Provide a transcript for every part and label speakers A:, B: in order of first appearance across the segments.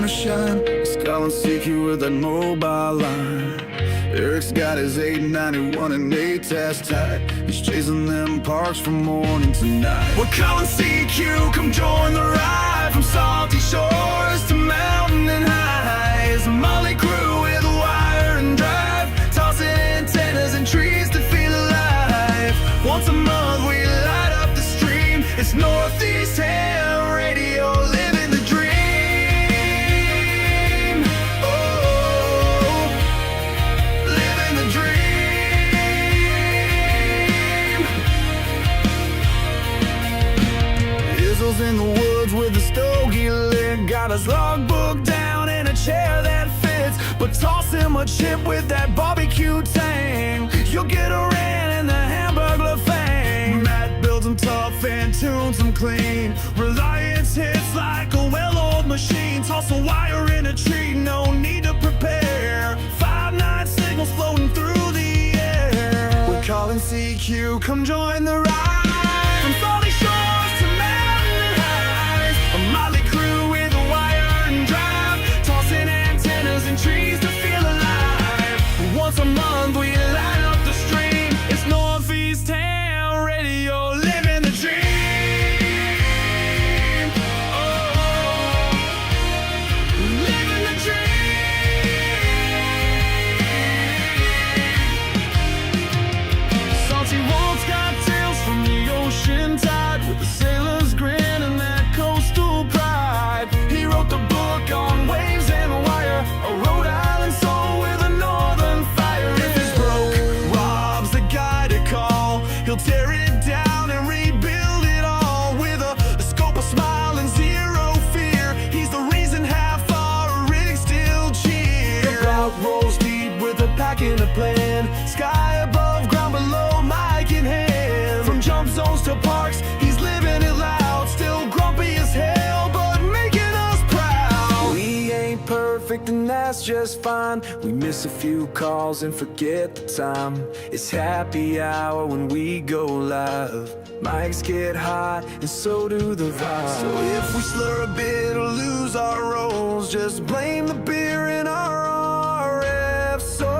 A: gonna shine. Skull and CQ with that mobile line. Eric's got his 891 and 8 test tight. He's chasing them parks from morning to night. We're calling CQ, come join the ride. From salty shores to mountain and highs. A Molly crew with wire and drive, tossing antennas and trees to feel alive. Once a month we light up the stream. It's Northeast Ham Radio, living the dream. Oh, living the dream. Izzle's in the woods with a stogie lit. Got his logbook down in a chair that fits. But toss him a chip with that barbecue tang. You'll get a ran in the Hamburglar fang. Matt builds them tough and tunes them clean. Reliance hits like a well-oiled machine. Toss a wire in a tree, no need to prepare. 5-9 signals floating through the air. We're calling CQ, come join the ride. From salty shores to mountain highs. A motley crew with a wire and drive, tossing antennas and trees to feel alive. Once a month we light up the stream. It's Northeast Ham Radio, living the dream. Oh, living the dream. Salty waltz cocktails from the ocean tide, with the sailor's grin and that coastal pride. He wrote the book on waves and wire, a Rhode Island soul with a northern fire. If it's broke, Rob's the guy to call. He'll tear it down and rebuild it all with a scope, a smile, and zero fear. He's the reason half our rigs still cheer. The route rolls deep with a pack and a plan. Sky above, ground below, mic in hand. From jump zones to parks, he's living it loud. Still grumpy as hell, but making us proud. We ain't perfect and that's just fine. We miss a few calls and forget the time. It's happy hour when we go live. Mics get hot and so do the vibes. So if we slur a bit or lose our roles, just blame the beer in our RF souls.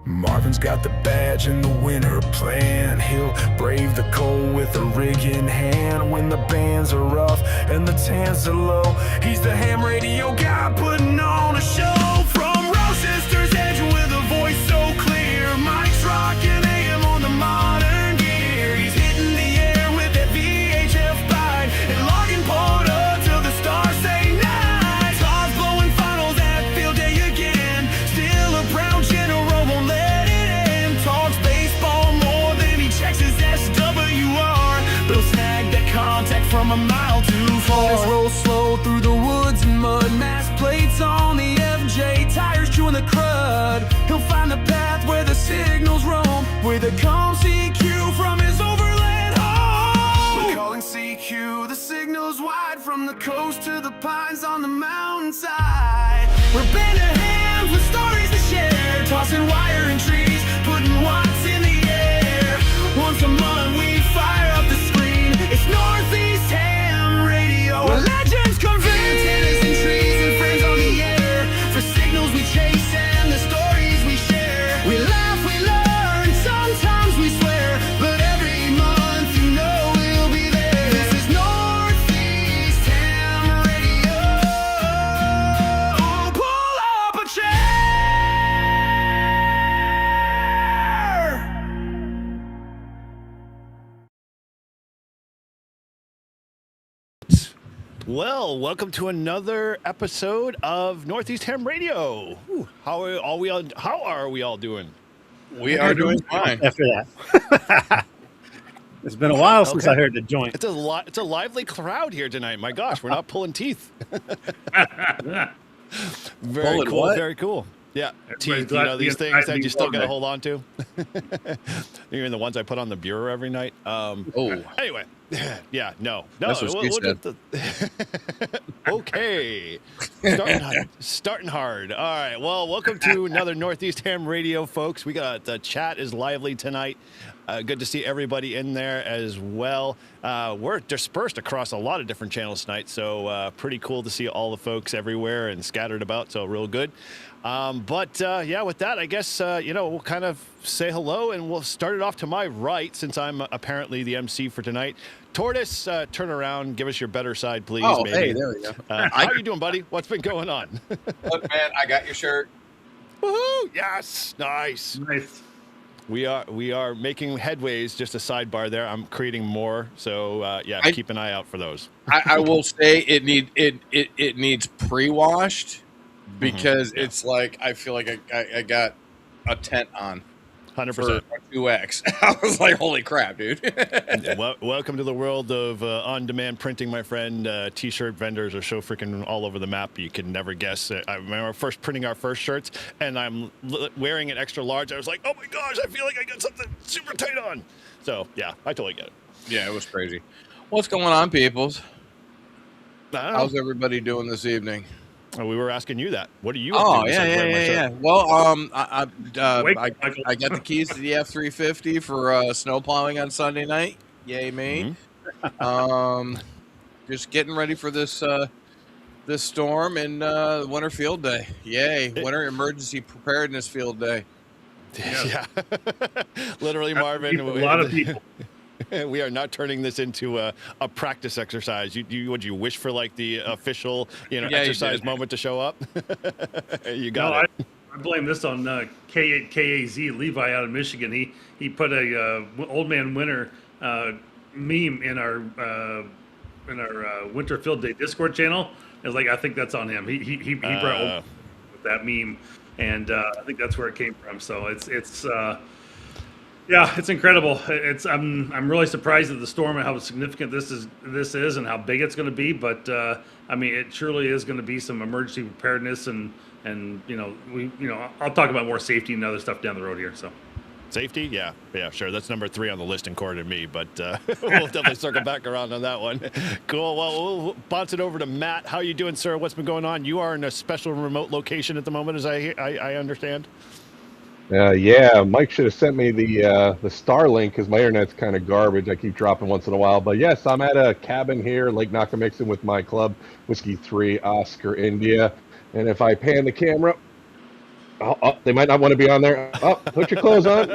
A: Marvin's got the badge and the winter plan. He'll brave the cold with a rig in hand. When the bands are rough and the tans are low, he's the ham radio guy putting on a show. From Rochester's Edge with a voice so clear, Mike's rocking AM on the modern gear. He's hitting the air with that VHF bite and logging POTA till the stars say night. Todd's blowing finals at field day again. Still a proud general, won't let it end. Talks baseball more than he checks his SWR. They'll snag that contact from a mile too far. Let's roll slow through the woods and mud. Mass plates on the FJ, tires chewing the crud. He'll find the path where the signals roam, where the calm CQ from his overland home. We're calling CQ, the signal's wide. From the coast to the pines on the mountainside. We're band of hands with stories to share, tossing wire and trees, putting watts in the air. Once a month we fire up the screen. It's Northeast Ham Radio, where legends convene. Antennas and trees and friends on the air, for signals we chase and the stories we share. We laugh, we learn, sometimes we swear, but every month you know we'll be there. This is Northeast Ham Radio. Oh, pull up a chair.
B: Well, welcome to another episode of Northeast Ham Radio. Ooh, how are we all doing?
C: We are doing fine.
D: After that. It's been a while since I heard the joint.
B: It's a lively crowd here tonight. My gosh, we're not pulling teeth. Very
C: Pulling
B: cool.
C: what?
B: Very cool. Yeah,
D: Everybody's
B: teeth.
D: glad
B: You know,
D: to be
B: these
D: inside
B: things
D: to
B: that
D: be
B: you still got to
D: warm.
B: hold on to. Even the ones I put on the bureau every night. Anyway, yeah, no.
C: That's what she said.
B: Okay, starting hard. All right. Well, welcome to another Northeast Ham Radio, folks. We got the chat is lively tonight. Good to see everybody in there as well. We're dispersed across a lot of different channels tonight, so pretty cool to see all the folks everywhere and scattered about, so real good. Yeah, with that, I guess, we'll kind of say hello, and we'll start it off to my right, since I'm apparently the MC for tonight. Tortoise, turn around, give us your better side, please.
C: Oh,
B: maybe.
C: hey, there we go.
B: How are you doing, buddy? What's been going on?
C: Look, man, I got your shirt.
B: Woohoo! Yes, nice.
D: Nice.
B: We are making headways. Just a sidebar there. I'm creating more, so keep an eye out for those.
C: I will say it needs pre-washed because it's like I feel like I got a tent on.
B: 100%.
C: 2X. I was like, holy crap, dude.
B: Welcome to the world of on-demand printing, my friend. T-shirt vendors are so freaking all over the map. You can never guess. I remember first printing our first shirts, and I'm wearing an extra large. I was like, oh my gosh, I feel like I got something super tight on. So, yeah, I totally get it.
C: Yeah, it was crazy. What's going on, peoples? How's everybody doing this evening?
B: We were asking you that. What are you?
C: Oh, yeah. Well, I got the keys to the F-350 for snow plowing on Sunday night. Yay me! Just getting ready for this storm and winter field day. Yay! Winter emergency preparedness field day.
B: Yeah. Literally, Marvin.
D: A lot of people.
B: We are not turning this into a practice exercise. Would you wish for like the official exercise moment to show up? You got it.
D: I blame this on KAZ Levi out of Michigan. He put a Old Man Winter meme in our Winter Field Day Discord channel. It's like, I think that's on him. He brought Old with that meme, and I think that's where it came from. So it's incredible. I'm really surprised at the storm and how significant this is and how big it's going to be. But it surely is going to be some emergency preparedness and I'll talk about more safety and other stuff down the road here. So.
B: Safety, yeah, sure. That's number 3 on the list according to me, but we'll definitely circle back around on that one. Cool. Well, we'll bounce it over to Matt. How are you doing, sir? What's been going on? You are in a special remote location at the moment, as I understand.
E: Mike should have sent me the Starlink because my internet's kind of garbage. I keep dropping once in a while. But yes, I'm at a cabin here, Lake Nakamixon, with my club, Whiskey 3 Oscar India. And if I pan the camera, they might not want to be on there. Put your clothes on.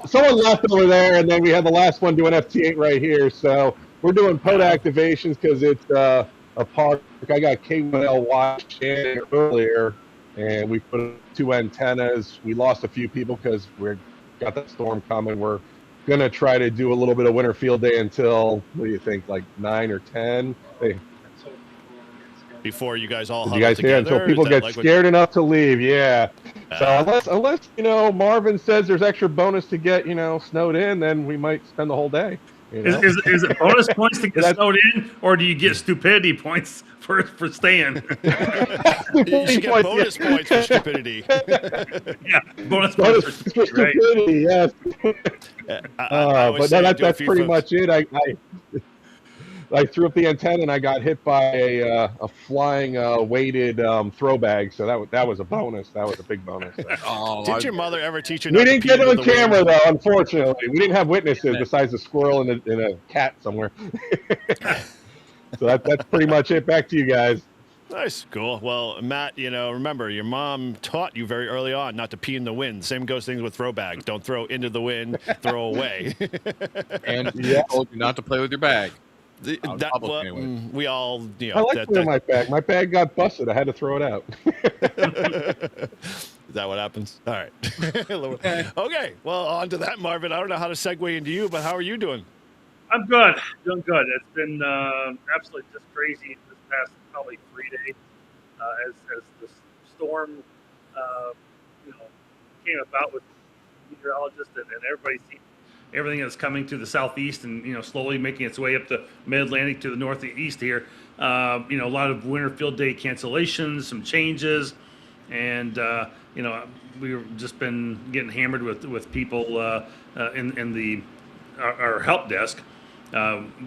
E: Someone left over there, and then we had the last one doing FT8 right here. So we're doing POTA activations because it's a park. I got K1L watched in earlier. And we put 2 antennas. We lost a few people because we got that storm coming. We're going to try to do a little bit of winter field day until, what do you think, like 9 or 10?
B: Before you guys all
E: huddle together? Until people get scared enough to leave, yeah. So unless Marvin says there's extra bonus to get, snowed in, then we might spend the whole day.
D: Is it bonus points to get snowed in, or do you get stupidity points for staying?
B: You should get bonus points for stupidity.
D: Yeah, bonus points for stupidity,
E: right? Yes. But that's pretty much it. I threw up the antenna and I got hit by a flying weighted throw bag, so that was a bonus. That was a big bonus.
B: Did your mother ever teach you?
E: We didn't get on camera though, unfortunately. We didn't have witnesses besides a squirrel and a cat somewhere. So that's pretty much it. Back to you guys.
B: Nice, cool. Well, Matt, remember your mom taught you very early on not to pee in the wind. Same goes things with throw bags. Don't throw into the wind. Throw away.
C: And told you not to play with your bag.
B: Anyway. We all,
E: I like my bag. My bag got busted. I had to throw it out.
B: Is that what happens? All right. Okay. Well, on to that, Marvin. I don't know how to segue into you, but how are you doing?
D: I'm good. Doing good. It's been absolutely just crazy this past probably 3 days as the storm came about with meteorologists and everybody seemed everything that's coming to the southeast and slowly making its way up the mid-Atlantic to the northeast here. A lot of winter field day cancellations, some changes, and we've just been getting hammered with people in our help desk.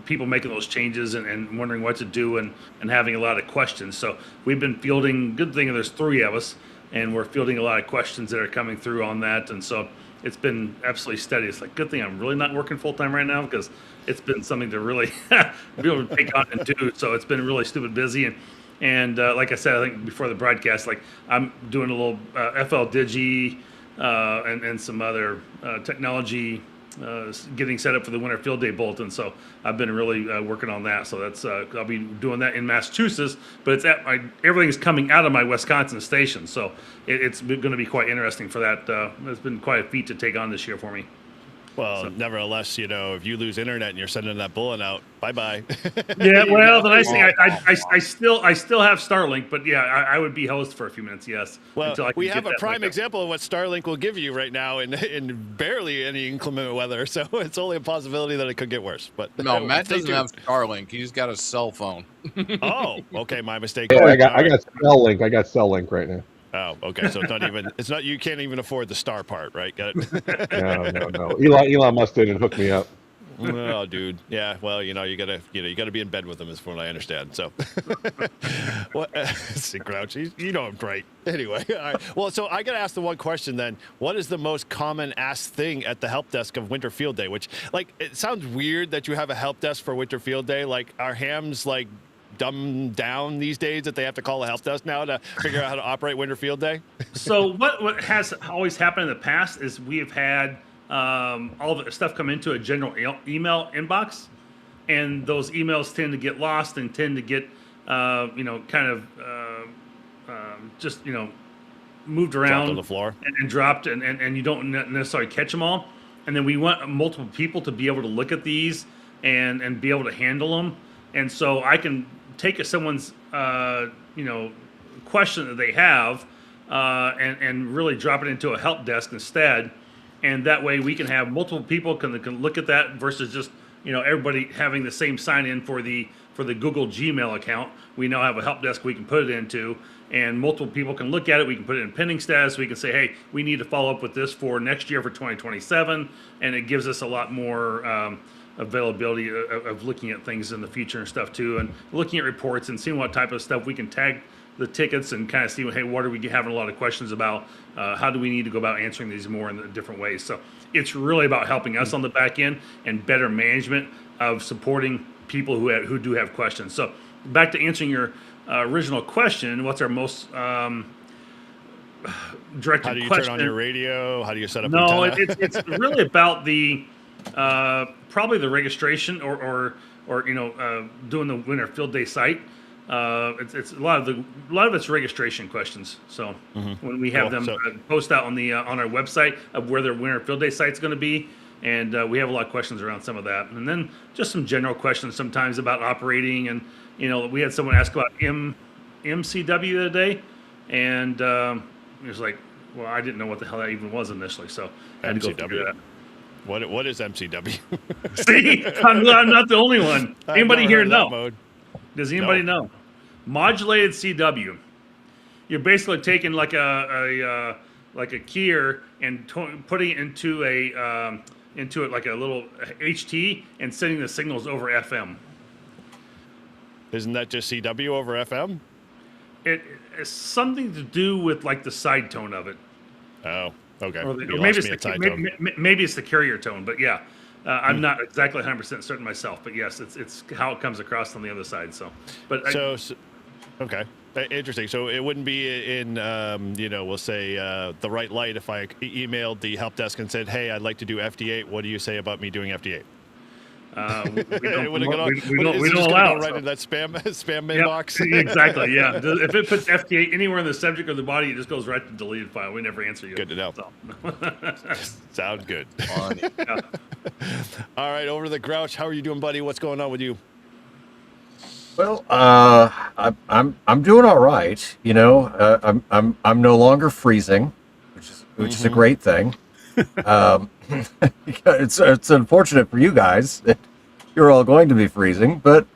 D: People making those changes and wondering what to do and having a lot of questions. So we've been fielding. Good thing there's 3 of us. and we're fielding a lot of questions that are coming through on that. And so it's been absolutely steady. It's like, good thing I'm really not working full time right now, because it's been something to really be able to take on and do. So it's been really stupid busy. And like I said, I think before the broadcast, like I'm doing a little FL Digi and some other technology getting set up for the Winter Field Day Bulletin. So I've been really working on that. So that's I'll be doing that in Massachusetts, but it's at everything's coming out of my Wisconsin station. So it's going to be quite interesting for that. It's been quite a feat to take on this year for me.
B: Well, nevertheless, if you lose internet and you're sending that bulletin out, bye-bye.
D: Yeah, well, the nice thing, I still have Starlink, but yeah, I would be host for a few minutes, yes.
B: Well, we have a prime
D: example
B: example of what Starlink will give you right now in barely any inclement weather, so it's only a possibility that it could get worse. But
C: no, Matt doesn't have Starlink. He's got a cell phone.
B: Oh, okay, my mistake.
E: Yeah, I got Cell-Link. I got Cell-Link right now.
B: Oh, okay. So it's not. You can't even afford the star part, right? Got it?
E: No. Elon Musk didn't hook me up.
B: Oh, dude. Yeah. Well, you gotta be in bed with him, is what I understand. So, what? See, Grouch, you know him right. Anyway, all right. Well, so I gotta ask the one question then. What is the most common asked thing at the help desk of Winter Field Day? Which, like, it sounds weird that you have a help desk for Winter Field Day. Like, are hams like dumbed down these days that they have to call a help desk now to figure out how to operate Winter Field Day?
D: So what has always happened in the past is we have had all the stuff come into a general email inbox, and those emails tend to get lost and tend to get just moved around,
B: dropped on the floor,
D: and dropped, and you don't necessarily catch them all. And then we want multiple people to be able to look at these and be able to handle them. And so I can take someone's question that they have and really drop it into a help desk instead. And that way we can have multiple people can look at that versus just everybody having the same sign in for the Google Gmail account. We now have a help desk we can put it into, and multiple people can look at it. We can put it in pending status. We can say, hey, we need to follow up with this for next year for 2027, and it gives us a lot more availability of looking at things in the future and stuff too, and looking at reports and seeing what type of stuff we can tag the tickets and kind of see, hey, what are we having a lot of questions about? How do we need to go about answering these more in different ways? So it's really about helping us on the back end and better management of supporting people who do have questions. So back to answering your original question, what's our most directed question?
B: How do you turn on your radio? How do you set up?
D: No,
B: antenna?
D: it's really about the probably the registration or doing the Winter Field Day site. It's a lot of it's registration questions. So when we have them post out on our website of where their Winter Field Day site's going to be, and we have a lot of questions around some of that, and then just some general questions sometimes about operating. And we had someone ask about MCW the other day, and it was like, well, I didn't know what the hell that even was initially, so I had to go figure that.
B: What is MCW?
D: See, I'm not the only one. Anybody here know?
B: Mode.
D: Does anybody know? Modulated CW. You're basically taking like a keyer and putting it into it like a little HT and sending the signals over FM.
B: Isn't that just CW over FM?
D: It is something to do with like the side tone of it.
B: Oh, okay.
D: Or maybe it's the carrier tone, but yeah. I'm not exactly 100% certain myself, but yes, it's how it comes across on the other side. So, but
B: okay, interesting. So it wouldn't be in, we'll say the right light if I emailed the help desk and said, "Hey, I'd like to do FD8. What do you say about me doing FD8?"
D: We don't allow
B: right into that spam mailbox.
D: Exactly. Yeah. If it puts FD8 anywhere in the subject of the body, it just goes right to deleted file. We never answer you.
B: Good to know. So. Sounds good.
D: Yeah.
B: All right, over to the Grouch. How are you doing, buddy? What's going on with you?
F: Well, I'm doing all right. I'm no longer freezing, which is a great thing. It's unfortunate for you guys that you're all going to be freezing, but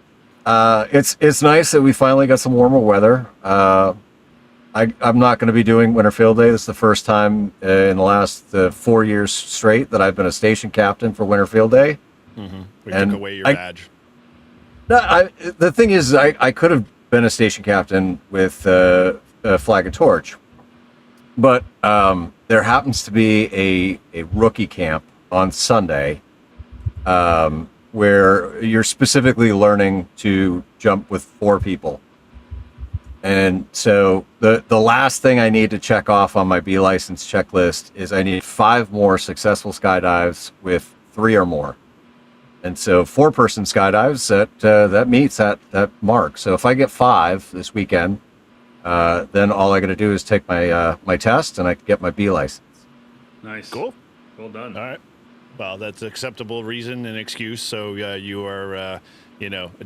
F: it's nice that we finally got some warmer weather. I'm not going to be doing Winter Field Day. This is the first time in the last 4 years straight that I've been a station captain for Winter Field Day.
B: We took away your badge.
F: The thing is, I could have been a station captain with Flag and Torch. But there happens to be a rookie camp on Sunday where you're specifically learning to jump with 4 people. And so the last thing I need to check off on my B license checklist is I need 5 more successful skydives with 3 or more. And so 4-person skydives that meets that mark. So if I get 5 this weekend, then all I got to do is take my my test and I can get my B license.
D: Nice.
B: Cool.
D: Well done.
B: All right. Well, that's an acceptable reason and excuse. So you are,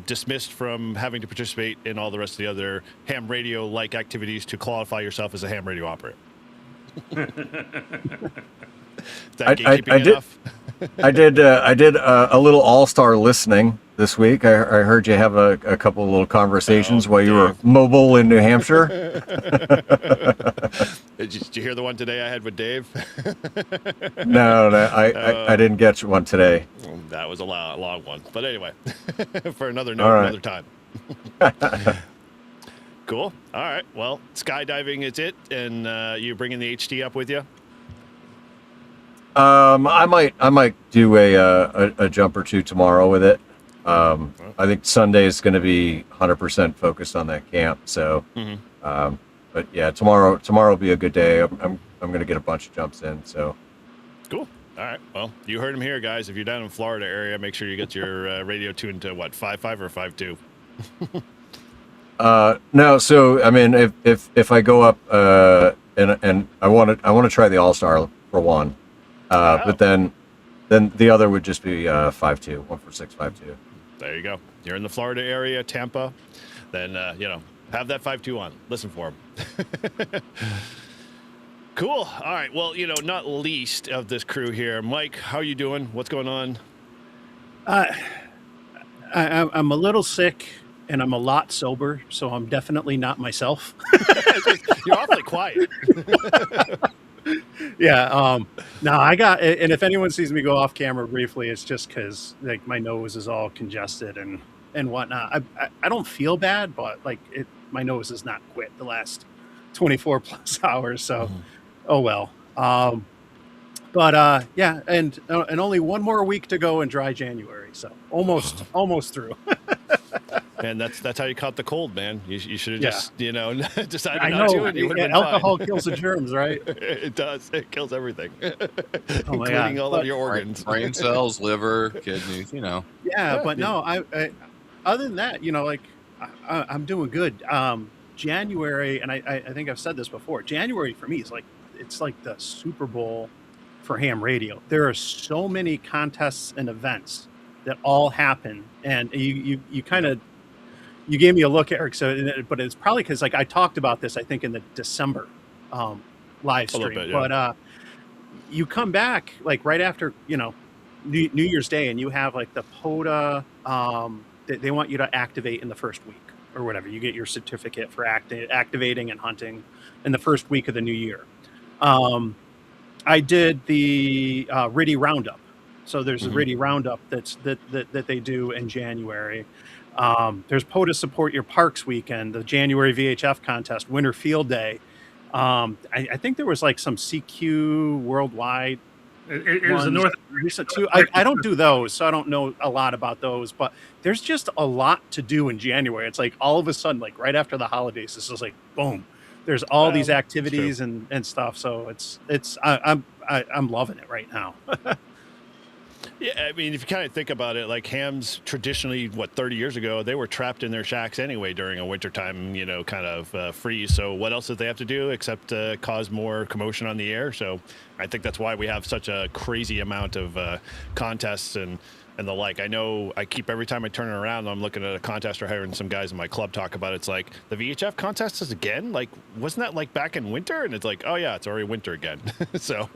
B: dismissed from having to participate in all the rest of the other ham radio-like activities to qualify yourself as a ham radio operator.
F: I did a little all-star listening this week. I heard you have a couple of little conversations while you were mobile in New Hampshire.
B: Did you hear the one today I had with Dave?
F: No, I didn't get one today.
B: That was a long one. But anyway, for another note,
F: All right.
B: another time. Cool. All right. Well, skydiving is it, and you bringing the HT up with you?
F: I might do a jump or two tomorrow with it. I think Sunday is going to be 100% focused on that camp. So, but yeah, tomorrow will be a good day. I'm going to get a bunch of jumps in. So,
B: cool. All right. Well, you heard him here, guys. If you're down in Florida area, make sure you get your radio tuned to what 5.5 or 5.2.
F: No. So I mean, if I go up and I want to try the All-Star for one. But then the other would just be 5.2, 146, 5.2.
B: There you go. You're in the Florida area, Tampa, then have that 5.2 on. Listen for him. Cool. All right. Well, not least of this crew here, Mike. How are you doing? What's going on?
G: I'm a little sick and I'm a lot sober, so I'm definitely not myself.
B: You're awfully quiet.
G: Yeah. No, I got, and if anyone sees me go off camera briefly, it's just because like my nose is all congested and whatnot. I don't feel bad, but like my nose has not quit the last 24 plus hours. So, oh well. But yeah, and only one more week to go in dry January. So almost through.
B: And that's how you caught the cold, man. You should have just decided
G: I
B: not
G: know.
B: to, and you would have been
G: alcohol
B: fine.
G: kills the germs, right?
B: It does. It kills everything,
G: Oh my
B: including
G: God.
B: all of your organs.
C: Brain cells, liver, kidneys,
G: Yeah, but no, I other than that, I'm doing good. January, and I think I've said this before. January for me is it's like the Super Bowl for ham radio. There are so many contests and events that all happen, and you kind of. You gave me a look, Eric. But it's probably because I talked about this, I think, in the December live stream.
B: Bit, yeah.
G: But you come back right after New Year's Day, and you have the POTA. They want you to activate in the first week or whatever. You get your certificate for activating and hunting in the first week of the new year. I did the RIDI Roundup. So there's a RIDI Roundup that they do in January. There's POTA Support Your Parks weekend, the January VHF Contest, Winter Field Day. I think there was some CQ worldwide.
D: It was a North
G: recent too. I don't do those, so I don't know a lot about those. But there's just a lot to do in January. It's all of a sudden, right after the holidays, it's just boom. There's all these activities and stuff. So I'm loving it right now.
B: Yeah, I mean, if you kind of think about it, hams traditionally, 30 years ago, they were trapped in their shacks anyway during a wintertime, kind of freeze. So what else did they have to do except cause more commotion on the air? So I think that's why we have such a crazy amount of contests and the like. I know I keep every time I turn it around, I'm looking at a contest or hearing some guys in my club talk about it. It's the VHF contest is again? Wasn't that back in winter? And it's oh yeah, it's already winter again. So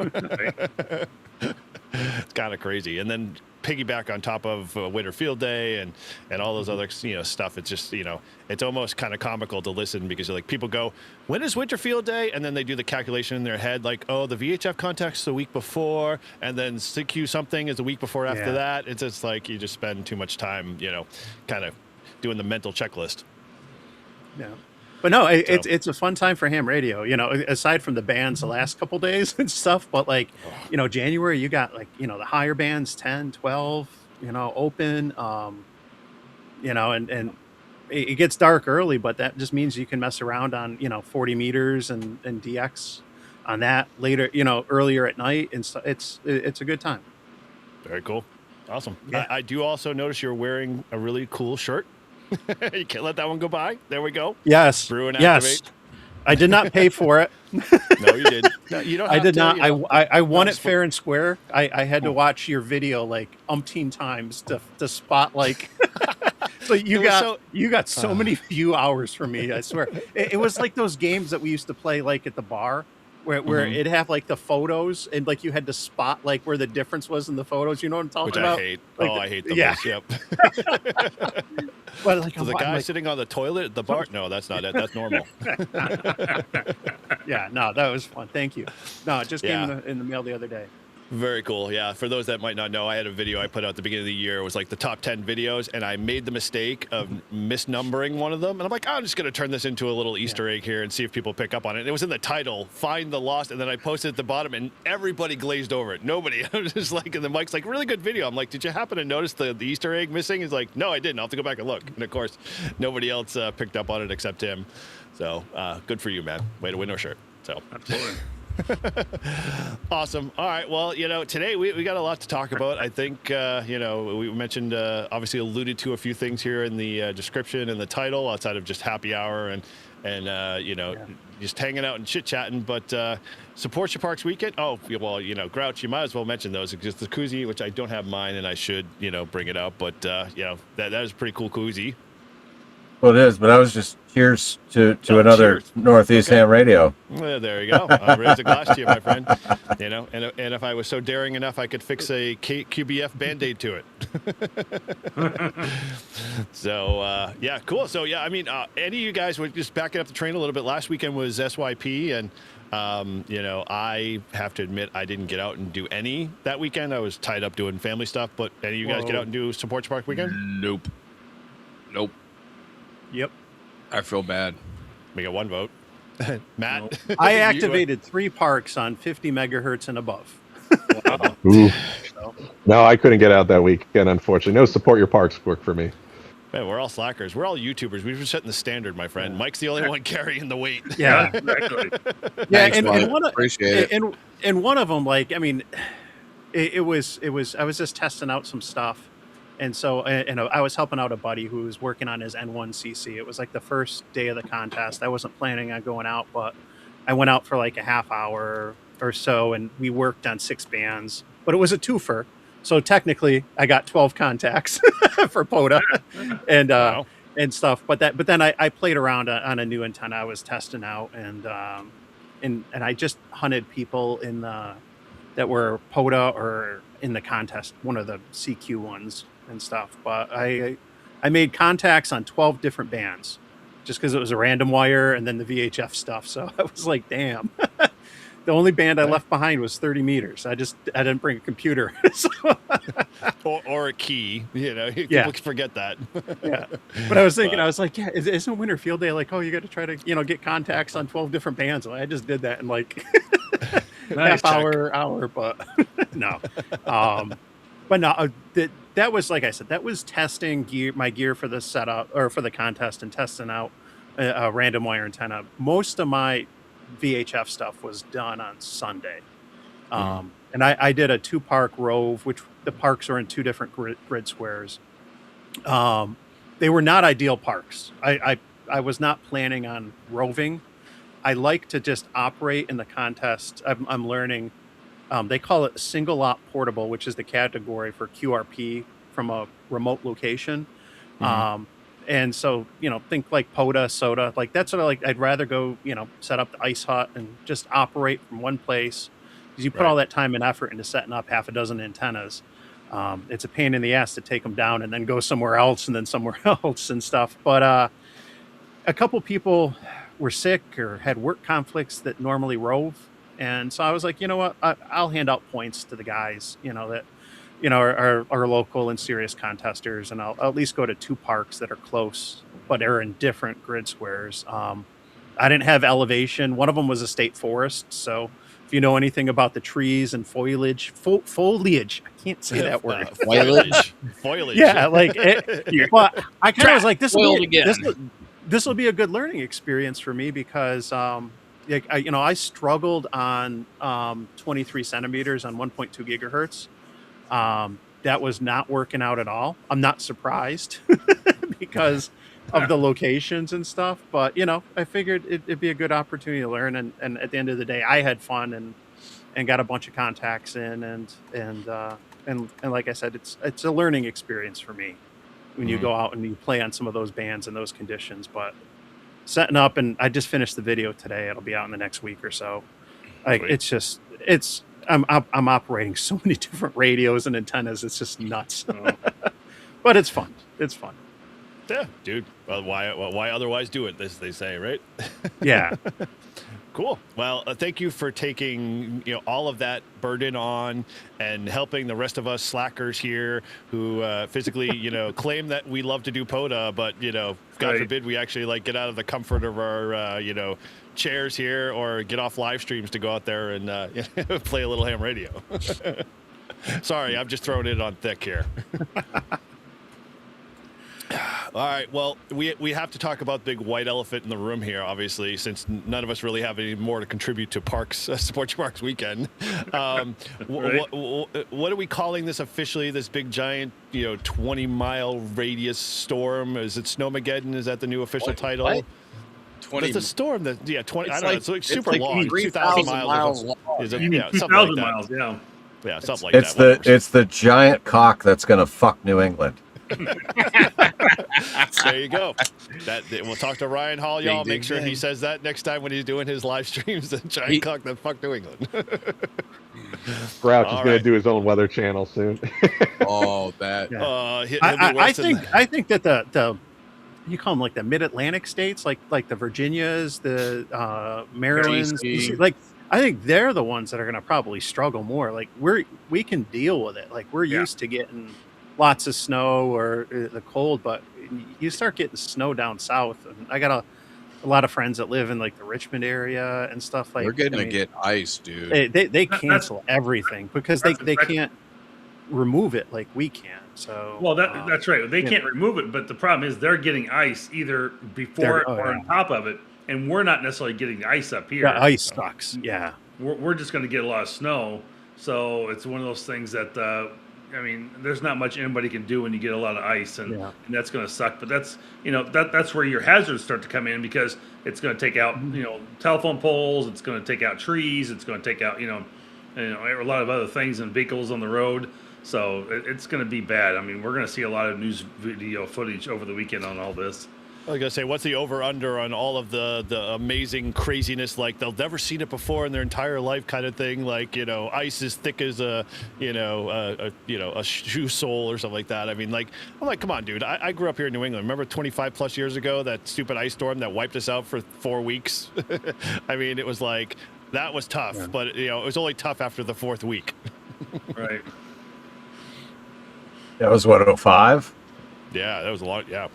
B: it's kind of crazy. And then piggyback on top of Winter Field Day and all those other stuff. It's just it's almost kind of comical to listen because people go, when is Winter Field Day? And then they do the calculation in their head oh, the VHF contest the week before, and then CQ something is the week before after that. It's just you just spend too much time kind of doing the mental checklist.
G: Yeah. But no, it's a fun time for ham radio, aside from the bands the last couple days and stuff. But like, January, you got like, the higher bands, 10, 12, open, and it gets dark early, but that just means you can mess around on, 40 meters and DX on that later, earlier at night. And so it's a good time.
B: Very cool. Awesome.
G: Yeah.
B: I do also notice you're wearing a really cool shirt. You can't let that one go by. There we go.
G: Yes.
B: Brew and
G: yes.
B: activate.
G: I did not pay for it.
B: No, you did. No, you don't.
G: I did not. I won it
B: That's
G: fair and square. I had to watch your video like umpteen times to spot like. So you got so many view hours from me. I swear. It was like those games that we used to play like at the bar. Where it'd have like the photos and like you had to spot like where the difference was in the photos. You know what I'm talking
B: Which
G: about?
B: I hate.
G: Like
B: I hate those.
G: yeah.
B: Yep.
G: But like
B: So the guy sitting on the toilet at the bar? No, that's not it. That's normal.
G: Yeah, no, that was fun. Thank you. No, it just came
B: Yeah.
G: in the mail the other day.
B: Very cool. Yeah. For those that might not know, I had a video I put out at the beginning of the year. It was like the top 10 videos, and I made the mistake of misnumbering one of them. And I'm like, I'm just going to turn this into a little Easter egg here and see if people pick up on it. And it was in the title, Find the Lost. And then I posted at the bottom, and everybody glazed over it. Nobody. I was just like, and the Mike's like, really good video. I'm like, did you happen to notice the Easter egg missing? He's like, no, I didn't. I'll have to go back and look. And of course, nobody else picked up on it except him. So good for you, man. Way to win our shirt. So
D: Absolutely.
B: Awesome. All right. Well, today we got a lot to talk about. I think, we mentioned, obviously alluded to a few things here in the description and the title outside of just happy hour and just hanging out and chit chatting. But support your parks weekend. Oh, well, Grouch, you might as well mention those. Just the koozie, which I don't have mine and I should, bring it out. But, that is a pretty cool koozie.
F: Well, it is, but I was just cheers to another
B: cheers.
F: Northeast
B: Okay.
F: Ham Radio.
B: Well, there you go. I'll raise a glass to you, my friend. And if I was so daring enough, I could fix a QBF Band-Aid to it. So, yeah, cool. So, yeah, I mean, any of you guys would just backing up the train a little bit. Last weekend was SYP, and, I have to admit I didn't get out and do any that weekend. I was tied up doing family stuff. But any of you guys get out and do Support Your Park weekend?
C: Nope.
G: Yep.
C: I feel bad.
B: We got one vote. Matt?
G: I
B: You,
G: activated 3 parks on 50 megahertz and above.
E: Ooh. No, I couldn't get out that weekend, unfortunately. No support your parks work for me.
B: Man, we're all slackers. We're all YouTubers. We're setting the standard, my friend. Mike's the only one carrying the weight.
G: Yeah.
D: Exactly.
G: Yeah,
C: Thanks,
G: and
C: Mike.
G: one of,
C: Appreciate it.
G: and one of them, like, I mean, it was I was just testing out some stuff, and so I was helping out a buddy who was working on his N1CC. It was like the first day of the contest. I wasn't planning on going out, but I went out for like a half hour or so, and we worked on 6 bands. But it was a twofer, so technically I got 12 contacts for POTA and
B: Wow.
G: and stuff. But then I played around on a new antenna I was testing out, and I just hunted people in the that were POTA or in the contest, one of the CQ ones and stuff. But I made contacts on 12 different bands just because it was a random wire and then the VHF stuff. So I was like, damn. The only band I left behind was 30 meters. I didn't bring a computer. So,
B: Or a key.
G: Yeah.
B: People forget that.
G: yeah. But I was thinking, I was like, yeah, isn't Winter Field Day like, oh, you got to try to, get contacts on 12 different bands? Well, I just did that in like
D: Nice.
G: half hour, but no. But no, that was, like I said, that was testing my gear for the setup or for the contest and testing out a random wire antenna. Most of my VHF stuff was done on Sunday. And I did a 2-park rove, which the parks are in 2 different grid squares. They were not ideal parks. I was not planning on roving. I like to just operate in the contest. I'm learning. They call it single lot portable, which is the category for QRP from a remote location. And so, think like POTA, SOTA, like that's what I like. I'd rather go, set up the ice hut and just operate from one place. Because you put all that time and effort into setting up half a dozen antennas. It's a pain in the ass to take them down and then go somewhere else and then somewhere else and stuff. But a couple people were sick or had work conflicts that normally rove. And so I was like, you know what, I'll hand out points to the guys, that are local and serious contesters, and I'll at least go to 2 parks that are close but are in different grid squares. I didn't have elevation. One of them was a state forest. So if you know anything about the trees and foliage, foliage, I can't say that word.
B: Foliage. Foliage.
G: Yeah, like it. Well, I kind of was like, this
C: again.
G: will be a good learning experience for me because, I struggled on 23 centimeters on 1.2 gigahertz. That was not working out at all. I'm not surprised because of the locations and stuff, but I figured it'd be a good opportunity to learn. And at the end of the day, I had fun and got a bunch of contacts in, and like I said, it's a learning experience for me when you go out and you play on some of those bands in those conditions. But setting up, and I just finished the video today. It'll be out in the next week or so. Like I'm operating so many different radios and antennas. It's just nuts. But it's fun. It's fun.
B: Yeah, dude. Well, why otherwise do it? They say, right?
G: Yeah.
B: Cool. Well, thank you for taking all of that burden on and helping the rest of us slackers here who physically claim that we love to do POTA, but God forbid we actually get out of the comfort of our chairs here or get off live streams to go out there and play a little ham radio. Sorry, I'm just throwing it on thick here. All right. Well, we have to talk about the big white elephant in the room here, obviously, since none of us really have any more to contribute to Support Your Parks weekend. What are we calling this officially? This big giant, 20-mile radius storm? Is it Snowmageddon? Is that the new official title?
C: What? 20.
B: It's a storm that 20. I don't know. It's like super
C: like
B: long.
C: 3,000
B: miles
C: long.
B: Is it?
D: You mean
B: Yeah, something
D: 2,000
B: like
D: miles, yeah.
B: Yeah, something like
F: It's
B: that.
F: it's the giant cock that's gonna fuck New England.
B: There you go. We'll talk to Ryan Hall, y'all.
C: Ding,
B: Make sure
C: ding.
B: he says that next time when he's doing his live streams. The giant cock that fucked New England.
E: Grouch is
B: All
E: going
B: right.
E: to do his own weather channel soon.
C: Oh, that.
G: Yeah.
B: He'll be
G: I
B: worse than
G: think that the you call them like the mid-Atlantic states, like the Virginias, the Marylands,
C: DC.
G: I think they're the ones that are going to probably struggle more. Like we can deal with it. Like we're used to getting lots of snow or the cold, but you start getting snow down south. And I got a lot of friends that live in like the Richmond area and stuff like.
C: We're getting to get ice, dude.
G: They cancel everything because they can't remove it like we can. So
D: that's right. They can't remove it, but the problem is they're getting ice either before or on top of it, and we're not necessarily getting the ice up here.
G: The ice sucks. Yeah,
D: we're just going to get a lot of snow. So it's one of those things that there's not much anybody can do when you get a lot of ice, and that's going to suck. But that's that's where your hazards start to come in because it's going to take out telephone poles, it's going to take out trees, it's going to take out a lot of other things and vehicles on the road. So it's going to be bad. I mean, we're going to see a lot of news video footage over the weekend on all this.
B: I was going to say, what's the over-under on all of the amazing craziness, like they'll never seen it before in their entire life kind of thing, like, ice as thick as a shoe sole or something like that. I mean, I'm like, come on, dude. I grew up here in New England. Remember 25 plus years ago, that stupid ice storm that wiped us out for 4 weeks? I mean, it was like, that was tough, but it was only tough after the 4th week.
D: Right.
F: That was what, 05?
B: Yeah, that was a long. Yeah.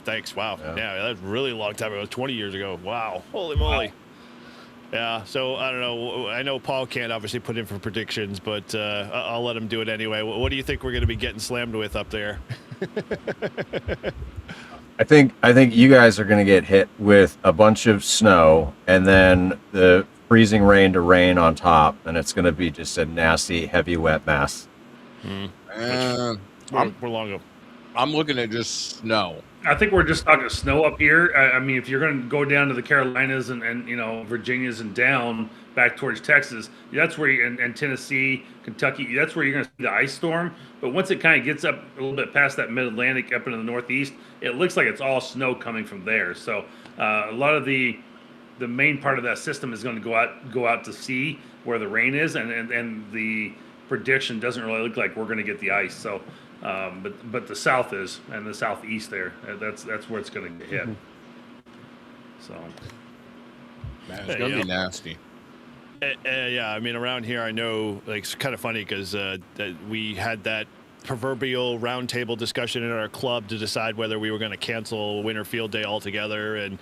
B: Thanks. Wow. Yeah, that was a really long time. It was 20 years ago. Wow. Holy moly. Wow. Yeah. So I don't know. I know Paul can't obviously put in for predictions, but I'll let him do it anyway. What do you think we're going to be getting slammed with up there?
F: I think you guys are going to get hit with a bunch of snow and then the freezing rain to rain on top, and it's going to be just a nasty, heavy, wet mess.
B: We're long ago.
C: I'm looking at just snow.
D: I think we're just talking snow up here. I mean, if you're going to go down to the Carolinas and Virginias and down back towards Texas, that's where and Tennessee, Kentucky, that's where you're going to see the ice storm. But once it kind of gets up a little bit past that mid-Atlantic up into the Northeast, it looks like it's all snow coming from there. So a lot of the main part of that system is going to go out to sea where the rain is, and the prediction doesn't really look like we're going to get the ice. So. But the south is, and the southeast there, that's where it's going to get hit. So,
C: Man, it's going to be nasty.
B: Yeah, I mean, around here, I know, like, it's kind of funny because we had that proverbial roundtable discussion in our club to decide whether we were going to cancel winter field day altogether and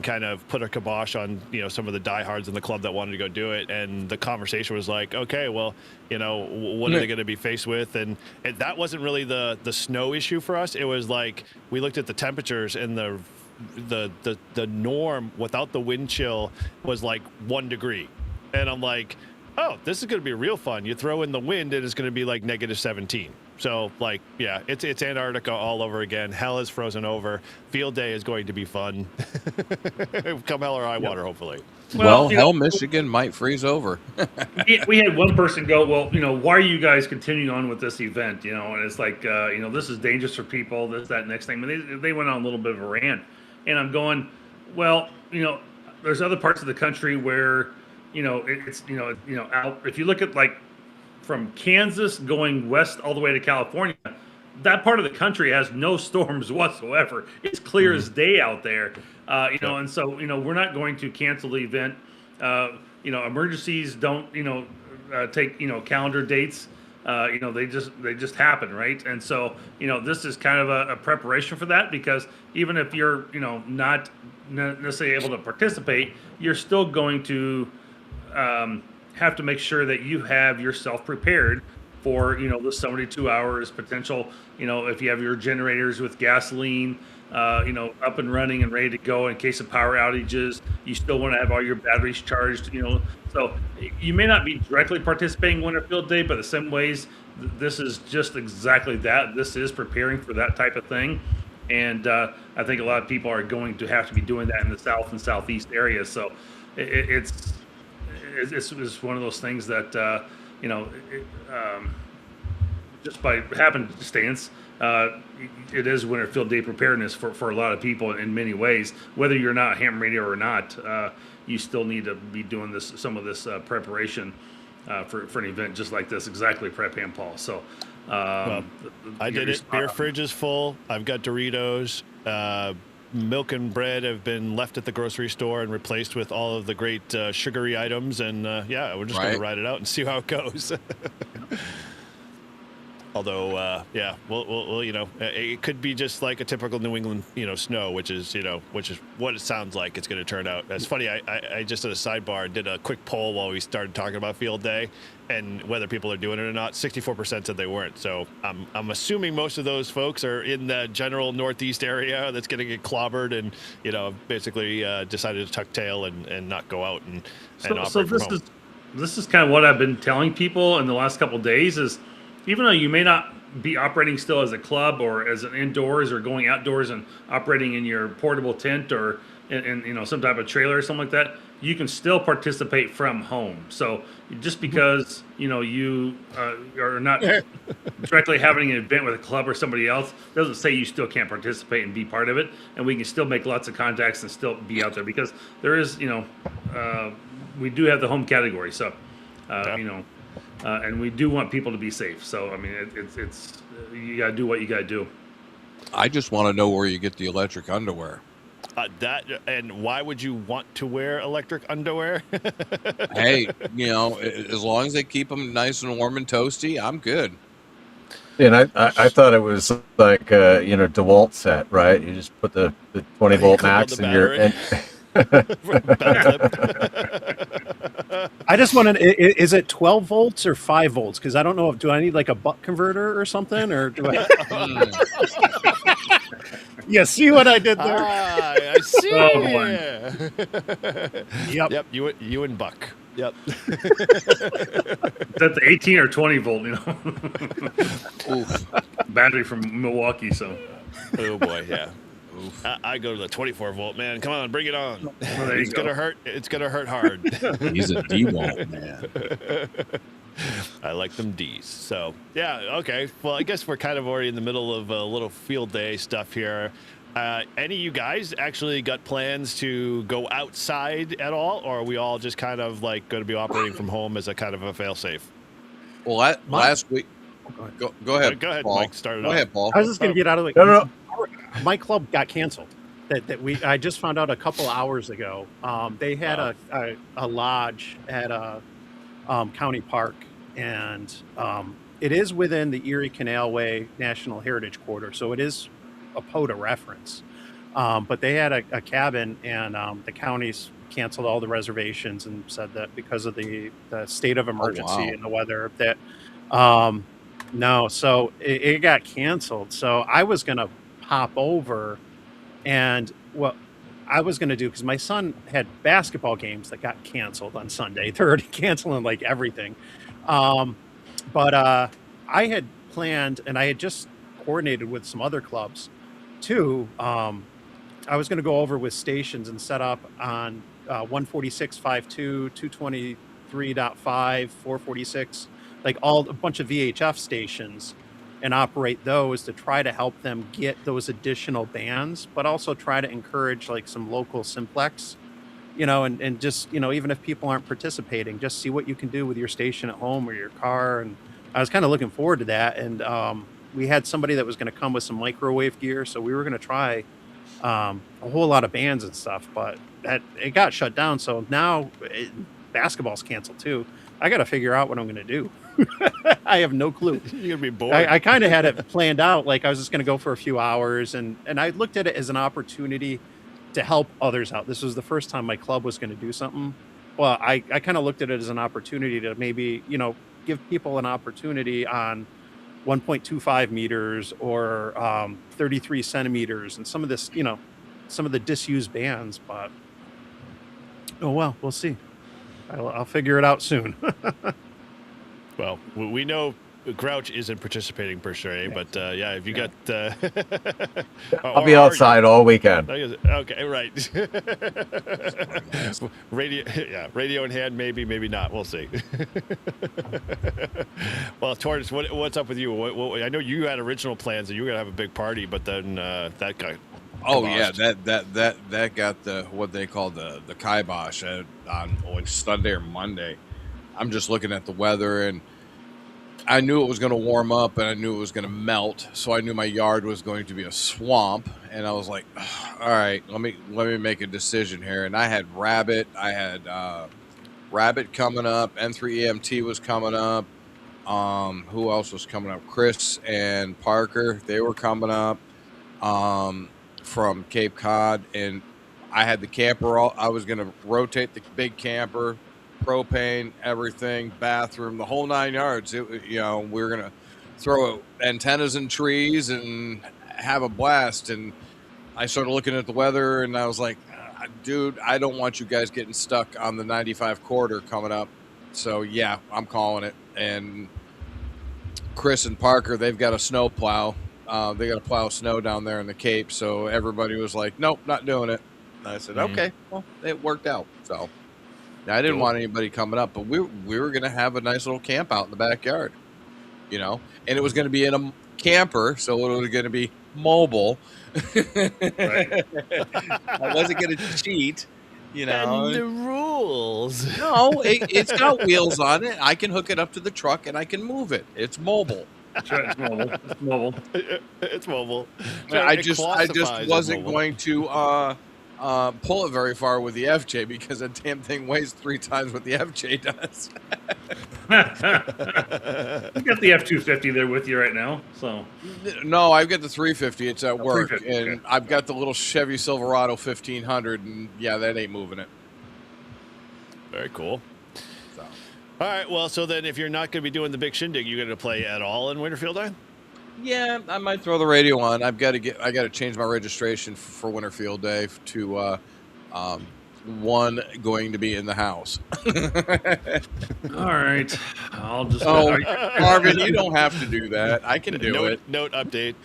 B: kind of put a kibosh on, some of the diehards in the club that wanted to go do it. And the conversation was like, okay, well, what are they going to be faced with? And that wasn't really the snow issue for us. It was like, we looked at the temperatures, and the norm without the wind chill was like 1 degree. And I'm like, oh, this is going to be real fun. You throw in the wind, and it's going to be like -17. So, like, yeah, it's Antarctica all over again. Hell is frozen over. Field day is going to be fun. Come hell or high water, hopefully.
C: Well, hell, Michigan might freeze over.
D: We had one person go, well, why are you guys continuing on with this event? And it's like, this is dangerous for people, this, that, next thing. But they went on a little bit of a rant. And I'm going, well, there's other parts of the country where, it's, out. If you look at like from Kansas going west all the way to California, that part of the country has no storms whatsoever. It's clear as day out there. And so, we're not going to cancel the event. Emergencies don't, take, calendar dates. They just happen, right? And so, this is kind of a preparation for that, because even if you're, not necessarily able to participate, you're still going to have to make sure that you have yourself prepared for, the 72 hours potential, if you have your generators with gasoline, up and running and ready to go in case of power outages. You still want to have all your batteries charged, So you may not be directly participating in Winter Field Day, but in some ways, this is just exactly that. This is preparing for that type of thing. And I think a lot of people are going to have to be doing that in the South and Southeast areas. So it's one of those things that, just by happenstance, it is Winter Field Day preparedness for a lot of people in many ways. Whether you're not ham radio or not, you still need to be doing some of this preparation for an event just like this. Exactly, Prep Ham Paul. So
B: I did it. Beer fridge is full. I've got Doritos. Milk and bread have been left at the grocery store and replaced with all of the great sugary items. And we're just going to ride it out and see how it goes. Although, well, it could be just like a typical New England, snow, which is what it sounds like it's going to turn out. It's funny. I just at a sidebar did a quick poll while we started talking about field day and whether people are doing it or not. 64% said they weren't. So I'm assuming most of those folks are in the general Northeast area that's going to get clobbered and, basically decided to tuck tail and not go out and operate from home.
D: This is kind of what I've been telling people in the last couple of days is, even though you may not be operating still as a club or as an indoors or going outdoors and operating in your portable tent or in some type of trailer or something like that, you can still participate from home. So just because you are not directly having an event with a club or somebody else doesn't say you still can't participate and be part of it. And we can still make lots of contacts and still be out there, because there is we do have the home category. So and we do want people to be safe. So, I mean, it's you got to do what you got to do.
C: I just want to know where you get the electric underwear.
B: And why would you want to wear electric underwear?
C: Hey, as long as they keep them nice and warm and toasty, I'm good.
F: And I thought it was like DeWalt set, right? You just put the 20-volt max in your.
G: I just wanted, is it 12 volts or 5 volts? Because I don't know, do I need like a buck converter or something? Or do I? You see what I did there?
B: I see. Yep. You and Buck. Yep.
D: Is that the 18 or 20 volt? Battery from Milwaukee. So.
B: Oh boy, yeah. I go to the 24 volt, man. Come on, bring it on. It's gonna hurt. It's gonna hurt hard.
C: He's a D-Walt man.
B: I like them D's. So yeah, okay. Well, I guess we're kind of already in the middle of a little field day stuff here. Any of you guys actually got plans to go outside at all, or are we all just kind of like going to be operating from home as a kind of a fail-safe?
C: Well, last week. Go ahead.
B: Go ahead,
C: Paul.
B: Mike. Start it off.
C: Go ahead, Paul.
G: I was just going to get out of the.
F: No.
G: My club got canceled. I just found out a couple hours ago. They had a lodge at a county park, and it is within the Erie Canalway National Heritage Corridor, so it is a POTA reference. But they had a cabin, and the counties canceled all the reservations and said that because of the state of emergency and the weather that no, so it got canceled. So I was gonna pop over, and what I was gonna do, because my son had basketball games that got canceled on Sunday. They're already canceling like everything. But I had planned, and I had just coordinated with some other clubs too. I was going to go over with stations and set up on 146.52, 223.5, 446, like all a bunch of VHF stations, and operate those to try to help them get those additional bands, but also try to encourage like some local simplex, and just, even if people aren't participating, just see what you can do with your station at home or your car. And I was kind of looking forward to that. And we had somebody that was going to come with some microwave gear, so we were going to try a whole lot of bands and stuff, but it got shut down. So now basketball's canceled too. I got to figure out what I'm going to do. I have no clue.
B: You're gonna be bored.
G: I kind of had it planned out. Like I was just going to go for a few hours, and I looked at it as an opportunity to help others out. This was the first time my club was going to do something. Well, I kind of looked at it as an opportunity to maybe, give people an opportunity on 1.25 meters or 33 centimeters and some of this, some of the disused bands. But oh well, we'll see. I'll figure it out soon.
B: Well, we know Grouch isn't participating per se, but yeah, if you got,
F: I'll be outside all weekend.
B: Okay, right. Radio in hand, maybe not. We'll see. Well, Tortoise, what's up with you? I know you had original plans that you were gonna have a big party, but then that guy.
C: Oh yeah, that got the what they call the kibosh on like Sunday or Monday. I'm just looking at the weather, and I knew it was going to warm up, and I knew it was going to melt. So I knew my yard was going to be a swamp, and I was like, "All right, let me make a decision here." And I had Rabbit coming up. N3EMT was coming up. Who else was coming up? Chris and Parker, they were coming up from Cape Cod, and I had the camper. I was going to rotate the big camper. Propane, everything, bathroom, the whole 9 yards. We were gonna throw antennas in trees and have a blast. And I started looking at the weather, and I was like, dude, I don't want you guys getting stuck on the 95 corridor coming up. So yeah, I'm calling it. And Chris and Parker, they've got a snow plow. They got to plow snow down there in the Cape. So everybody was like, nope, not doing it. And I said, okay, well, it worked out. So. Now, I didn't want anybody coming up, but we were going to have a nice little camp out in the backyard, and it was going to be in a camper, so it was going to be mobile. Right. I wasn't going to cheat,
B: And the rules.
C: No, it's got wheels on it. I can hook it up to the truck, and I can move it. It's mobile.
D: That's right, it's mobile. It's mobile.
B: It's mobile.
C: I just wasn't going to pull it very far with the FJ because that damn thing weighs 3 times what the FJ does.
D: You got the F-250 there with you right now, so.
C: No, I've got the 350. It's at work,
D: 350,
C: and okay. I've got the little Chevy Silverado 1500, and yeah, that ain't moving it.
B: Very cool. So. All right, well, so then if you're not going to be doing the big shindig, you going to play at all in Winterfield Day?
C: Yeah, I might throw the radio on. I got to change my registration for Winterfield Day to one going to be in the house.
D: All right, I'll just.
C: Oh, Marvin, you don't have to do that. I can do it.
B: Note update.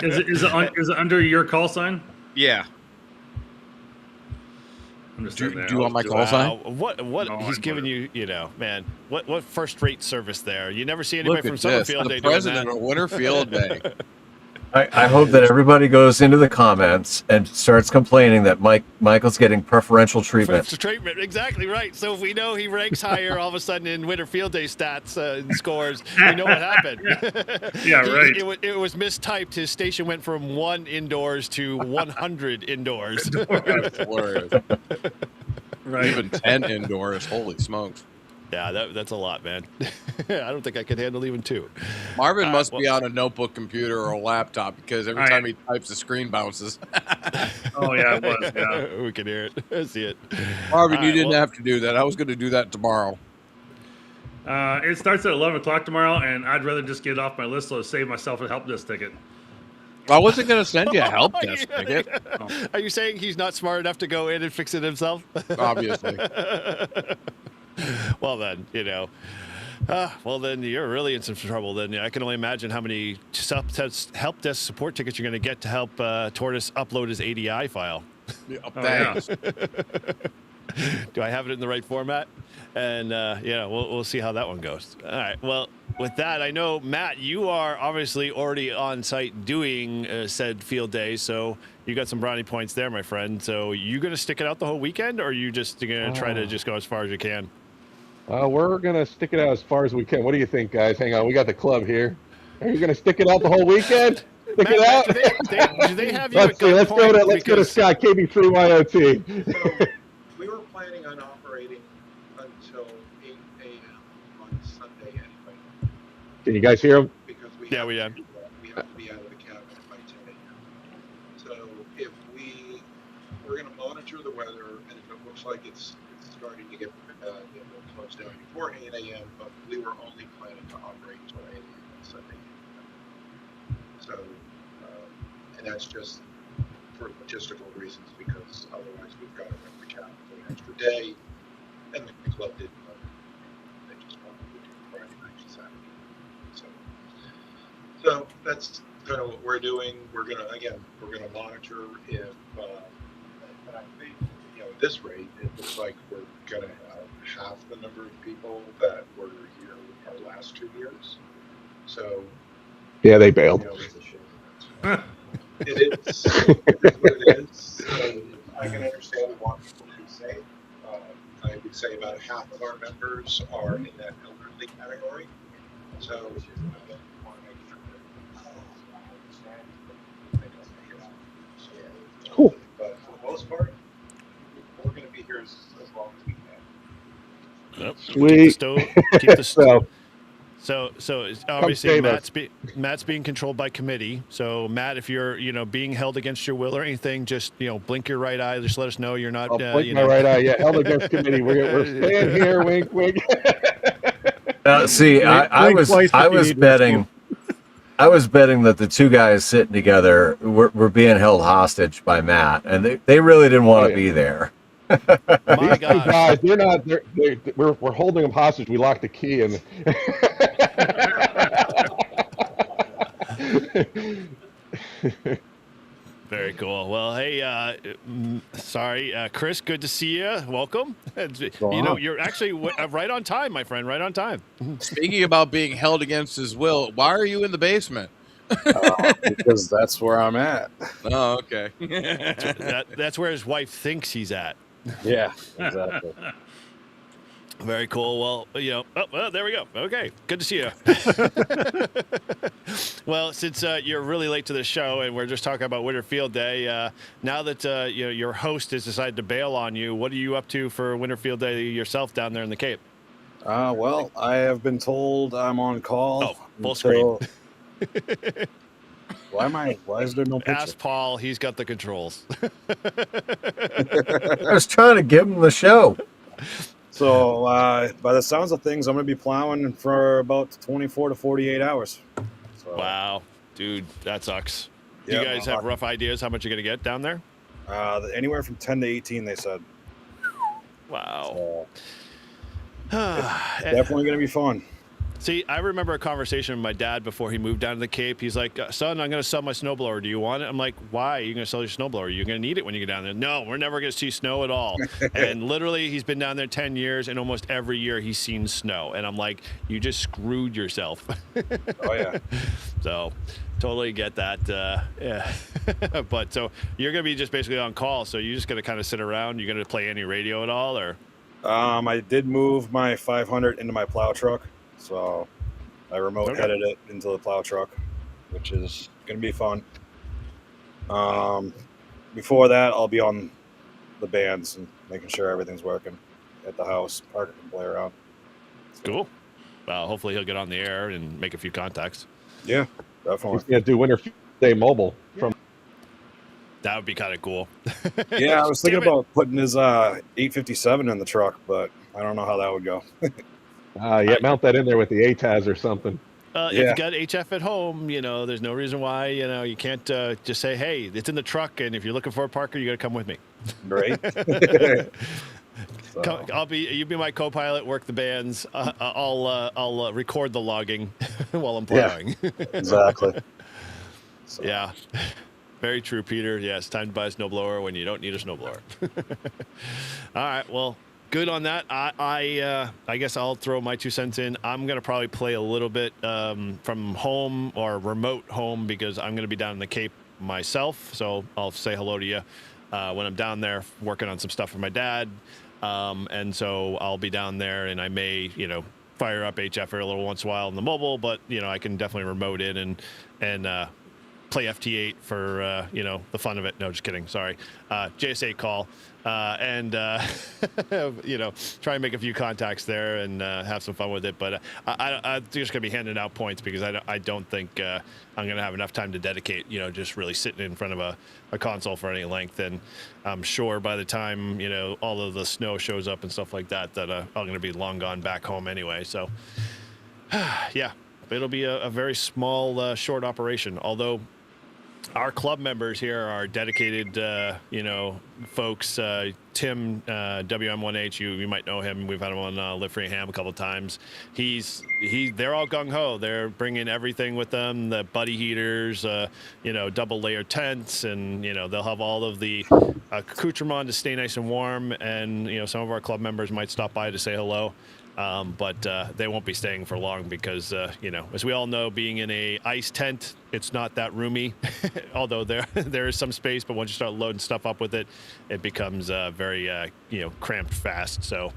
D: Is it under your call sign?
C: Yeah.
D: I'm just
C: do you want my call sign?
B: What no, he's giving you, man, what first-rate service there. You never see anybody from Summerfield Day doing that.
C: The president of Winterfield Day.
F: I hope that everybody goes into the comments and starts complaining that Michael's getting preferential treatment.
B: Treatment, exactly right. So if we know he ranks higher all of a sudden in Winterfield Day stats and scores, we know what happened.
D: Yeah, right.
B: It was mistyped. His station went from 1 indoors to 100 indoors.
C: That's hilarious. Right. Even 10 indoors. Holy smokes.
B: Yeah, that's a lot, man. I don't think I could handle even 2.
C: Marvin must
B: well-
C: be on a notebook computer or a laptop because every
D: All
C: time
D: right.
C: he types, the screen bounces.
D: Oh yeah, it was. Yeah.
B: We can hear it. I see it.
C: Marvin,
B: All
C: you
B: right,
C: didn't
B: well-
C: have to do that. I was going to do that tomorrow.
D: It starts at 11 o'clock tomorrow, and I'd rather just get it off my list so to save myself a help desk ticket.
C: I wasn't going to send you a help desk ticket.
B: Are you saying he's not smart enough to go in and fix it himself?
C: Obviously.
B: Well, then, well, then you're really in some trouble. Then I can only imagine how many help desk support tickets you're going to get to help Tortoise upload his ADI file.
C: Thanks.
B: Do I have it in the right format? And we'll see how that one goes. All right. Well, with that, I know, Matt, you are obviously already on site doing said field day, so you got some brownie points there, my friend. So you going to stick it out the whole weekend, or are you just going to try to just go as far as you can?
E: We're going to stick it out as far as we can. What do you think, guys? Hang on. We got the club here. Are you going to stick it out the whole weekend? Stick it out?
B: Do they have you
E: Let's
B: at
E: see. Let's go to
B: because-
E: Scott, KB3YOT.
H: So we were planning on operating until 8 a.m. on Sunday anyway,
E: Can you guys hear him?
H: because we
B: Yeah,
H: have
B: we
H: to
B: have.
H: be- we have to be out of the cabinet by 10 a.m. So if we're going to monitor the weather, and if it looks like it's starting to get then we'll close down before 8 a.m. But we were only planning to operate until 8 a.m. on Sunday. So, and that's just for logistical reasons, because otherwise we've got to run the cabin for an extra day, and the club didn't want it. They just wanted to do Friday night to Saturday. So that's kind of what we're doing. We're gonna monitor if, and I think, at this rate, it looks like we're gonna have half the number of people that were here our last 2 years. So,
E: Yeah, they bailed.
H: it's a shame. It is what it is. I can understand we want people to be safe. I would say about half of our members are in that elderly category. So, want to make sure that
E: Cool.
H: But for the most part, we're going to be here as long as we can.
B: Yep.
E: Sweet.
B: Keep the
E: So,
B: So it's obviously
E: save us.
B: Matt's being controlled by committee. So Matt, if you're being held against your will or anything, just blink your right eye. Just let us know you're not.
E: I'll blink my right eye. Yeah, held against committee. We're staying here. Wink, wink.
F: See, I
G: Blink
F: was
G: twice if
F: I
G: you
F: was
G: need
F: betting. I was betting that the 2 guys sitting together were being held hostage by Matt, and they really didn't want to be there.
B: My
E: These 2
B: gosh.
E: guys, they're not. We're holding them hostage. We locked the key in.
B: Very cool. Well, hey, sorry, Chris. Good to see you. Welcome. You're actually right on time, my friend. Right on time.
C: Speaking about being held against his will, why are you in the basement?
I: Because that's where I'm at.
C: Oh, okay.
B: That's where his wife thinks he's at.
I: Yeah, exactly.
B: Very cool. Well, well, there we go. Okay, good to see you. Well, since you're really late to the show and we're just talking about Winter Field Day, now that your host has decided to bail on you, what are you up to for Winter Field Day yourself down there in the Cape?
I: Well, I have been told I'm on call.
B: Oh, full screen.
I: Why is there no picture?
B: Ask Paul. He's got the controls.
F: I was trying to give him the show.
I: So, by the sounds of things, I'm going to be plowing for about 24 to 48 hours. So,
B: Wow, dude, that sucks.
I: Yeah,
B: You guys have rough ideas how much you're gonna get down there?
I: Anywhere from 10 to 18, they said.
B: Wow.
I: So, definitely going to be fun.
B: See, I remember a conversation with my dad before he moved down to the Cape. He's like, son, I'm going to sell my snowblower. Do you want it? I'm like, why are you going to sell your snowblower? You're going to need it when you get down there. No, we're never going to see snow at all. And literally, he's been down there 10 years, and almost every year he's seen snow. And I'm like, you just screwed yourself.
I: Oh, yeah.
B: So, totally get that. Yeah. But so you're going to be just basically on call. So you're just going to kind of sit around. You're going to play any radio at all, or?
I: I did move my 500 into my plow truck. So I remote headed it into the plow truck, which is going to be fun. Before that, I'll be on the bands and making sure everything's working at the house. Parker can play around.
B: Cool. Well, hopefully he'll get on the air and make a few contacts.
I: Yeah,
E: He's
I: definitely.
E: gonna do Winter Field Day mobile from.
B: That would be kind of cool.
I: Yeah, I was thinking
B: Damn it.
I: about putting his 857 in the truck, but I don't know how that would go.
E: Yeah, mount that in there with the ATAS or something.
B: If
I: Yeah.
B: you got HF at home, there's no reason why, you can't just say, hey, it's in the truck, and if you're looking for a Parker, you got to come with me.
I: Right?
B: So. You be my co-pilot, work the bands. I'll record the logging while I'm plowing.
I: Yeah, exactly. So.
B: Yeah. Very true, Peter. Yes, time to buy a snowblower when you don't need a snowblower. All right, well, good on that. I guess I'll throw my 2 cents in. I'm going to probably play a little bit from home or remote home because I'm going to be down in the Cape myself. So I'll say hello to you when I'm down there working on some stuff for my dad. And so I'll be down there and I may, fire up HF for a little once in a while on the mobile, but, I can definitely remote in and play FT8 for, the fun of it. No, just kidding. Sorry. JS8 call. And try and make a few contacts there and have some fun with it. But I'm just going to be handing out points because I don't think I'm going to have enough time to dedicate, just really sitting in front of a console for any length. And I'm sure by the time, all of the snow shows up and stuff like that, that I'm going to be long gone back home anyway. So, yeah, it'll be a very small, short operation. Although our club members here are dedicated, folks. Tim, WM1H, you might know him. We've had him on Live Free Ham a couple of times. They're all gung ho. They're bringing everything with them, the buddy heaters, double layer tents, and they'll have all of the accoutrement to stay nice and warm. And some of our club members might stop by to say hello. But they won't be staying for long because, as we all know, being in a ice tent, it's not that roomy. Although there is some space, but once you start loading stuff up with it, it becomes very, cramped fast. So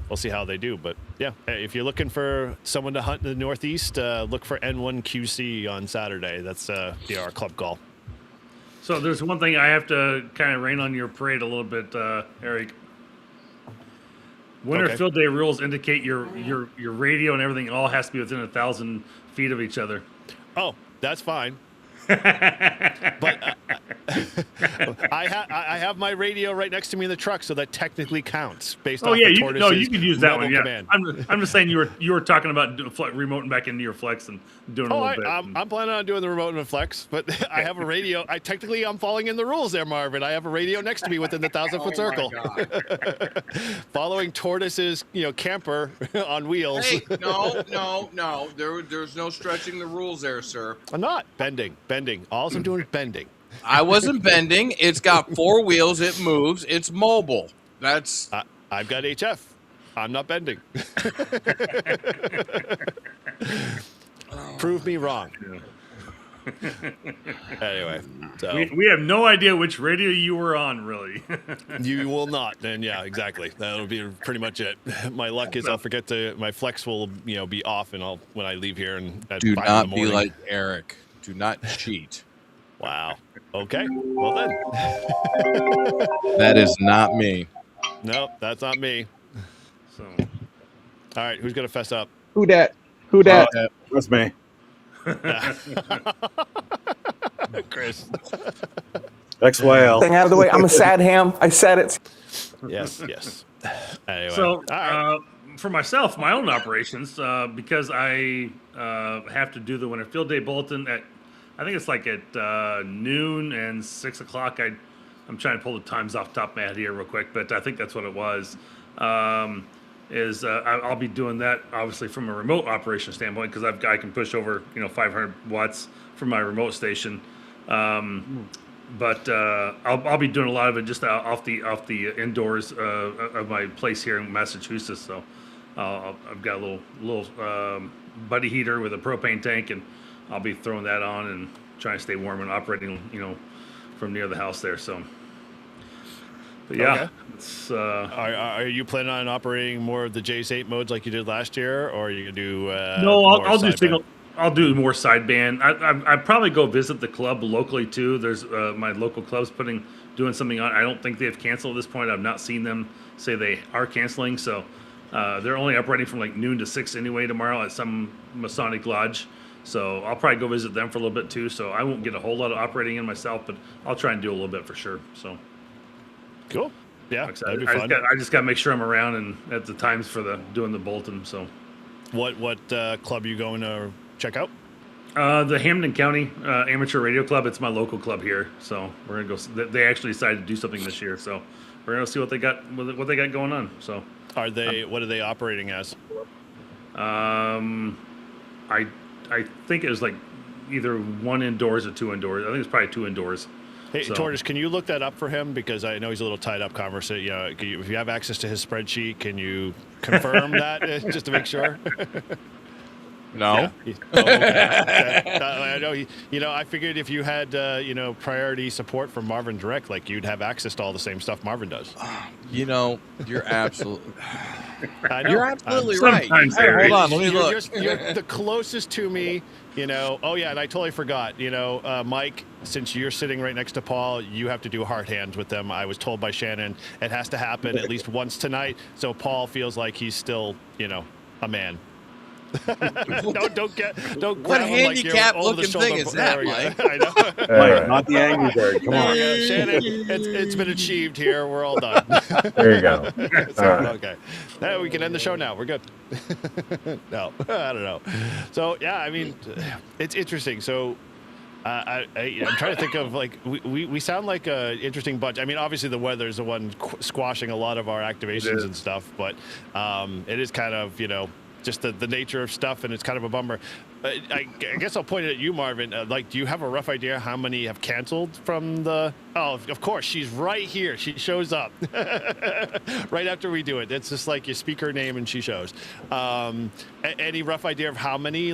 B: we'll see how they do. But yeah, if you're looking for someone to hunt in the Northeast, look for N1QC on Saturday. That's our club call.
D: So there's one thing I have to kind of rain on your parade a little bit, Eric. Winter field day rules indicate your radio and everything all has to be within 1,000 feet of each other.
B: Oh, that's fine. But I have my radio right next to me in the truck, so that technically counts based off
D: you
B: Tortoise's
D: can use that one. Yeah,
B: command.
D: I'm just saying you were talking about remoting back into your flex and doing a little bit.
B: I'm planning on doing the remote and flex, but I have a radio. I'm falling in the rules there, Marvin. I have a radio next to me within the 1,000-foot circle. Following Tortoise's camper on wheels.
C: Hey, no. There's no stretching the rules there, sir.
B: I'm not bending. All I'm doing is bending.
C: I wasn't bending. It's got 4 wheels. It moves. It's mobile. That's.
B: I've got HF. I'm not bending. Prove me wrong. Anyway, so
D: we have no idea which radio you were on, really.
B: You will not. Then yeah, exactly. That'll be pretty much it. My luck is I'll forget my flex will be off, and when I leave here and at
C: Do
B: 5
C: not
B: in the
C: be
B: morning.
C: like Eric. Do not cheat.
B: Wow. Okay. Well then.
C: That is not me.
B: Nope, that's not me.
D: So,
B: all right, who's gonna fess up?
E: Who dat?
I: That's me.
B: Chris.
I: XYL.
J: Thing out of the way. I'm a sad ham. I said it.
B: Yes. Anyway.
D: So,
B: all right.
D: for myself, my own operations, because I have to do the Winter Field Day Bulletin I think it's like at noon and 6 o'clock. I'm trying to pull the times off the top of my head here real quick, but I think that's what it was. I'll be doing that obviously from a remote operation standpoint because I can push over 500 watts from my remote station. But I'll be doing a lot of it just off the indoors of my place here in Massachusetts. So I've got a little buddy heater with a propane tank, and I'll be throwing that on and trying to stay warm and operating, from near the house there. So, but yeah,
B: Okay.
D: it's
B: Are you planning on operating more of the JS8 modes like you did last year, or are you gonna do?
D: no,
B: more
D: I'll do
B: sideband?
D: single. I'll do more sideband. I probably go visit the club locally too. There's my local club's doing something on. I don't think they've canceled at this point. I've not seen them say they are canceling. So They're only operating from like noon to 6 anyway tomorrow at some Masonic lodge. So I'll probably go visit them for a little bit too. So I won't get a whole lot of operating in myself, but I'll try and do a little bit for sure. So
B: Cool. Yeah,
D: like I said,
B: that'd be
D: I
B: fun.
D: just got to make sure I'm around and at the times for doing the Bolton. So
B: What club are you going to check out?
D: the Hampden County Amateur Radio Club. It's my local club here. So we're gonna go. They actually decided to do something this year. So we're gonna see what they got going on. So
B: What are they operating as?
D: I think it was like either 1 indoors or 2 indoors. I think it's probably 2 indoors.
B: Hey,
D: So-
B: Tortoise, can you look that up for him? Because I know he's a little tied up conversation. You know, if you have access to his spreadsheet, can you confirm that just to make sure?
C: No.
B: Yeah. Oh, okay. I know. I figured if you had, priority support from Marvin Direct, like you'd have access to all the same stuff Marvin does.
C: You're absolutely.
B: I know.
C: You're absolutely right.
D: Sometimes
C: Hey,
D: there
C: hold
D: is.
C: on, let me look.
B: You're the closest to me. Oh yeah, and I totally forgot. Mike, since you're sitting right next to Paul, you have to do heart hands with them. I was told by Shannon it has to happen at least once tonight, so Paul feels like he's still, a man. don't grab him like you're
C: handicap
B: over the
C: looking
B: shoulder
C: thing is that,
B: area.
C: Mike?
B: I know.
I: Mike,
F: right.
I: not the Angry Bird. Come on.
B: Shannon, it's been achieved here. We're all done.
F: There you go.
B: So,
F: All right.
B: Okay. Now we can end the show now. We're good. No, I don't know. So, yeah, I mean, it's interesting. So, I'm trying to think of, like, we sound like an interesting bunch. I mean, obviously the weather is the one squashing a lot of our activations and stuff, but it is kind of, just the nature of stuff, and it's kind of a bummer. I guess I'll point it at you, Marvin. Do you have a rough idea how many have canceled from the... Oh, of course, she's right here. She shows up right after we do it. It's just like you speak her name and she shows. Any rough idea of how many,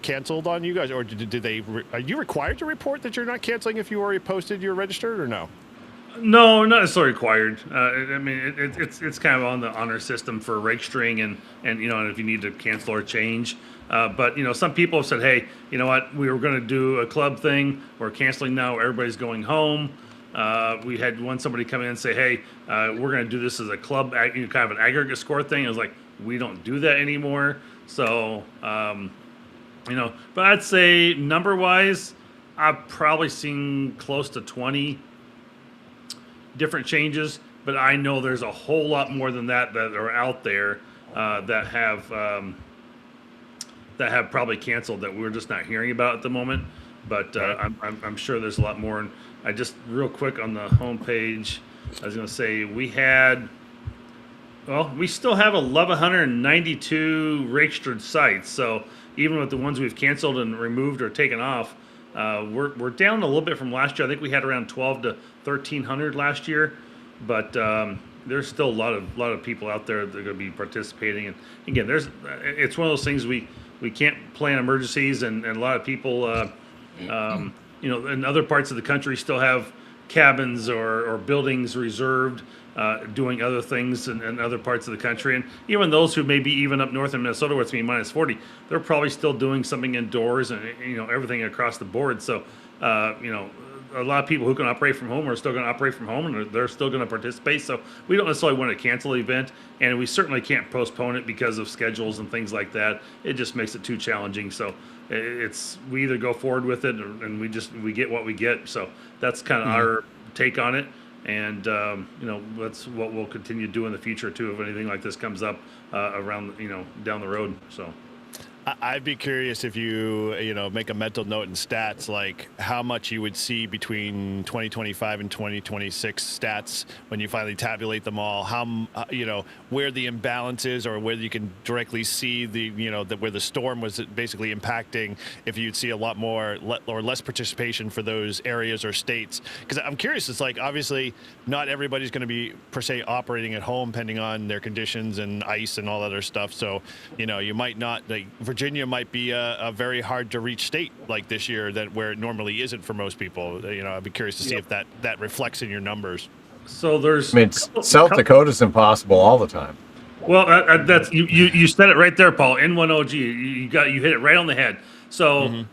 B: canceled on you guys? Or are you required to report that you're not canceling if you already posted you're registered, or no?
D: No, not necessarily required. I mean, it's kind of on the honor system for registering and if you need to cancel or change. But some people have said, hey, you know what? We were going to do a club thing. We're canceling now. Everybody's going home. We had somebody come in and say, hey, we're going to do this as a club, kind of an aggregate score thing. I was like, we don't do that anymore. So, but I'd say number wise, I've probably seen close to 20 different changes, but I know there's a whole lot more than that are out there that have probably canceled that we're just not hearing about at the moment. But I'm sure there's a lot more. And I just real quick on the homepage, I was going to say we still have 1,192 registered sites. So even with the ones we've canceled and removed or taken off, we're down a little bit from last year. I think we had around 12 to 1,300 last year, but there's still a lot of people out there that are going to be participating. And again, it's one of those things we can't plan emergencies, and a lot of people, in other parts of the country still have cabins or buildings reserved, doing other things in other parts of the country. And even those who may be even up north in Minnesota where it's going to be minus 40, they're probably still doing something indoors and, everything across the board. So, a lot of people who can operate from home are still going to operate from home, and they're still going to participate. So we don't necessarily want to cancel the event, and we certainly can't postpone it because of schedules and things like that. It just makes it too challenging. So we either go forward with it, and we get what we get. So that's kind of our take on it. And that's what we'll continue to do in the future too if anything like this comes up around down the road. So
B: I'd be curious if you make a mental note in stats, like how much you would see between 2025 and 2026 stats when you finally tabulate them all. How where the imbalance is, or whether you can directly see where the storm was basically impacting. If you'd see a lot more or less participation for those areas or states, because I'm curious. It's like obviously not everybody's going to be per se operating at home, depending on their conditions and ice and all that other stuff. So you might not like. Virginia might be a very hard to reach state like this year where it normally isn't for most people. I'd be curious to see if that reflects in your numbers.
D: So there's.
F: I mean, South Dakota's impossible all the time.
D: Well, that's you said it right there, Paul. N1OG, you hit it right on the head. So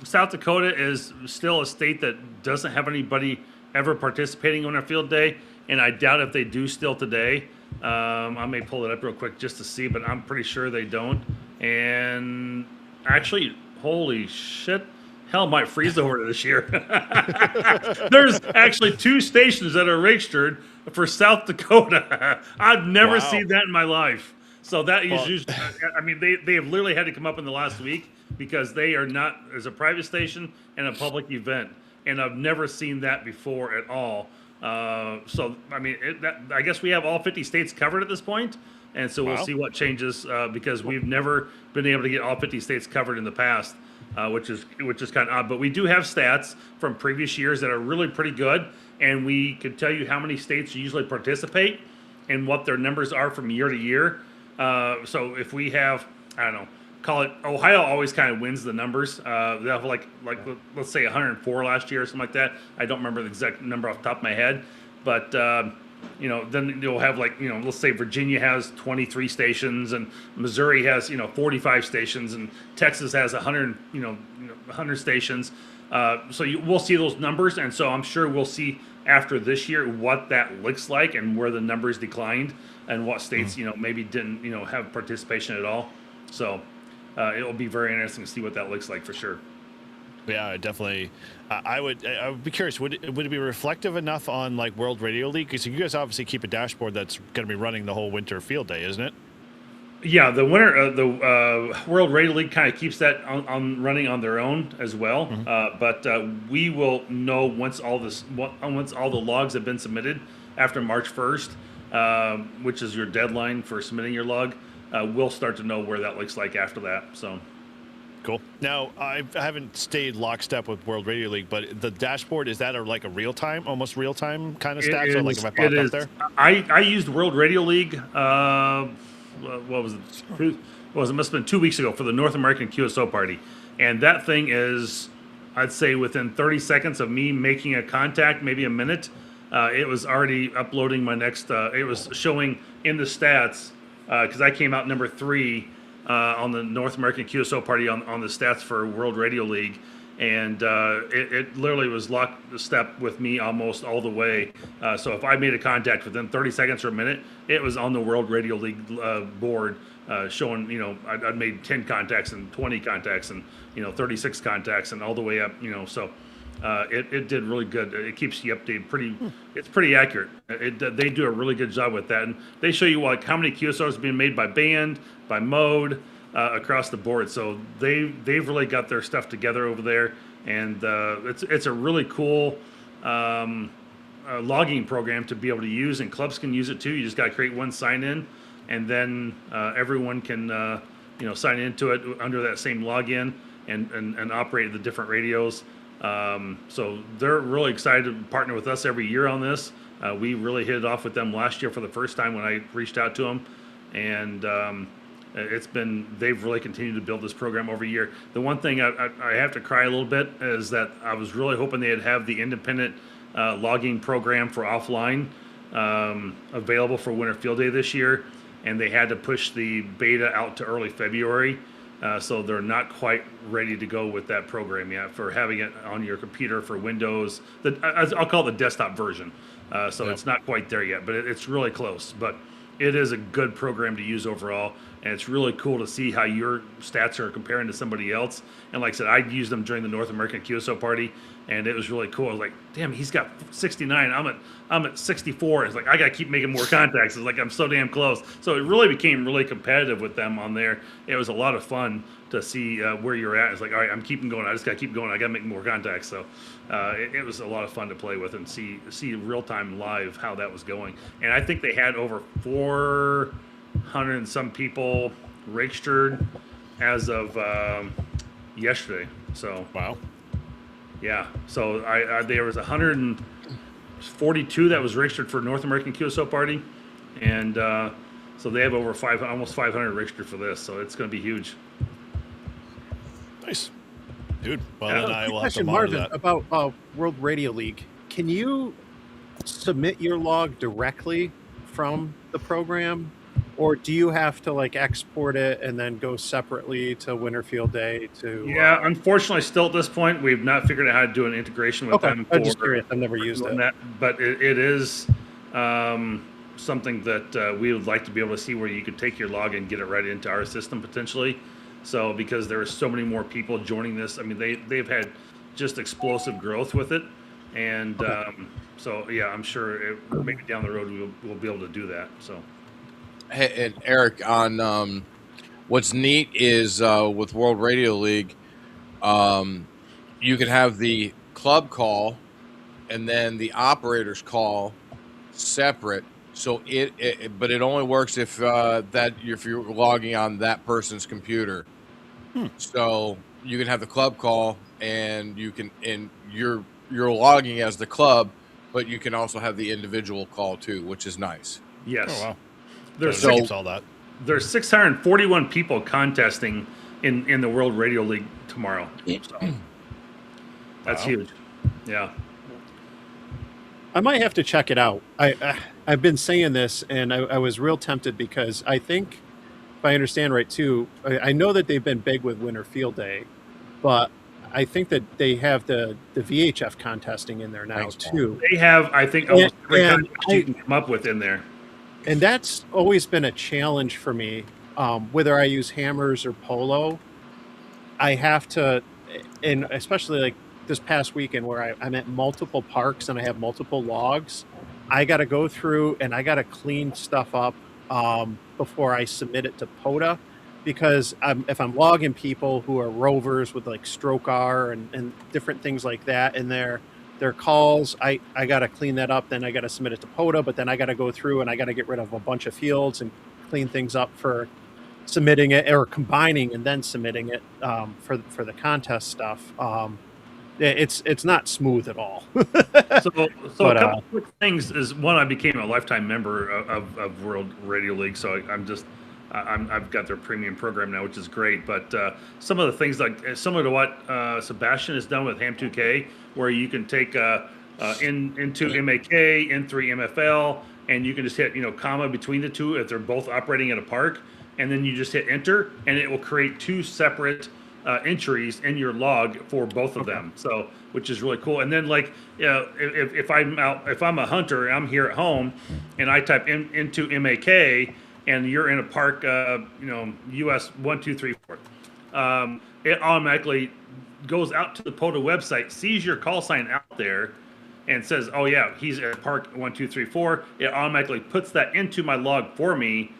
D: South Dakota is still a state that doesn't have anybody ever participating on our field day, and I doubt if they do still today. I may pull it up real quick just to see, but I'm pretty sure they don't. And actually, holy shit, hell might freeze over this year. There's actually 2 stations that are registered for South Dakota. I've never seen that in my life. So that is usually, I mean, they have literally had to come up in the last week because they are not, as a private station and a public event. And I've never seen that before at all. So, I mean, I guess we have all 50 states covered at this point, and so we'll see what changes because we've never been able to get all 50 states covered in the past, which is kind of odd. But we do have stats from previous years that are really pretty good, and we could tell you how many states usually participate and what their numbers are from year to year. So if we have, I don't know, call it Ohio always kind of wins the numbers. They have like let's say 104 last year or something like that. I don't remember the exact number off the top of my head, but then you'll have let's say Virginia has 23 stations and Missouri has 45 stations and Texas has 100 stations. So we'll see those numbers, and so I'm sure we'll see after this year what that looks like and where the numbers declined and what states maybe didn't have participation at all. So. It will be very interesting to see what that looks like for sure.
B: Yeah, definitely. I would be curious. Would it be reflective enough on like World Radio League? Because you guys obviously keep a dashboard that's going to be running the whole winter field day, isn't it?
D: Yeah, the World Radio League kind of keeps that on running on their own as well. But we will know once all the logs have been submitted after March 1st, which is your deadline for submitting your log. We'll start to know where that looks like after that. So,
B: cool. Now, I haven't stayed lockstep with World Radio League, but the dashboard, is that like a almost real time kind of stats? Or like if I pop up there?
D: I used World Radio League. What was it? It must have been 2 weeks ago for the North American QSO party, and that thing is, I'd say within 30 seconds of me making a contact, maybe a minute, it was already uploading my next. It was showing in the stats. Because I came out number 3 on the North American QSO party on the stats for World Radio League, and it literally was lockstep with me almost all the way. So if I made a contact within 30 seconds or a minute, it was on the World Radio League board showing, I'd made 10 contacts and 20 contacts and 36 contacts and all the way up, so. It did really good. It keeps you updated. It's pretty accurate. They do a really good job with that, and they show you how many QSOs are being made by band, by mode, across the board. So they've really got their stuff together over there, and it's a really cool logging program to be able to use, and clubs can use it too. You just got to create one sign in, and then everyone can sign into it under that same login and operate the different radios. So they're really excited to partner with us every year on this. We really hit it off with them last year for the first time when I reached out to them, and they've really continued to build this program over a year. The one thing I have to cry a little bit is that I was really hoping they'd have the independent logging program for offline available for Winter Field Day this year, and they had to push the beta out to early February. So they're not quite ready to go with that program yet for having it on your computer for Windows. I'll call it the desktop version. It's not quite there yet, but it's really close. But it is a good program to use overall, and it's really cool to see how your stats are comparing to somebody else. And like I said, I used them during the North American QSO party, and it was really cool. I was like, damn, he's got 69. I'm at 64. It's like, I got to keep making more contacts. It's like, I'm so damn close. So it really became really competitive with them on there. It was a lot of fun to see where you're at. It's like, all right, I'm keeping going. I just got to keep going. I got to make more contacts. So it was a lot of fun to play with and see real time live how that was going. And I think they had over 400 and some people registered as of yesterday. So
B: wow.
D: Yeah, so there was 142 that was registered for North American QSO party, and so they have over almost 500 registered for this. So it's going to be huge.
B: Nice, dude. Well, then I will have to
G: Question,
B: monitor
G: Marvin,
B: that.
G: about World Radio League. Can you submit your log directly from the program, or do you have to export it and then go separately to Winter Field Day to?
D: Yeah, unfortunately, still at this point, we've not figured out how to do an integration with them.
G: I'm just curious. I've never used it.
D: But it is something that we would like to be able to see where you could take your log and get it right into our system potentially. So because there are so many more people joining this, I mean, they've had just explosive growth with it. And so, yeah, I'm sure maybe down the road we'll be able to do that. So,
C: Hey, and Eric, on what's neat is with World Radio League, you can have the club call and then the operator's call separate. So but it only works if if you're logging on that person's computer. So you can have the club call, and you're logging as the club, but you can also have the individual call too, which is nice.
D: yes.
B: Oh, wow.
D: There's
B: all that.
D: There's 641 people contesting in the World Radio League tomorrow. So that's huge. Yeah.
G: I might have to check it out. I've been saying this, and I was real tempted because I think, if I understand right too, I know that they've been big with Winter Field Day, but I think that they have the VHF contesting in there now too.
D: They have, I think, almost every contest you can come up with in there.
G: And that's always been a challenge for me. Whether I use hammers or polo, I have to, and especially like this past weekend where I'm at multiple parks and I have multiple logs, I got to go through and I got to clean stuff up before I submit it to POTA, because if I'm logging people who are rovers with like stroke R and different things like that in their calls, I got to clean that up. Then I got to submit it to POTA, but then I got to go through and I got to get rid of a bunch of fields and clean things up for submitting it, or combining and then submitting it for the contest stuff. It's not smooth at all.
D: So but, a couple of quick things is, one, I became a lifetime member of World Radio League, so I've got their premium program now, which is great. But some of the things, like similar to what Sebastian has done with Ham2K, where you can take into MAK, N3 MFL, and you can just hit comma between the two if they're both operating at a park, and then you just hit enter, and it will create two separate entries in your log for both of them. So, which is really cool. And then, like, if I'm a hunter, I'm here at home, and I type into MAK, and you're in a park, US 1, 2, 3, 4, it automatically goes out to the POTA website, sees your call sign out there, and says, "Oh yeah, he's at park 1, 2, 3, 4." It automatically puts that into my log for me,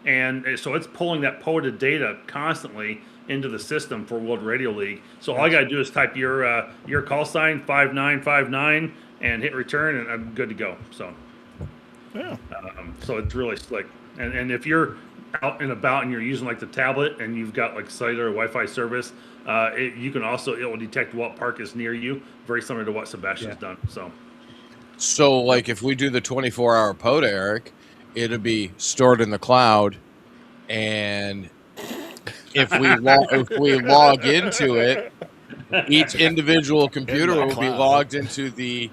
D: and so it's pulling that POTA data constantly into the system for World Radio League. So all I got to do is type your call sign 5959 and hit return, and I'm good to go. So,
B: yeah.
D: So it's really slick. And if you're out and about and you're using like the tablet and you've got like cellular Wi-Fi service, it will detect what park is near you, very similar to what Sebastian's done.
C: So like if we do the 24-hour POTA, Eric, it'll be stored in the cloud, and if we log into it, each individual computer will be logged into the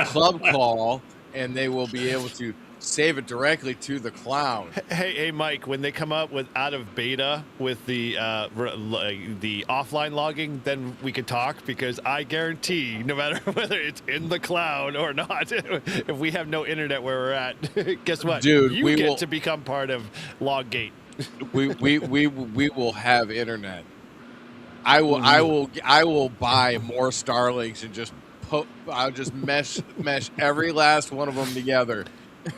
C: club call, and they will be able to save it directly to the cloud.
B: Hey, Mike, when they come up with out of beta with the offline logging, then we could talk, because I guarantee, no matter whether it's in the cloud or not, if we have no internet where we're at, guess what?
C: Dude,
B: you get to become part of Loggate.
C: We will have internet. I will buy more Starlinks and I'll just mesh every last one of them together.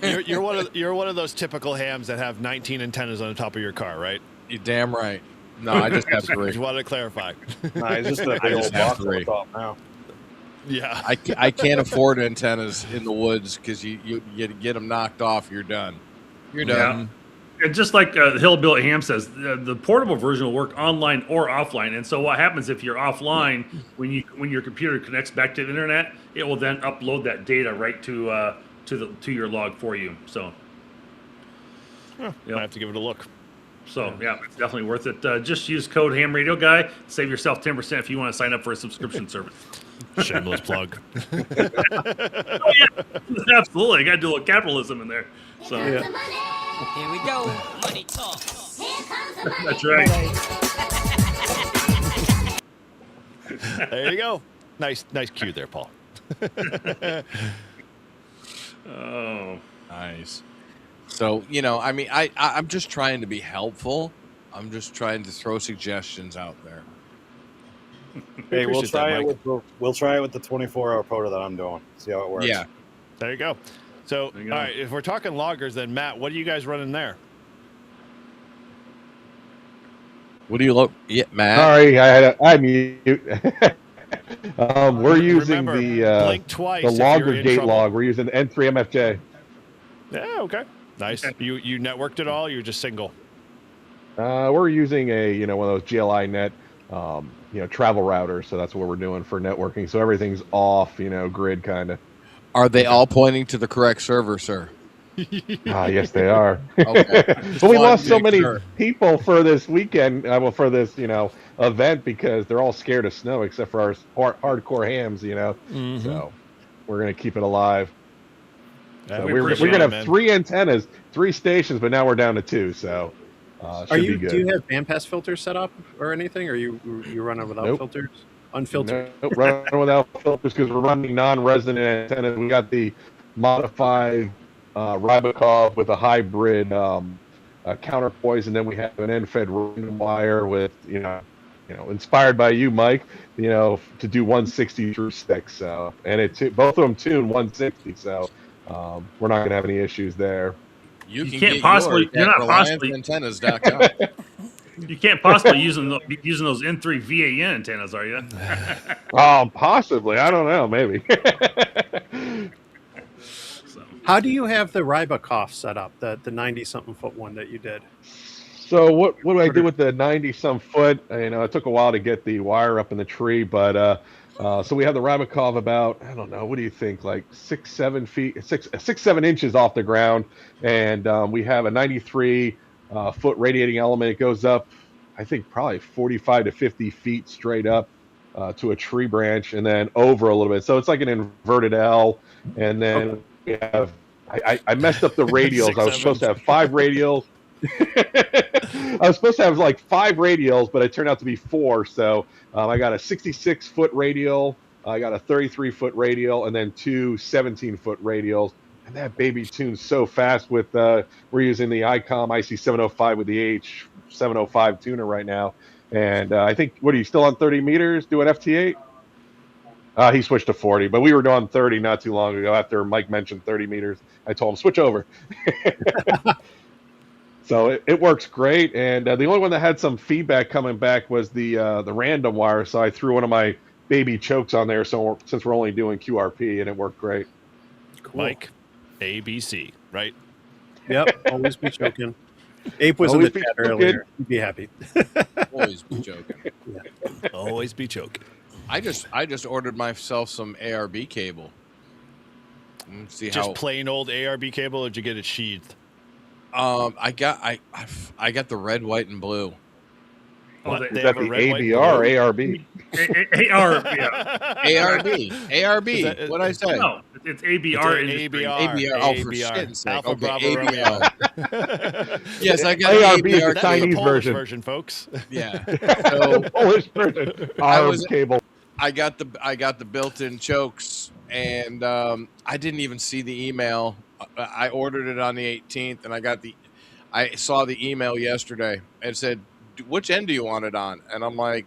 B: You're one of those typical hams that have 19 antennas on the top of your car, right?
C: You're damn right. No, I just have 3.
B: Just wanted to clarify.
I: Nah, he's just a big old box on the top now.
B: Yeah,
C: I can't afford antennas in the woods, because you get them knocked off, you're done. You're done.
D: Yeah. And just like Hillbilly Ham says, the portable version will work online or offline. And so what happens if you're offline, when your computer connects back to the internet, it will then upload that data right to your log for you. So
B: I have to give it a look.
D: So yeah, it's definitely worth it. Just use code Ham Radio Guy. Save yourself 10% if you want to sign up for a subscription service.
B: Shameless plug.
D: Oh yeah, absolutely. I got to do a little capitalism in there. So
K: Here we go. Money talk.
D: That's right.
B: There you go. Nice cue there, Paul.
D: Oh.
C: Nice. So, I mean, I'm just trying to be helpful. I'm just trying to throw suggestions out there.
I: Hey, we'll
B: appreciate that,
I: try it
B: Mike.
I: we'll try it with the 24-hour POTA that I'm doing. See how it works.
C: Yeah.
B: There you go. So,
D: There you
B: all
D: go.
B: right, if we're talking loggers, then Matt, what are you guys running there?
C: What do you look? Yeah, Matt.
E: Sorry, I mute. We're using
B: Remember, blink
E: the
B: twice if
E: logger
B: you're in
E: gate
B: trouble.
E: log. We're using N3MFJ.
B: Yeah, okay. Nice.
D: Okay.
B: You networked it all? You're just single?
E: We're using a one of those GLI net travel routers, so that's what we're doing for networking. So everything's off grid kind of.
C: Are they all pointing to the correct server, sir?
E: Yes, they are.
C: Okay.
E: But we lost so
C: make
E: many
C: sure.
E: people for this weekend, for this event, because they're all scared of snow except for our hardcore hams, So we're gonna keep it alive.
B: Yeah,
E: So
B: we
E: we're
B: appreciate
E: gonna
B: it,
E: have
B: man.
E: 3 antennas, 3 stations, but now we're down to 2. So should be good.
G: Do you have bandpass filters set up or anything? Or you running without
E: Nope.
G: filters? Unfiltered.
E: Nope, running without filters because we're running non-resonant antennas. We got the modified Rybakov with a hybrid counterpoise, and then we have an end-fed random wire with inspired by you, Mike. To do 160 through sticks. So both of them tune 160. So we're not gonna have any issues there.
C: You can
D: can't
C: get
D: possibly-
C: yours
D: you're
C: at
D: not possibly-
C: RelianceAntennas.com.
D: You can't possibly using those N3 VAN antennas, are you?
E: Possibly. I don't know. Maybe.
D: So,
G: How do you have the Rybakov set up? The 90-something foot one that you did.
E: So what do I do with the 90-some foot? It took a while to get the wire up in the tree, but so we have the Rybakov about, I don't know, what do you think, like 6-7 feet, 6-7 inches off the ground, and we have a 93 foot radiating element. It goes up, I think, probably 45 to 50 feet straight up to a tree branch, and then over a little bit. So it's like an inverted L, and then we have. I messed up the radials. I was supposed to have 5 radials. I was supposed to have like 5 radials, but it turned out to be 4. So I got a 66-foot radial, I got a 33-foot radial, and then 2 17-foot radials. And that baby tunes so fast with we're using the ICOM IC705 with the H705 tuner right now. And I think, what are you still on 30 meters doing FT8? He switched to 40, but we were doing 30 not too long ago after Mike mentioned 30 meters. I told him, switch over. So it works great. And the only one that had some feedback coming back was the random wire. So I threw one of my baby chokes on there. So since we're only doing QRP, and it worked great.
G: Cool.
B: Mike, ABC, right?
G: Yep. Always be choking. Ape was
E: Always
G: in the
E: be
G: chat
E: choking.
G: earlier. You'd be happy.
C: Always be joking.
B: Always be choking.
C: I just ordered myself some ARB cable. See
B: Just
C: how
B: plain old ARB cable, or did you get it sheathed?
C: I got the red, white, and blue.
D: oh,
B: What?
D: they,
E: Is that the
B: red, white,
E: ABR or
B: blue?
E: ARB?
D: AR,
C: ARB.
B: Is that-
C: What'd I say?
D: no, it's ABR. Industry.
C: ABR. Oh, for shit's sake.
B: Alpha
C: Okay,
B: Bravo
C: ABR.
B: Romeo.
C: Yes, I got
E: ARB
C: the
E: is the
C: ABR.
B: That's
E: Chinese
B: the Polish
E: version.
B: folks.
C: Yeah. So
E: Polish version. ARB cable.
C: I got the built-in chokes, and I didn't even see the email. I ordered it on the 18th, and I saw the email yesterday. It said, "Which end do you want it on?" And I'm like,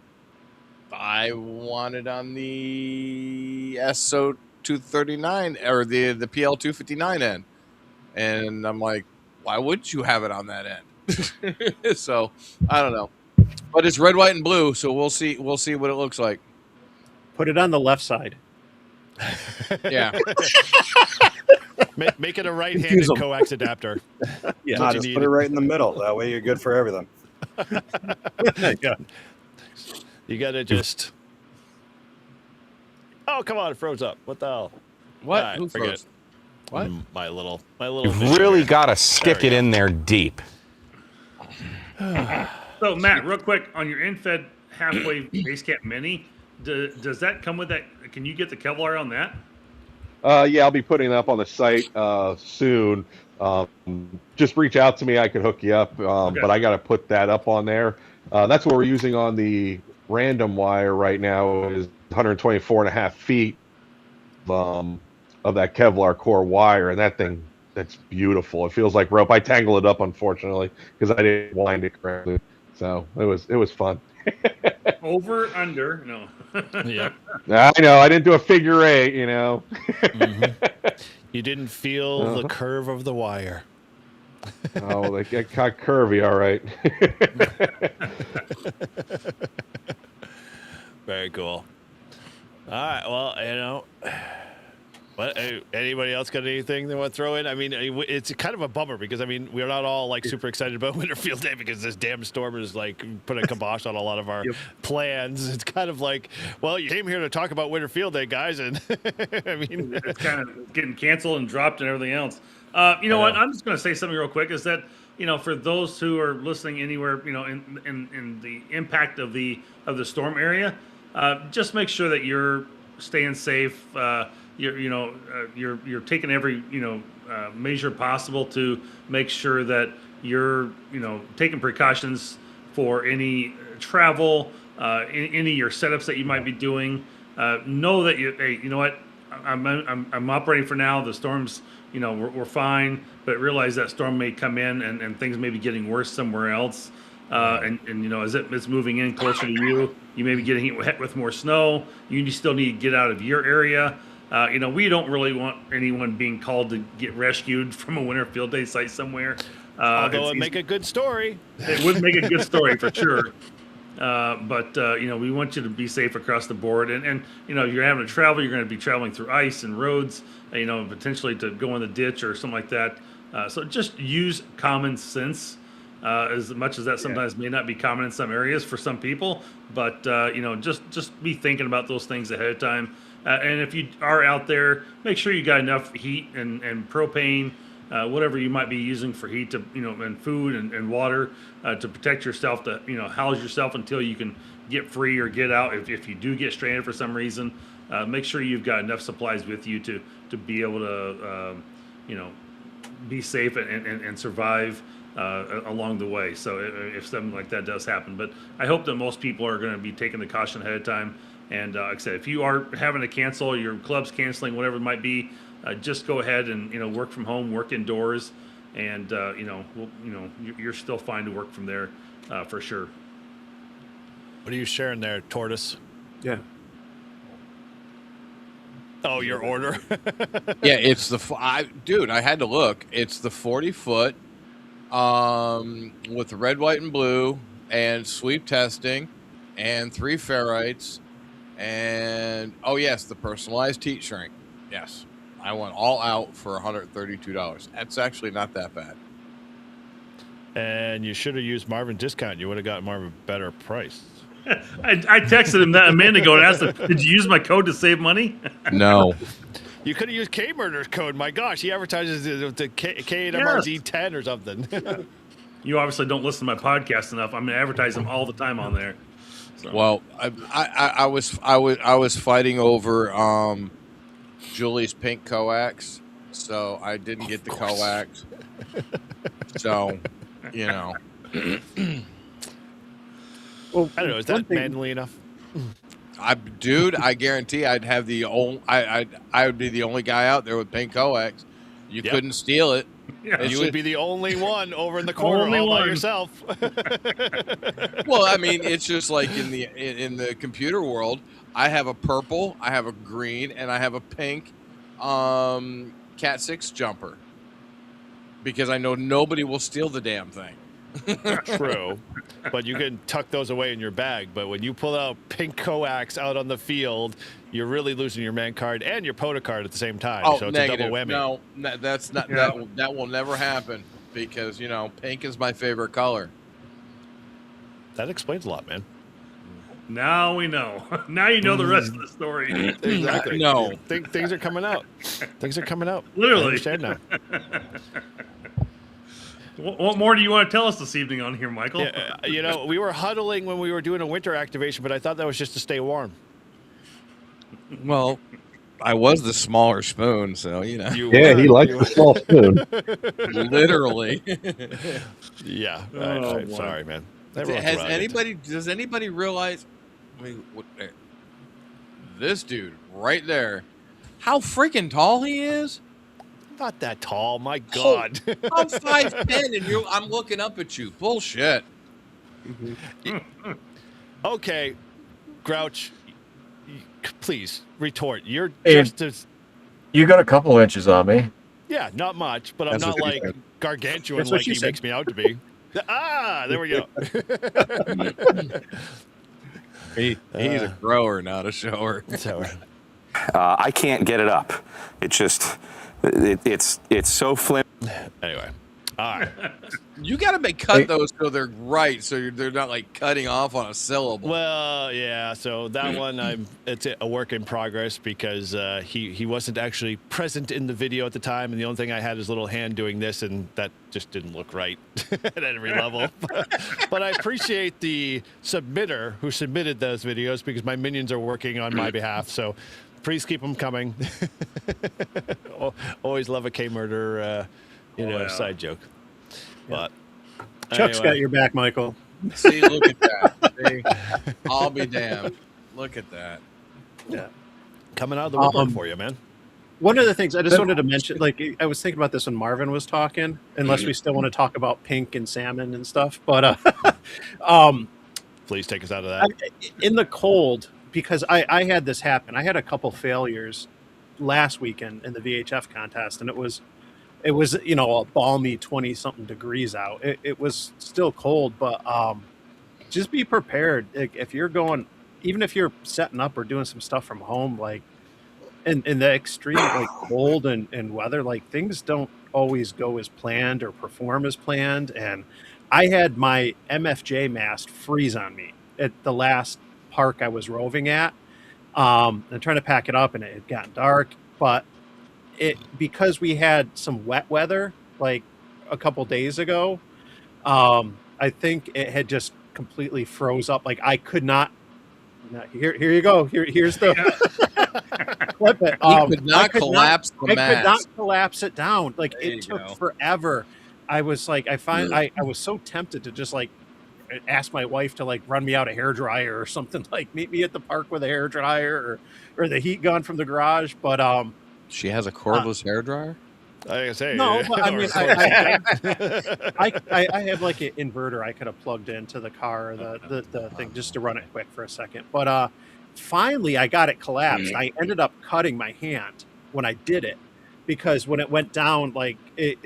C: "I want it on the SO239 or the PL259 end." And I'm like, "Why would you have it on that end?" So I don't know, but it's red, white, and blue. So we'll see what it looks like.
G: Put it on the left side.
C: Yeah.
B: Make it a right-handed
G: Confuse 'em.
B: coax adapter.
G: Yeah.
B: What you
I: Just
B: need.
I: put it right in the middle. That way you're good for everything.
G: Yeah.
B: You gotta just. Oh, come on! It froze up. What the hell?
C: What?
B: Alright,
C: Who
B: forget
C: froze?
B: it.
C: What?
B: My little.
J: You've
B: mission
J: really
B: here.
J: got to stick
B: There
J: it
B: we
J: in there deep.
D: So Matt, real quick on your infed halfway base cap mini, does that come with that? Can you get the Kevlar on that?
E: Yeah, I'll be putting it up on the site soon. Just reach out to me. I can hook you up.
D: Okay.
E: But I got to put that up on there. That's what we're using on the random wire right now is 124.5 feet of that Kevlar core wire. And that thing, That's beautiful. It feels like rope. I tangle it up, unfortunately, because I didn't wind it correctly. So it was fun.
D: Over, under, no.
B: Yep.
E: I know. I didn't do a figure 8.
B: You didn't feel the
E: Uh-huh.
B: curve of the wire.
E: Oh, they got curvy. All right.
B: Very cool. All right. Well, what, anybody else got anything they want to throw in? I mean, it's kind of a bummer because, I mean, we're not all like super excited about Winter Field Day because this damn storm is like put a kibosh on a lot of our plans. It's kind of like, well, you came here to talk about Winter Field Day, guys. And I mean,
D: it's kind of getting canceled and dropped and everything else. You know what? I'm just going to say something real quick is that, for those who are listening anywhere, in the impact of the storm area, just make sure that you're staying safe. You're taking every measure possible to make sure that you're taking precautions for any travel, any of your setups that you might be doing. Know that you know what, I'm operating for now. The storm's we're fine, but realize that storm may come in and things may be getting worse somewhere else. And as it's moving in closer to you, you may be getting hit with more snow. You still need to get out of your area. We don't really want anyone being called to get rescued from a Winter Field Day site somewhere.
B: although it'd make a good story.
D: It would make a good story for sure. But we want you to be safe across the board. And if you're having to travel, you're going to be traveling through ice and roads, potentially to go in the ditch or something like that. So just use common sense. As much as that sometimes may not be common in some areas for some people, but just be thinking about those things ahead of time. And if you are out there, make sure you got enough heat and propane, whatever you might be using for heat to and food and water to protect yourself, to house yourself until you can get free or get out. If you do get stranded for some reason, make sure you've got enough supplies with you to be able to be safe and survive along the way. So if something like that does happen, but I hope that most people are going to be taking the caution ahead of time. And like I said, if you are having to cancel, your club's canceling, whatever it might be, just go ahead and work from home, work indoors, and you're still fine to work from there for sure.
B: What are you sharing there, Tortoise?
G: Yeah.
B: Oh, your order?
C: Yeah, it's dude, I had to look. It's the 40-foot with the red, white, and blue, and sweep testing, and 3 ferrites, and yes, the personalized heat shrink. Yes, I went all out for $132. That's actually not that bad.
B: And you should have used Marvin discount. You would have got Marvin a better price.
D: I texted him that a minute ago and asked him, "Did you use my code to save money?"
C: No.
B: You could have used K-Murder's code. My gosh, he advertises the K8MRZ 10 or something.
D: You obviously don't listen to my podcast enough. I'm going to advertise them all the time on there. So.
C: Well, I was fighting over Julie's pink coax, so I didn't get the coax. So,
G: Well,
B: I don't know. Is that manly enough?
C: I guarantee I'd have I would be the only guy out there with pink coax. You couldn't steal it.
D: Yeah.
B: You would be the only one over in the corner all by yourself.
C: Well, I mean, it's just like in the computer world. I have a purple, I have a green, and I have a pink Cat 6 jumper because I know nobody will steal the damn thing.
B: True, but you can tuck those away in your bag. But when you pull out pink coax out on the field, you're really losing your man card and your POTA card at the same time.
C: Oh,
B: so it's
C: negative.
B: a double whammy.
C: No, that's not that will never happen because pink is my favorite color.
B: That explains a lot, man.
D: Now we know. Now you know the rest of the story.
B: Exactly.
C: No,
B: things are coming out. Things are coming out.
D: Literally.
B: I understand now.
D: What more do you want to tell us this evening on here, Michael?
B: Yeah, we were huddling when we were doing a winter activation, but I thought that was just to stay warm.
C: well, I was the smaller spoon, so
E: He likes the small spoon.
C: literally.
B: Yeah. I'm sorry, man.
C: Does anybody realize? I mean, this dude right there, how freaking tall he is?
B: Not that tall. My God.
C: I'm 5'10", and I'm looking up at you. Bullshit.
B: Okay, Grouch, please retort. You're
F: Hey,
B: just as
F: You got a couple inches on me.
B: yeah, not much, but I'm
C: That's
B: not
C: what she
B: like
C: said.
B: gargantuan
G: That's what
B: like
G: she
B: he
G: said.
B: makes me out to be. There we go.
C: He's a grower, not a shower.
B: So,
J: I can't get it up. It's just, it's so flimsy.
B: anyway, all right.
C: You got to cut those so they're right, so they're not like cutting off on a syllable.
B: Well, yeah. So that one, it's a work in progress because he wasn't actually present in the video at the time, and the only thing I had his little hand doing this, and that just didn't look right at every level. But I appreciate the submitter who submitted those videos because my minions are working on my behalf. So please keep them coming. Always love a K-murder, side joke. But
G: Chuck's
B: anyway.
G: got your back, Michael.
C: See, look at that. See? I'll be damned. Look at that.
G: Yeah.
B: Coming out of the woodwork for you, man.
G: One of the things I just wanted to mention, like I was thinking about this when Marvin was talking, unless we still want to talk about pink and salmon and stuff. But
B: Please take us out of that.
G: in the cold, because I had this happen. I had a couple failures last weekend in the VHF contest, and it was a balmy 20-something degrees out. It was still cold, but just be prepared. If you're going, even if you're setting up or doing some stuff from home, like in the extreme like cold and weather, like things don't always go as planned or perform as planned. And I had my MFJ mast freeze on me at the last park I was roving at. I'm trying to pack it up, and it had gotten dark, but because we had some wet weather like a couple days ago, I think it had just completely froze up. Like I could not. Here you go. Here's the clip it.
C: He could not collapse the mast.
G: I could not collapse it down. Like
C: There
G: it
C: you
G: took
C: go.
G: forever. I was like, I was so tempted to just like ask my wife to like run me out a hairdryer or something, like meet me at the park with a hairdryer or the heat gun from the garage. But
C: She has a cordless hairdryer?
B: I say
G: no, but I mean, I have like an inverter I could have plugged into the car, or the thing, just to run it quick for a second. But finally, I got it collapsed. I ended up cutting my hand when I did it, because when it went down, like it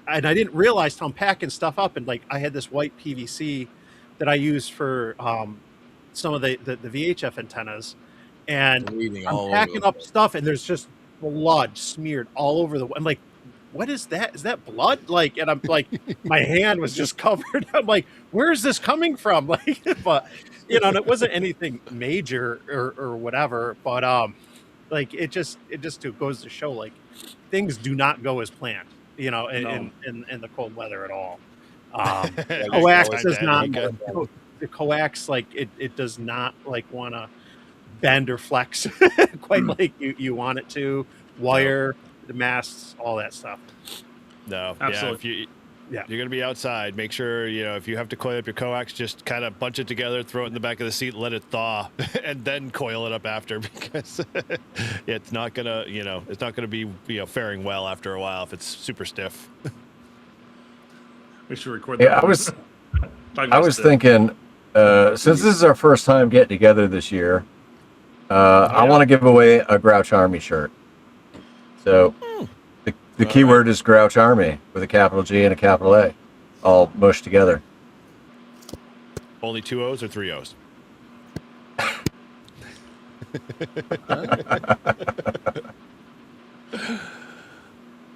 G: and I didn't realize till I'm packing stuff up, and like I had this white PVC that I use for some of the VHF antennas, and
C: Bleeding
G: I'm
C: all
G: packing
C: over
G: up stuff, and there's just blood smeared all over I'm like, what is that? Is that blood? Like, and I'm like, my hand was just covered. I'm like, where is this coming from? Like, but and it wasn't anything major or whatever. But like it just goes to show, like, things do not go as planned. In the cold weather at all. Coax does not. The coax, like it does not like want to bend or flex quite like you want it to. Wire, the masts, all that stuff.
B: No,
D: Absolutely.
B: You're going to be outside. Make sure, if you have to coil up your coax, just kind of bunch it together, throw it in the back of the seat, let it thaw, and then coil it up after, because it's not going to, it's not going to be, faring well after a while if it's super stiff.
D: We should record that.
F: Yeah, I was thinking, since this is our first time getting together this year, I want to give away a Grouch Army shirt. So the keyword is Grouch Army with a capital G and a capital A, all mushed together.
B: Only 2 O's or 3 O's?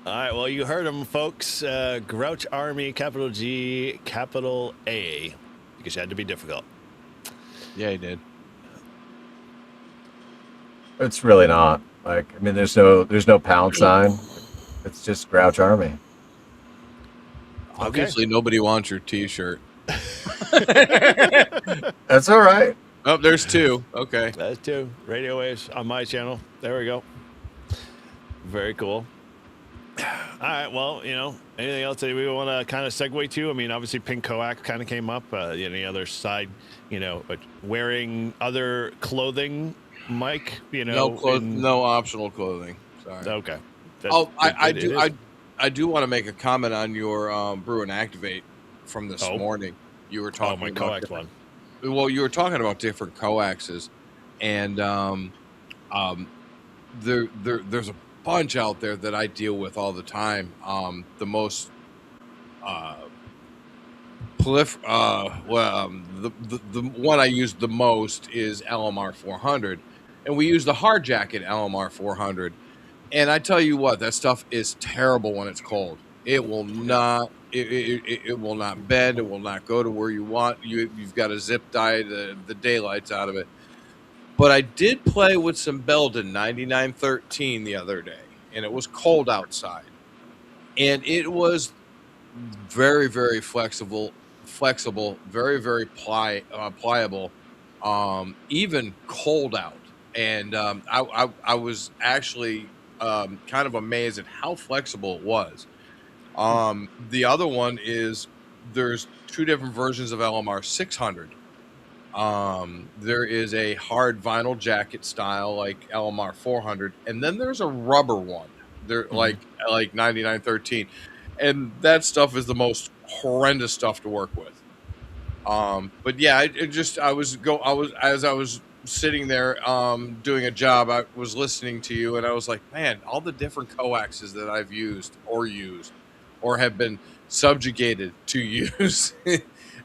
B: All right, well, you heard them, folks. Grouch Army, capital G, capital A, because you had to be difficult.
C: Yeah, he did.
F: It's really not. Like, I mean, there's no pound sign. It's just Grouch Army.
C: Obviously, nobody wants your T-shirt.
F: That's all right.
C: Oh, there's 2. Okay.
B: That's 2 radio waves on my channel. There we go. Very cool. All right, well, anything else that we want to kind of segue to? I mean, obviously, pink coax kind of came up. Any other side, wearing other clothing, Mike?
C: No optional clothing. Sorry.
B: Okay.
C: I do want to make a comment on your brew and activate from this morning. You were talking
B: my
C: about
B: coax one.
C: Well, you were talking about different coaxes, and there's a bunch out there that I deal with all the time. The most the one I use the most is LMR 400, and we use the hard jacket LMR 400. And I tell you what, that stuff is terrible when it's cold. It will not. It will not bend. It will not go to where you want. You've got to zip dye the daylights out of it. But I did play with some Belden 9913 the other day, and it was cold outside, and it was very, very flexible, very, very pliable, even cold out. And I was actually kind of amazed at how flexible it was. The other one is there's two different versions of LMR 600. There is a hard vinyl jacket style like LMR 400, and then there's a rubber one. They're like 9913, and that stuff is the most horrendous stuff to work with. But yeah, I was sitting there doing a job. I was listening to you, and I was like, man, all the different coaxes that I've used or have been subjugated to use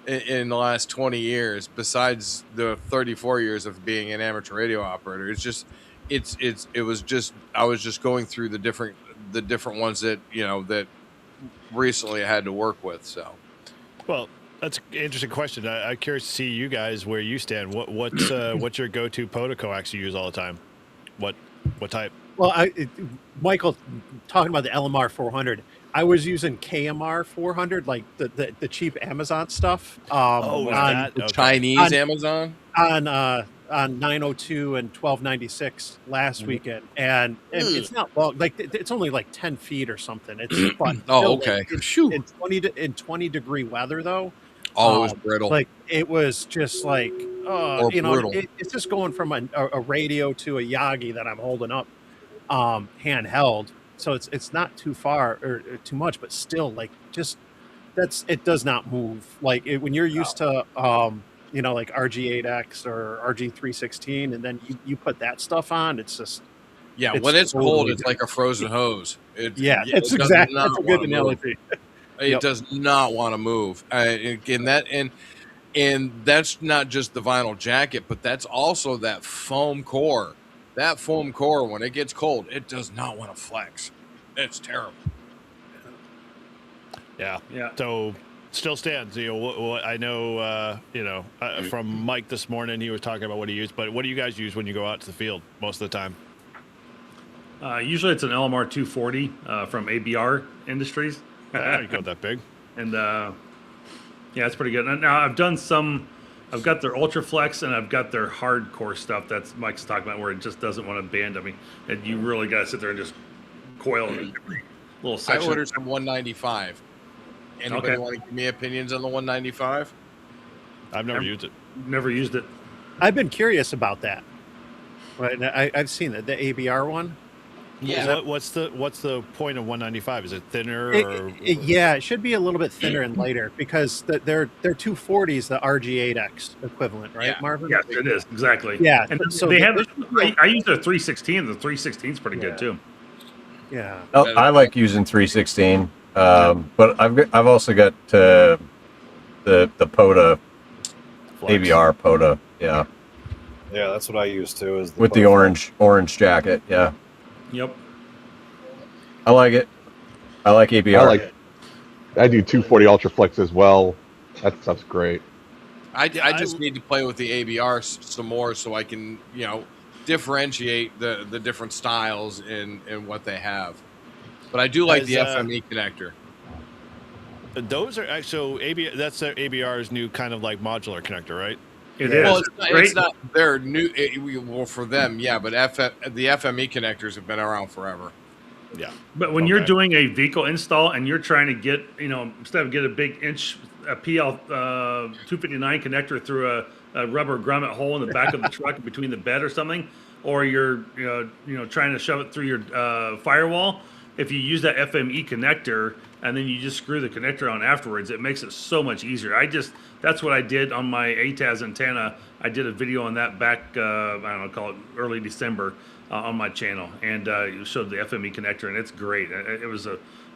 C: in the last 20 years, besides the 34 years of being an amateur radio operator. I was just going through the different ones that that recently I had to work with. So,
B: well, that's an interesting question. I'm curious to see you guys where you stand. What's your go-to POTA coax you use all the time? What type?
G: Well, Michael talking about the LMR 400. I was using KMR 400, like the cheap Amazon stuff.
C: Chinese Amazon
G: on 902 and 1296 last weekend, and it's not long. Like it's only like 10 feet or something. It's fun.
C: Okay.
G: Like, in 20 degree weather though.
C: Oh, it was brittle.
G: Like it was just like
C: brutal.
G: It's just going from a radio to a Yagi that I'm holding up handheld. So it's not too far or too much, but still, like, just it does not move. Like when you're used to, like RG8X or RG316, and then you put that stuff on, it's just
C: when it's cold, it's like a frozen hose.
G: That's a good analogy.
C: It does not want to move. And that's not just the vinyl jacket, but that's also that foam core. That foam core, when it gets cold, it does not want to flex. It's terrible.
B: Yeah. So still stands. I know. From Mike this morning, he was talking about what he used. But what do you guys use when you go out to the field most of the time?
D: Usually, it's an LMR 240 from ABR Industries.
B: You got that big.
D: And it's pretty good. Now I've done some. I've got their Ultraflex and I've got their hardcore stuff that's Mike's talking about, where it just doesn't want to bend. I mean, and you really got to sit there and just coil in every little section.
C: I ordered some 195. Anybody want to give me opinions on the 195?
B: I've never used it.
D: Never used it.
G: I've been curious about that. Right, I've seen the ABR one.
B: Yeah. What's the point of 195? Is it thinner?
G: It should be a little bit thinner and lighter because they're 240s, the RG8X equivalent, right, Marvin?
D: Yes, it is exactly.
G: Yeah,
D: and so they have. I use their 316. The 316 is pretty good too.
G: Yeah.
F: I like using 316, but I've also got the POTA,
B: Flex.
F: ABR POTA. Yeah.
I: Yeah, that's what I use too. Is
F: with the orange jacket. Yeah.
D: Yep.
F: I like it. I like ABR.
E: I do 240 Ultraflex as well. That stuff's great.
C: I just need to play with the ABR some more so I can, differentiate the different styles in what they have. But I do like the FME connector.
B: Those are actually that's ABR's new kind of like modular connector, right?
D: It is.
C: Well, it's not their new. Well, for them, yeah, but the FME connectors have been around forever.
B: Yeah.
D: But when you're doing a vehicle install and you're trying to get, instead of get a big a PL 259 connector through a rubber grommet hole in the back of the truck between the bed or something, or you're trying to shove it through your firewall, if you use that FME connector and then you just screw the connector on afterwards, it makes it so much easier. That's what I did on my ATAS antenna. I did a video on that back, I don't know, call it early December on my channel, and it showed the FME connector, and it's great.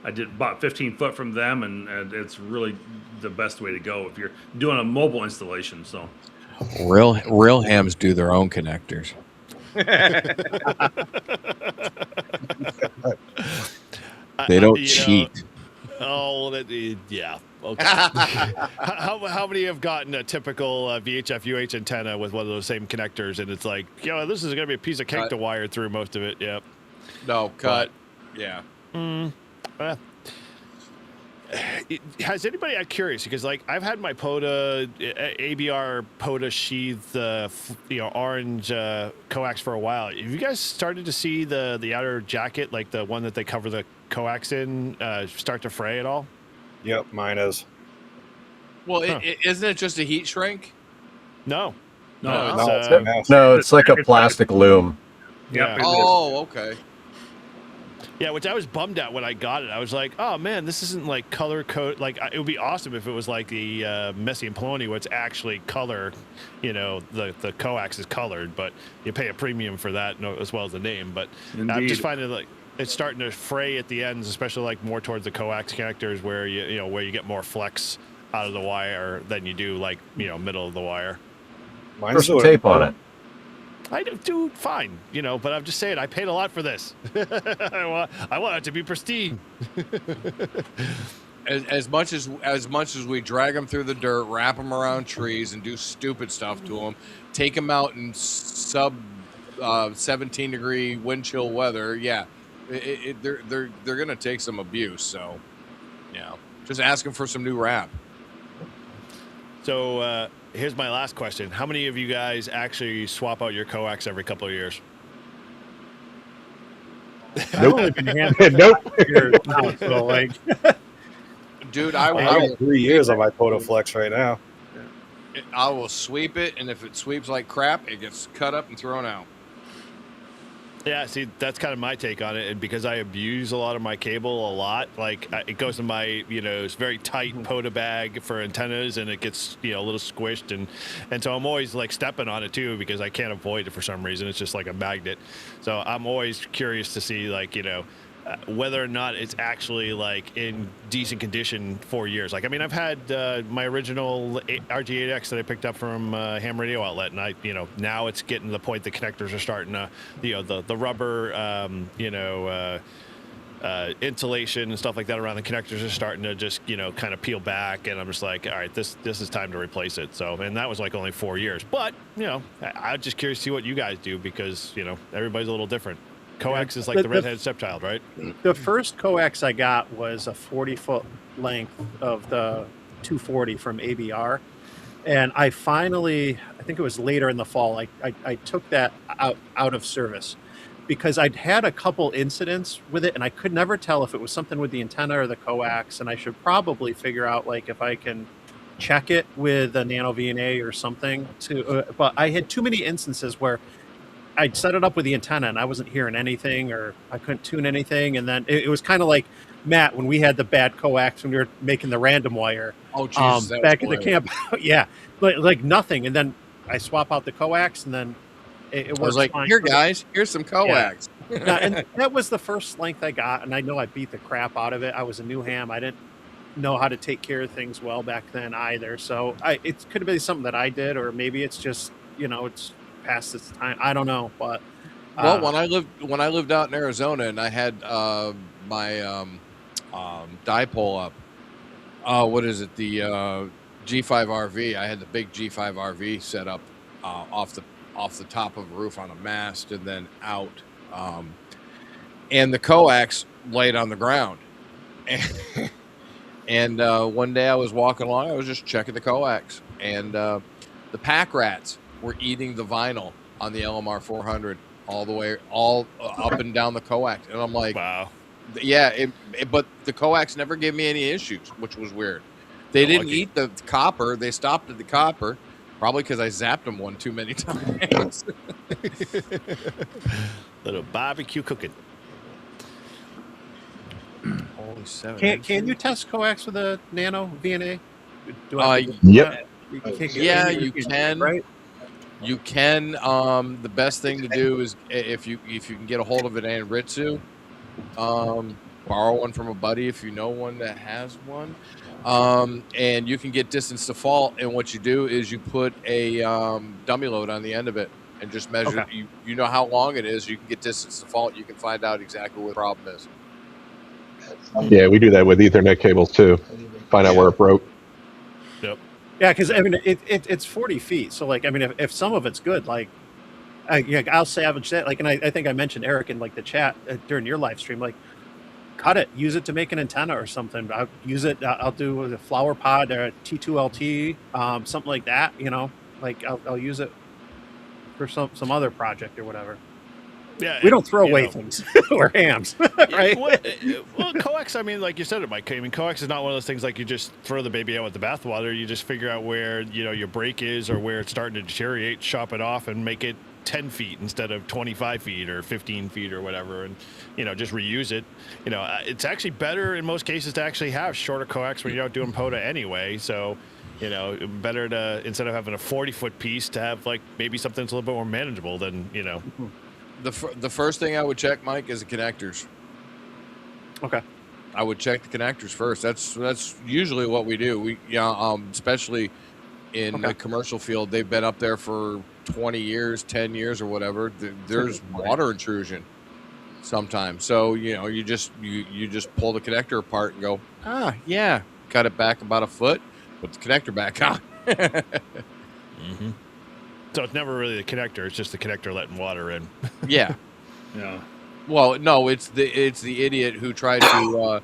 D: I bought 15 foot from them, and it's really the best way to go if you're doing a mobile installation. So
C: Real hams do their own connectors. They don't cheat.
B: Yeah. Okay. How many have gotten a typical VHF UH antenna with one of those same connectors, and it's like, this is going to be a piece of cake to wire through most of it. Yep.
C: No, cut. Yeah.
B: Has anybody? I'm curious because I've had my POTA ABR POTA sheath, orange coax for a while. Have you guys started to see the outer jacket, like the one that they cover the coax in, start to fray at all?
I: Yep, mine is.
C: Well, isn't it just a heat shrink?
B: No,
F: it's like a plastic loom.
B: Yeah.
C: Oh, okay.
B: Yeah, which I was bummed at when I got it. I was like, oh man, this isn't like color code. It would be awesome if it was like the Messi and Poloni, where it's actually color. The coax is colored, but you pay a premium for that as well as the name. But I'm just finding it's starting to fray at the ends, especially more towards the coax connectors, where you get more flex out of the wire than you do middle of the wire.
F: Put some tape on it.
B: I do fine, but I'm just saying I paid a lot for this. I want it to be pristine.
C: As much as we drag them through the dirt, wrap them around trees, and do stupid stuff to them, take them out in sub 17-degree wind chill weather, they're gonna take some abuse. So, just ask them for some new wrap.
B: So here's my last question: how many of you guys actually swap out your coax every couple of years?
E: Nope.
G: Nope.
C: Dude,
I: I have 3 years on my POTA Flex right now.
C: I will sweep it, and if it sweeps like crap, it gets cut up and thrown out.
B: Yeah, see, that's kind of my take on it, and because I abuse a lot of my cable a lot, it goes in my, it's very tight POTA bag for antennas, and it gets, a little squished, and so I'm always stepping on it too, because I can't avoid it for some reason. It's just like a magnet. So I'm always curious to see whether or not it's actually in decent condition for years. I've had my original RG8X that I picked up from Ham Radio Outlet, and now it's getting to the point the connectors are starting to, the rubber, insulation and stuff like that around the connectors are starting to just, kind of peel back, and I'm just like, all right, this is time to replace it. So, and that was only 4 years, but I'm just curious to see what you guys do, because everybody's a little different. Coax is the redheaded stepchild, right?
G: The first coax I got was a 40-foot length of the 240 from ABR. And I finally, I think it was later in the fall, I took that out of service because I'd had a couple incidents with it, and I could never tell if it was something with the antenna or the coax. And I should probably figure out if I can check it with a nano VNA or something. But I had too many instances where I'd set it up with the antenna and I wasn't hearing anything, or I couldn't tune anything. And then it was kind of like Matt, when we had the bad coax when we were making the random wire.
C: Oh, Jesus,
G: back in the camp. Yeah. Like nothing. And then I swap out the coax, and then it works fine.
C: Here, guys, here's some coax.
G: Yeah. And that was the first length I got. And I know I beat the crap out of it. I was a new ham. I didn't know how to take care of things well back then either. So it could have been something that I did, or maybe it's just, it's past its time. I don't know, but
C: when I lived out in Arizona, and I had my dipole up, what is it, the G5RV? I had the big G5RV set up off the top of a roof on a mast, and then out, and the coax laid on the ground. And one day I was walking along, I was just checking the coax, and the pack rats were eating the vinyl on the LMR 400 all up and down the coax. And I'm like,
B: wow.
C: Yeah, but the coax never gave me any issues, which was weird. They didn't eat the copper. They stopped at the copper, probably because I zapped them one too many times.
B: Little barbecue cooking.
C: Holy seven.
G: Can you test coax with a nano VNA? Do I have to-
E: Yep.
G: You can't get-
C: Yeah, you can.
G: Right?
C: You can. The best thing to do is if you can get a hold of an Anritsu, borrow one from a buddy if you know one that has one, and you can get distance to fault. And what you do is you put a dummy load on the end of it and just measure.
G: Okay.
C: You know how long it is. You can get distance to fault. You can find out exactly what the problem is.
E: Yeah, we do that with Ethernet cables too. Find out where it broke.
G: Yeah, because I mean it's 40 feet. So like I mean if some of it's good, like I'll salvage that. Like, and I think I mentioned Eric in like the chat during your live stream, like cut it, use it to make an antenna or something. I'll use it. I'll do a flower pod or a T2LT, something like that. You know, like I'll use it for some other project or whatever.
B: Yeah,
G: We don't throw away things. We're hams, right?
B: Well, coax, I mean, like you said it, Mike. I mean, coax is not one of those things like you just throw the baby out with the bathwater. You just figure out where, your break is or where it's starting to deteriorate, chop it off and make it 10 feet instead of 25 feet or 15 feet or whatever. And, just reuse it. It's actually better in most cases to actually have shorter coax when you're out doing POTA anyway. So, better to, instead of having a 40-foot piece, to have like maybe something that's a little bit more manageable than,
C: The first thing I would check, Mike, is the connectors.
G: Okay.
C: I would check the connectors first. That's usually what we do. We especially in the commercial field, they've been up there for 20 years, 10 years or whatever. There's water intrusion sometimes. So, you just pull the connector apart and go, yeah, cut it back about a foot, put the connector back on.
B: Mm-hmm. So it's never really the connector; it's just the connector letting water in.
C: Yeah.
D: Yeah.
C: Well, no, it's the idiot who tried to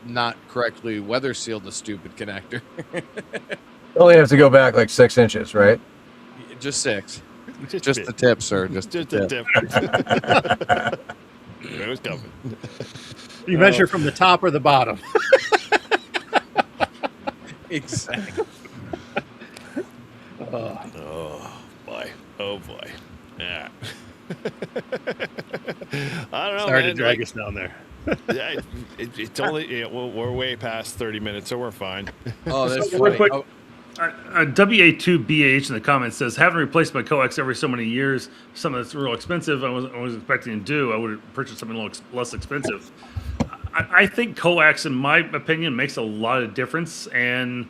C: not correctly weather seal the stupid connector.
F: You only have to go back like 6 inches, right?
C: Just 6.
B: Just
C: the tip, sir. Just
B: the
C: the
B: tip. It was coming.
G: You measure from the top or the bottom.
C: Exactly.
B: Oh boy! Yeah. I don't know.
G: Sorry
B: man.
G: to drag us down there.
B: Yeah, it's only we're way past 30 minutes, so we're fine.
C: Oh, that's
D: So
C: funny.
D: real quick,
C: Oh,
D: WA2BH in the comments says, having replaced my coax every so many years, something that's real expensive, I was expecting to do, I would have purchased something a little less expensive. I think coax, in my opinion, makes a lot of difference, and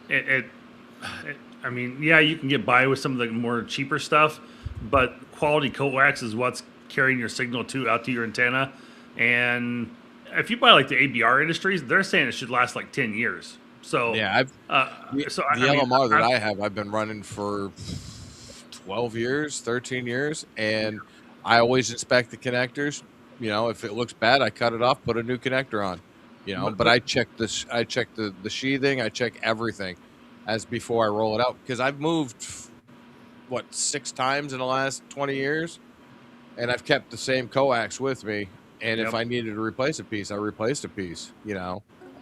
D: I mean, yeah, you can get by with some of the more cheaper stuff, but quality coax is what's carrying your signal out to your antenna. And if you buy like the ABR Industries, they're saying it should last like 10 years. So
C: yeah, the LMR that I have, I've been running for 12 years, 13 years, and I always inspect the connectors. If it looks bad, I cut it off, put a new connector on. But I check this. I check the sheathing. I check everything as before I roll it out, because I've moved 6 times in the last 20 years, and I've kept the same coax with me. And if I needed to replace a piece, I replaced a piece.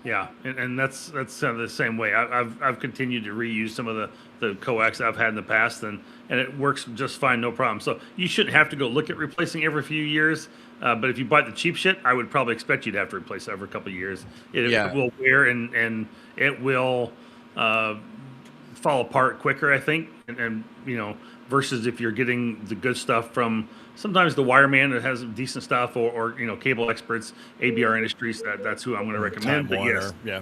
D: Yeah, and that's kind of the same way. I've continued to reuse some of the coax I've had in the past, and it works just fine, no problem. So you shouldn't have to go look at replacing every few years. But if you buy the cheap shit, I would probably expect you to have to replace it every couple of years. It will wear and it will fall apart quicker, I think. And versus if you're getting the good stuff from sometimes the wireman that has decent stuff, or cable experts, ABR Industries. That's who I'm going to recommend. But yes,
B: yeah.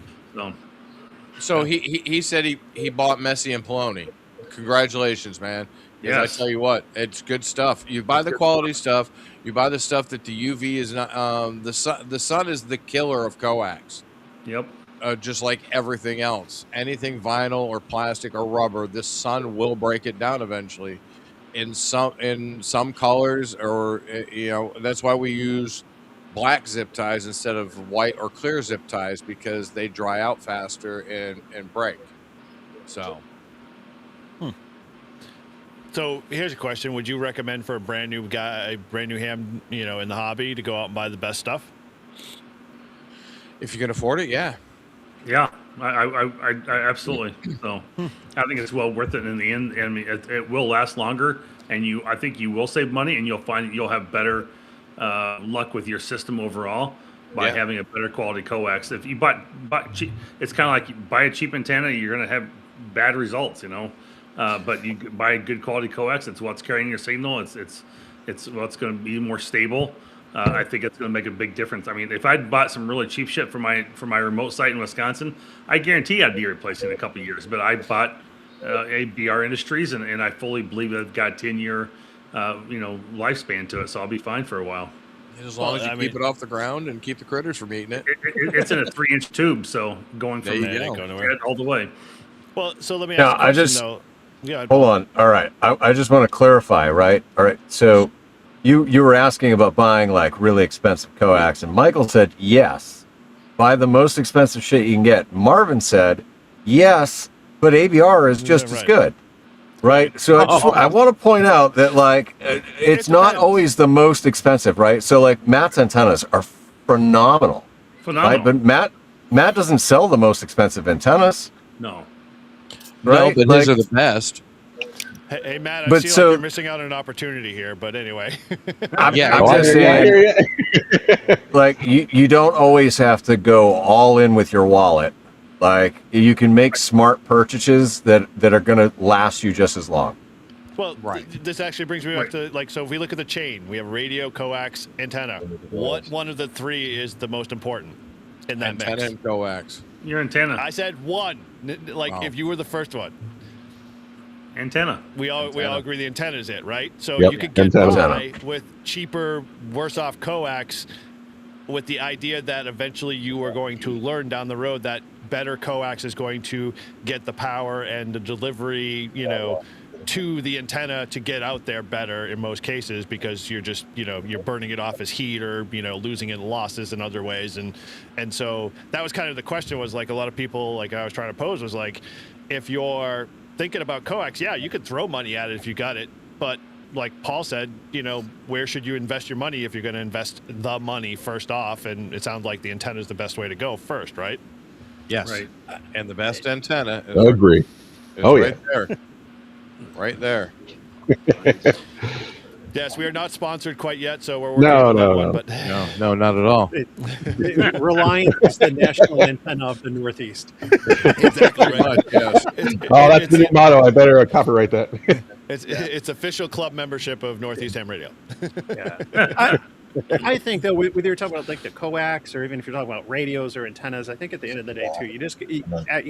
C: So he said he bought Messi and Poloni. Congratulations, man. Yes. I tell you what, it's good stuff. You buy the quality stuff. You buy the stuff that the UV is not. The sun is the killer of coax.
D: Yep.
C: Just like everything else, anything vinyl or plastic or rubber, the sun will break it down eventually. In some colors, or that's why we use black zip ties instead of white or clear zip ties, because they dry out faster and break. So.
B: So here's a question: would you recommend for a brand new ham, in the hobby, to go out and buy the best stuff?
C: If you can afford it, yeah.
D: Yeah, I absolutely. So I think it's well worth it in the end. I mean, it will last longer, and I think you will save money, and you'll find that you'll have better luck with your system overall. by
C: Yeah.
D: having a better quality coax. If you buy cheap, it's kind of like you buy a cheap antenna, you're going to have bad results, you know. But you buy a good quality coax, it's what's carrying your signal. It's what's going to be more stable. I think it's going to make a big difference. I mean, if I'd bought some really cheap shit for my remote site in Wisconsin, I guarantee I'd be replacing in a couple of years. But I bought ABR Industries, and I fully believe that it's got 10-year, lifespan to it, so I'll be fine for a while.
C: As long as you keep it off the ground and keep the critters from eating it.
D: It's in a 3-inch tube, so going from
C: There you
D: there
C: go.
D: all the way.
B: Well, so let me
F: Now,
B: ask you a question, though. Yeah,
F: Hold on. All right. I just want to clarify, right? All right. So you were asking about buying like really expensive coax, and Michael said yes, buy the most expensive shit you can get. Marvin said yes, but ABR is just as good. Right. So I want to point out that like it's not always the most expensive, right? So like Matt's antennas are phenomenal. Right? But Matt doesn't sell the most expensive antennas.
D: No.
F: Right?
C: No, but his are the best.
B: Hey Matt, I feel like you're missing out on an opportunity here, but anyway.
F: I'm just saying, like you don't always have to go all in with your wallet. Like you can make smart purchases that are going to last you just as long.
B: Well, this actually brings me back to like, so if we look at the chain, we have radio, coax, antenna. What one of the three is the most important in that mix?
C: Antenna and coax.
D: Your antenna.
B: I said one. Like if you were the first one.
D: Antenna.
B: We all agree the antenna is it, right? So
E: Yep.
B: you could get
E: Antenna.
B: by with cheaper, worse off coax with the idea that eventually you are going to learn down the road that better coax is going to get the power and the delivery, to the antenna to get out there better in most cases, because you're just, you're burning it off as heat or, losing it in losses in other ways. And so that was kind of the question, was like a lot of people, like I was trying to pose, was like, if you're thinking about coax, yeah, you could throw money at it if you got it. But like Paul said, where should you invest your money if you're going to invest the money first off? And it sounds like the antenna is the best way to go first, right?
C: Yes.
D: Right.
C: And the best antenna is
E: I agree.
C: right there. Right there.
B: Yes, we are not sponsored quite yet, so we're working
E: No,
B: on that
E: no,
B: one.
E: no.
B: But
C: No, not at all.
G: Reliant is the national antenna of the Northeast.
B: exactly right.
C: Much, yes.
E: Oh, that's the new motto. I better copyright that.
B: It's official club membership of Northeast Ham Radio.
G: Yeah. I think though, whether you're talking about like the coax or even if you're talking about radios or antennas, I think at the end of the day too, you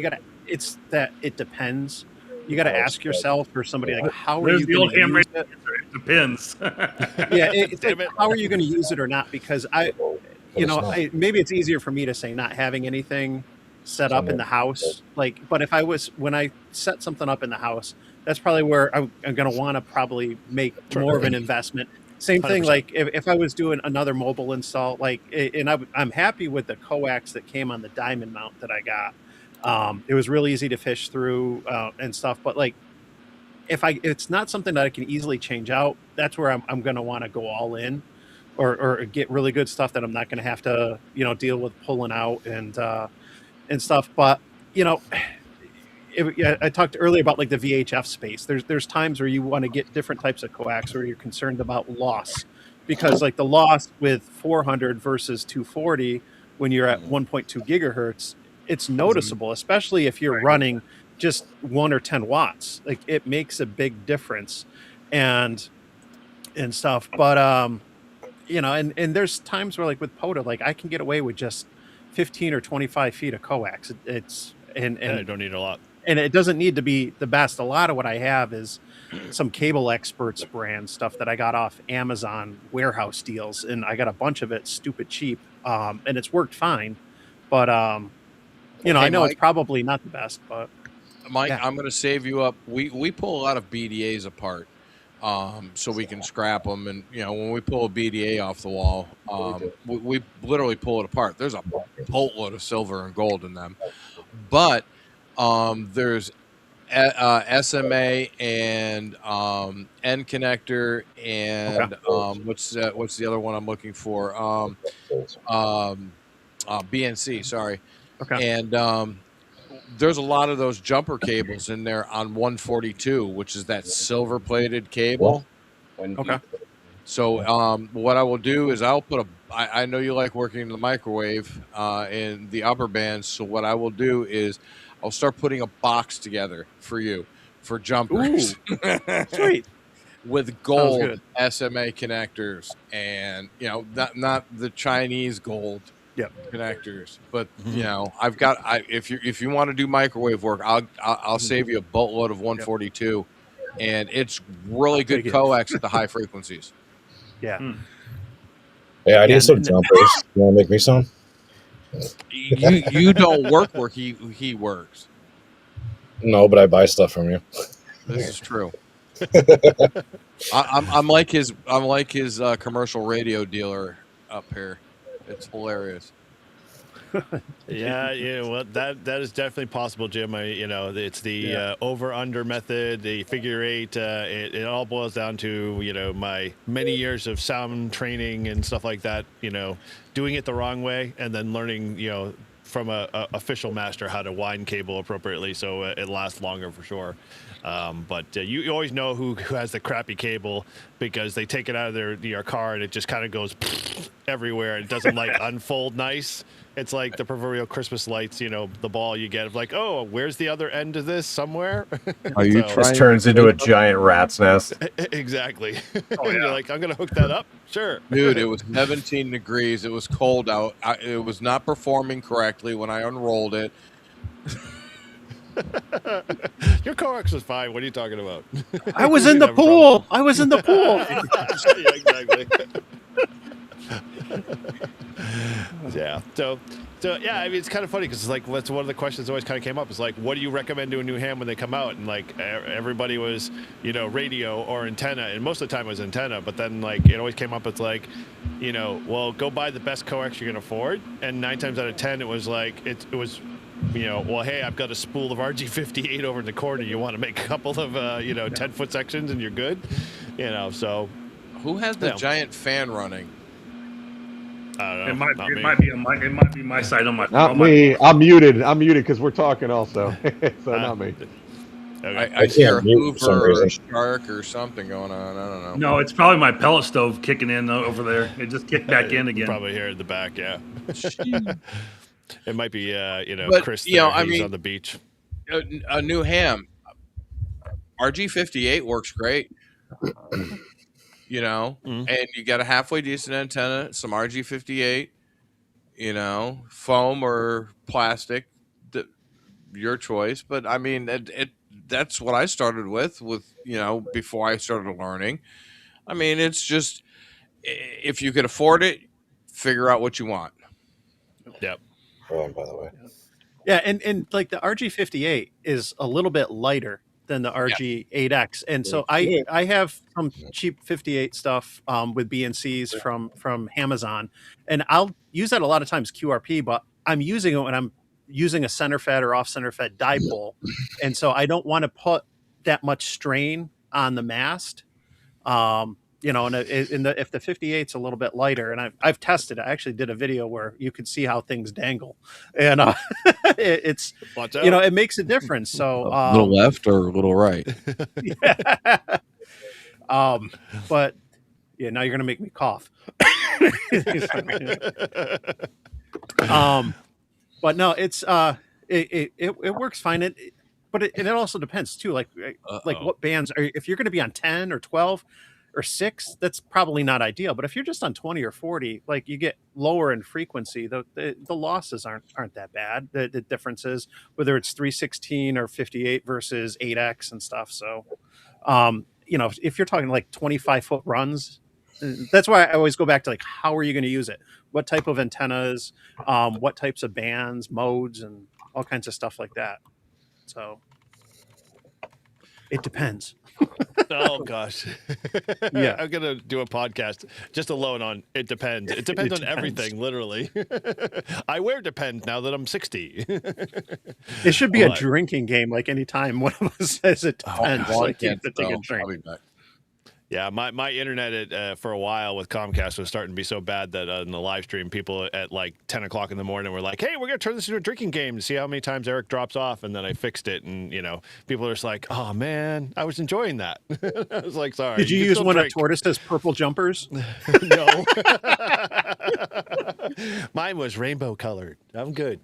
G: gotta. It's that it depends. You got to ask yourself or somebody like, how are you going to use it?
D: It depends.
G: Yeah, it's like, how are you going to use it or not? Because maybe it's easier for me to say not having anything set up in the house. Like, but when I set something up in the house, that's probably where I'm going to want to probably make more of an investment. Same thing,
B: 100%.
G: like if I was doing another mobile install, I'm happy with the coax that came on the diamond mount that I got. It was really easy to fish through and stuff, but like it's not something that I can easily change out, that's where I'm going to want to go all in or get really good stuff that I'm not going to have to, deal with pulling out and stuff. But, I talked earlier about like the VHF space. There's times where you want to get different types of coax or you're concerned about loss, because like the loss with 400 versus 240, when you're at 1.2 gigahertz, it's noticeable, especially if you're running just 1 or 10 watts. Like it makes a big difference and stuff. But, and there's times where like with POTA, like I can get away with just 15 or 25 feet of coax. And
B: I don't need a lot.
G: And it doesn't need to be the best. A lot of what I have is some Cable Experts brand stuff that I got off Amazon warehouse deals. And I got a bunch of it stupid cheap. And it's worked fine. But, I know it's probably not the best, but
C: Mike,
G: yeah.
C: I'm going to save you up. We pull a lot of BDAs apart, so we can scrap them. And when we pull a BDA off the wall, we literally pull it apart. There's a boatload of silver and gold in them, but there's SMA and N connector and what's the other one I'm looking for? BNC. Sorry.
G: Okay.
C: And there's a lot of those jumper cables in there on 142, which is that silver-plated cable.
G: Okay.
C: So what I will do is I'll I know you like working in the microwave in the upper bands. So what I will do is I'll start putting a box together for you for jumpers.
G: Sweet.
C: With gold
G: good.
C: SMA connectors, and not the Chinese gold connectors, but I've got if you want to do microwave work, I'll save you a boatload of 142, and it's really good coax at the high frequencies.
G: Yeah.
L: Yeah, I need some jumpers. You want to make me some?
C: You don't work where he works.
L: No, but I buy stuff from you.
C: This is true. I'm like his commercial radio dealer up here. It's hilarious.
B: Yeah, well, that is definitely possible, Jim. It's the over/under method, the figure eight. It all boils down to my many years of sound training and stuff like that. Doing it the wrong way and then learning from a official master how to wind cable appropriately so it lasts longer for sure. But you always know who has the crappy cable because they take it out of their car and it just kind of goes everywhere. It doesn't unfold nice. It's like the proverbial Christmas lights, the ball you get of oh, where's the other end of this somewhere?
C: Are you
F: This turns into a giant rat's nest.
B: Exactly. You're like, I'm going to hook that up? Sure.
C: Dude, it was 17 degrees. It was cold out. It was not performing correctly when I unrolled it.
B: Your coax was fine. What are you talking about?
G: I was in the pool. I was in the pool.
B: Yeah, exactly. Yeah. So yeah, I mean, it's kind of funny because it's that's one of the questions that always kind of came up. Is what do you recommend to a new ham when they come out? And everybody was, radio or antenna, and most of the time it was antenna. But then it always came up. It's well, go buy the best coax you can afford. And 9 times out of 10, it was it was. Well, hey, I've got a spool of RG58 over in the corner. You want to make a couple of 10-foot sections and you're good. So
C: who has the giant fan running?
B: I don't know.
D: It might be my side on my.
E: Not me. I'm muted because we're talking also. So not me.
B: Okay.
C: I hear a
L: mute for some
C: Hoover or a
L: reason.
C: shark or something going on. I don't know.
D: No, it's probably my pellet stove kicking in over there. It just kicked back in again.
B: Probably here in the back, yeah. It might be,
C: But,
B: Chris.
C: he's
B: on the beach.
C: A new ham, RG58 works great. And you got a halfway decent antenna, some RG58, foam or plastic, your choice. But I mean, that's what I started with before I started learning. I mean, it's just if you could afford it, figure out what you want.
B: Yep.
L: Oh, by the way.
G: Yeah, and the RG58 is a little bit lighter than the RG8X, and so I have some cheap 58 stuff with BNCs from Amazon, and I'll use that a lot of times QRP, but I'm using it when I'm using a center fed or off center fed dipole, and so I don't want to put that much strain on the mast. And if the 58's a little bit lighter, and I've tested it, I actually did a video where you could see how things dangle, and it's
B: Watch out.
G: it makes a difference. So
C: A little left or a little right?
G: But yeah, now you're gonna make me cough. But no, it's it works fine. But it also depends too. Like what bands are, if you're going to be on 10 or 12 or 6, that's probably not ideal. But if you're just on 20 or 40, you get lower in frequency, the losses aren't that bad. The difference is whether it's 316 or 58 versus 8X and stuff. So if you're talking 25-foot runs, that's why I always go back to how are you going to use it? What type of antennas, what types of bands, modes, and all kinds of stuff like that. So it depends.
B: Oh gosh.
G: Yeah.
B: I'm gonna do a podcast just alone on it depends. It depends on everything, literally. I wear Depend now that I'm 60.
G: It should be a drinking game. Anytime one of us says it depends, keep the thing in drink.
C: I'll be back.
B: Yeah, my internet for a while with Comcast was starting to be so bad that in the live stream, people at like 10 o'clock in the morning were like, hey, we're going to turn this into a drinking game to see how many times Eric drops off. And then I fixed it. And, people are just like, oh, man, I was enjoying that. I was like, sorry.
G: Did you use one of Tortoise's purple jumpers?
B: No. Mine was rainbow colored. I'm good.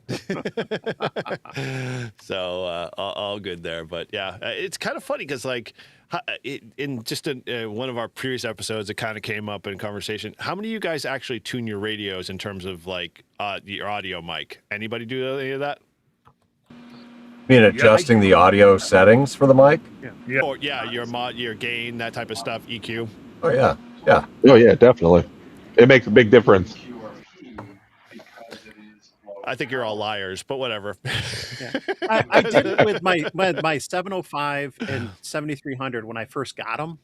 B: So all good there. But yeah, it's kind of funny because like in one of our previous episodes, it kind of came up in conversation. How many of you guys actually tune your radios in terms of like your audio mic? Anybody do any of that?
F: You mean adjusting the audio settings for the mic?
B: Yeah. Or your gain, that type of stuff, EQ.
F: Oh yeah, yeah.
E: Oh yeah, definitely. It makes a big difference.
B: I think you're all liars, but whatever.
G: Yeah. I did it with my 705 and 7300 when I first got them,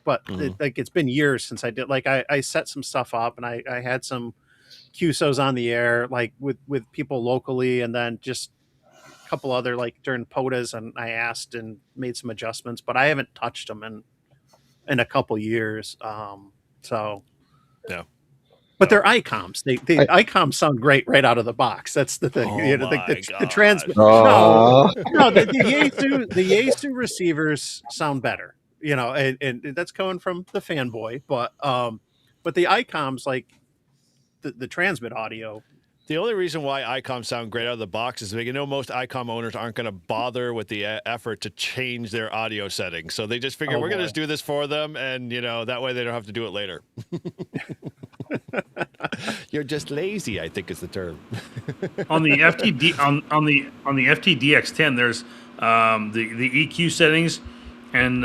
G: but it's been years since I did. Like I set some stuff up and I had some QSOs on the air, like with people locally, and then just a couple other like during POTAs, and I asked and made some adjustments, but I haven't touched them in a couple years. So
B: yeah.
G: But they're ICOMs. The ICOMs sound great right out of the box. That's the thing.
B: Oh
G: The transmit.
E: Oh.
G: No, the Yaesu receivers sound better. And that's coming from the fanboy. But the ICOMs, like the transmit audio.
B: The only reason why ICOMs sound great out of the box is because most ICOM owners aren't going to bother with the effort to change their audio settings. So they just figure we're going to just do this for them, and that way they don't have to do it later. You're just lazy, I think is the term.
D: On the FTD on the FTDX10, there's the EQ settings, and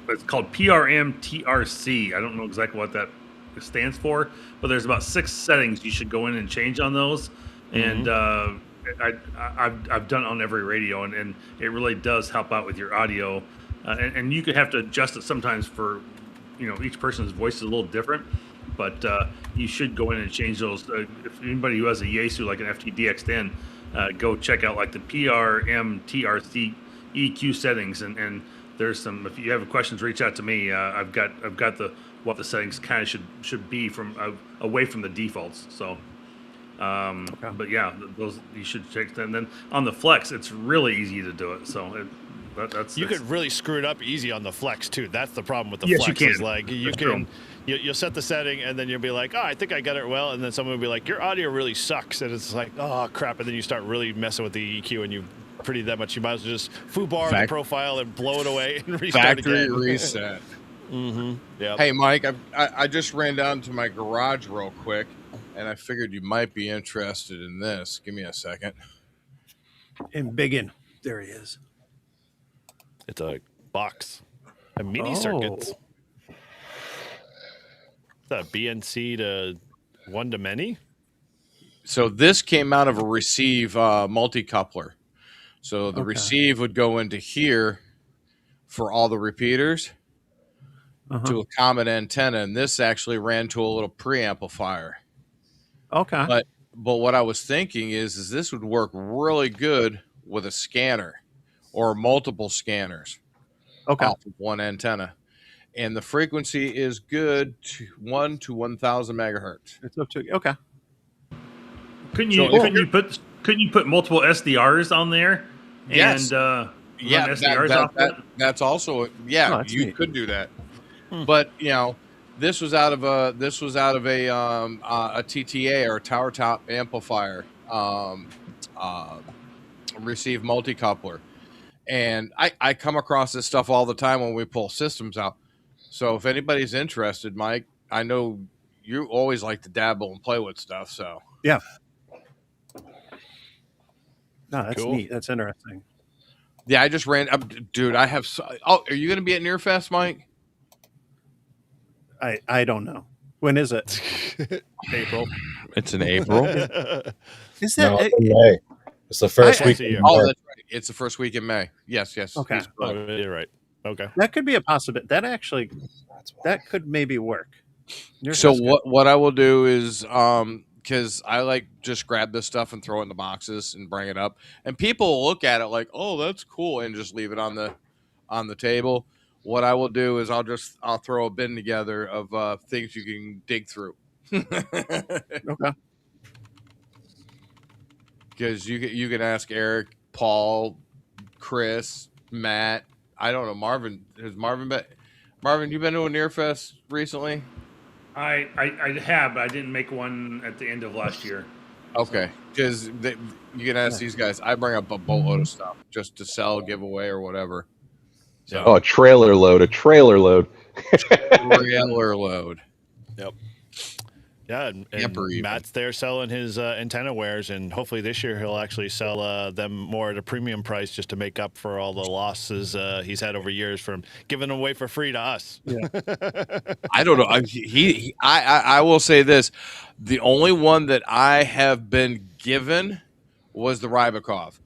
D: it's called PRM-TRC. I don't know exactly what that stands for, but there's about 6 settings you should go in and change on those. And I've done it on every radio, and it really does help out with your audio. And you could have to adjust it sometimes for, each person's voice is a little different. But you should go in and change those. If anybody who has a Yaesu like an FTDX10, go check out like the PRM-TRC EQ settings, and there's some. If you have questions, reach out to me. I've got what the settings kind of should be from away from the defaults. So, but yeah, those you should check them. And then on the Flex, it's really easy to do it. So. You
B: could really screw it up easy on the Flex too. That's the problem with the
D: Yes,
B: Flex.
D: you can.
B: Is like you'll set the setting and then you'll be like, oh, I think I got it well, and then someone will be like, your audio really sucks, and it's like, oh crap, and then you start really messing with the EQ, and you pretty that much. You might as well just foobar the profile and blow it away and restart
C: Factory
B: again.
C: reset.
B: Yeah.
C: Hey, Mike, I just ran down to my garage real quick, and I figured you might be interested in this. Give me a second.
G: And Biggin, there he is.
B: It's a box, a mini circuits. Is that BNC to one to many?
C: So this came out of a receive multi-coupler. So the receive would go into here for all the repeaters to a common antenna, and this actually ran to a little preamplifier.
G: Okay.
C: But what I was thinking is this would work really good with a scanner or multiple scanners off of one antenna. And the frequency is good to 1 to 1,000 megahertz.
G: It's up to okay.
D: Couldn't you put multiple SDRs on there?
C: Yes.
D: And
C: yeah,
D: SDRs off
C: that's also you
G: neat.
C: could do that. But this was out of a TTA or tower top amplifier receive multi-coupler. And I come across this stuff all the time when we pull systems out. So if anybody's interested, Mike, I know you always like to dabble and play with stuff. So
G: yeah. No, that's
B: Cool.
G: neat. That's interesting.
C: yeah, I just ran up, dude. I have. Are you going to be at Nearfest, Mike?
G: I don't know. When is it?
B: April.
C: It's in April.
G: Is
L: No,
G: that
L: it's in May. It's the first week.
B: It's a year.
C: Oh, that's right. It's the first week in May. Yes.
G: Okay.
C: He's correct.
B: Oh, you're right. Okay.
G: that could be a possibility. That could maybe work.
C: So what I will do is because I like just grab this stuff and throw it in the boxes and bring it up, and people will look at it like, oh, that's cool, and just leave it on the table. what I will do is I'll throw a bin together of things you can dig through.
G: Okay.
C: Because you can ask Eric, Paul, Chris, Matt. I don't know, Marvin. Has Marvin been? Marvin, you been to a Near Fest recently?
D: I have, but I didn't make one at the end of last year.
C: Okay, because you can ask these guys. I bring up a boatload of stuff just to sell, give away, or whatever. So
E: Oh, a trailer load.
C: trailer load.
B: Yep. Yeah, and
C: Camper even.
B: Matt's there selling his antenna wares, and hopefully this year he'll actually sell them more at a premium price just to make up for all the losses he's had over years from giving them away for free to us.
G: Yeah.
C: I don't know. I will say this: the only one that I have been given was the Rybakov.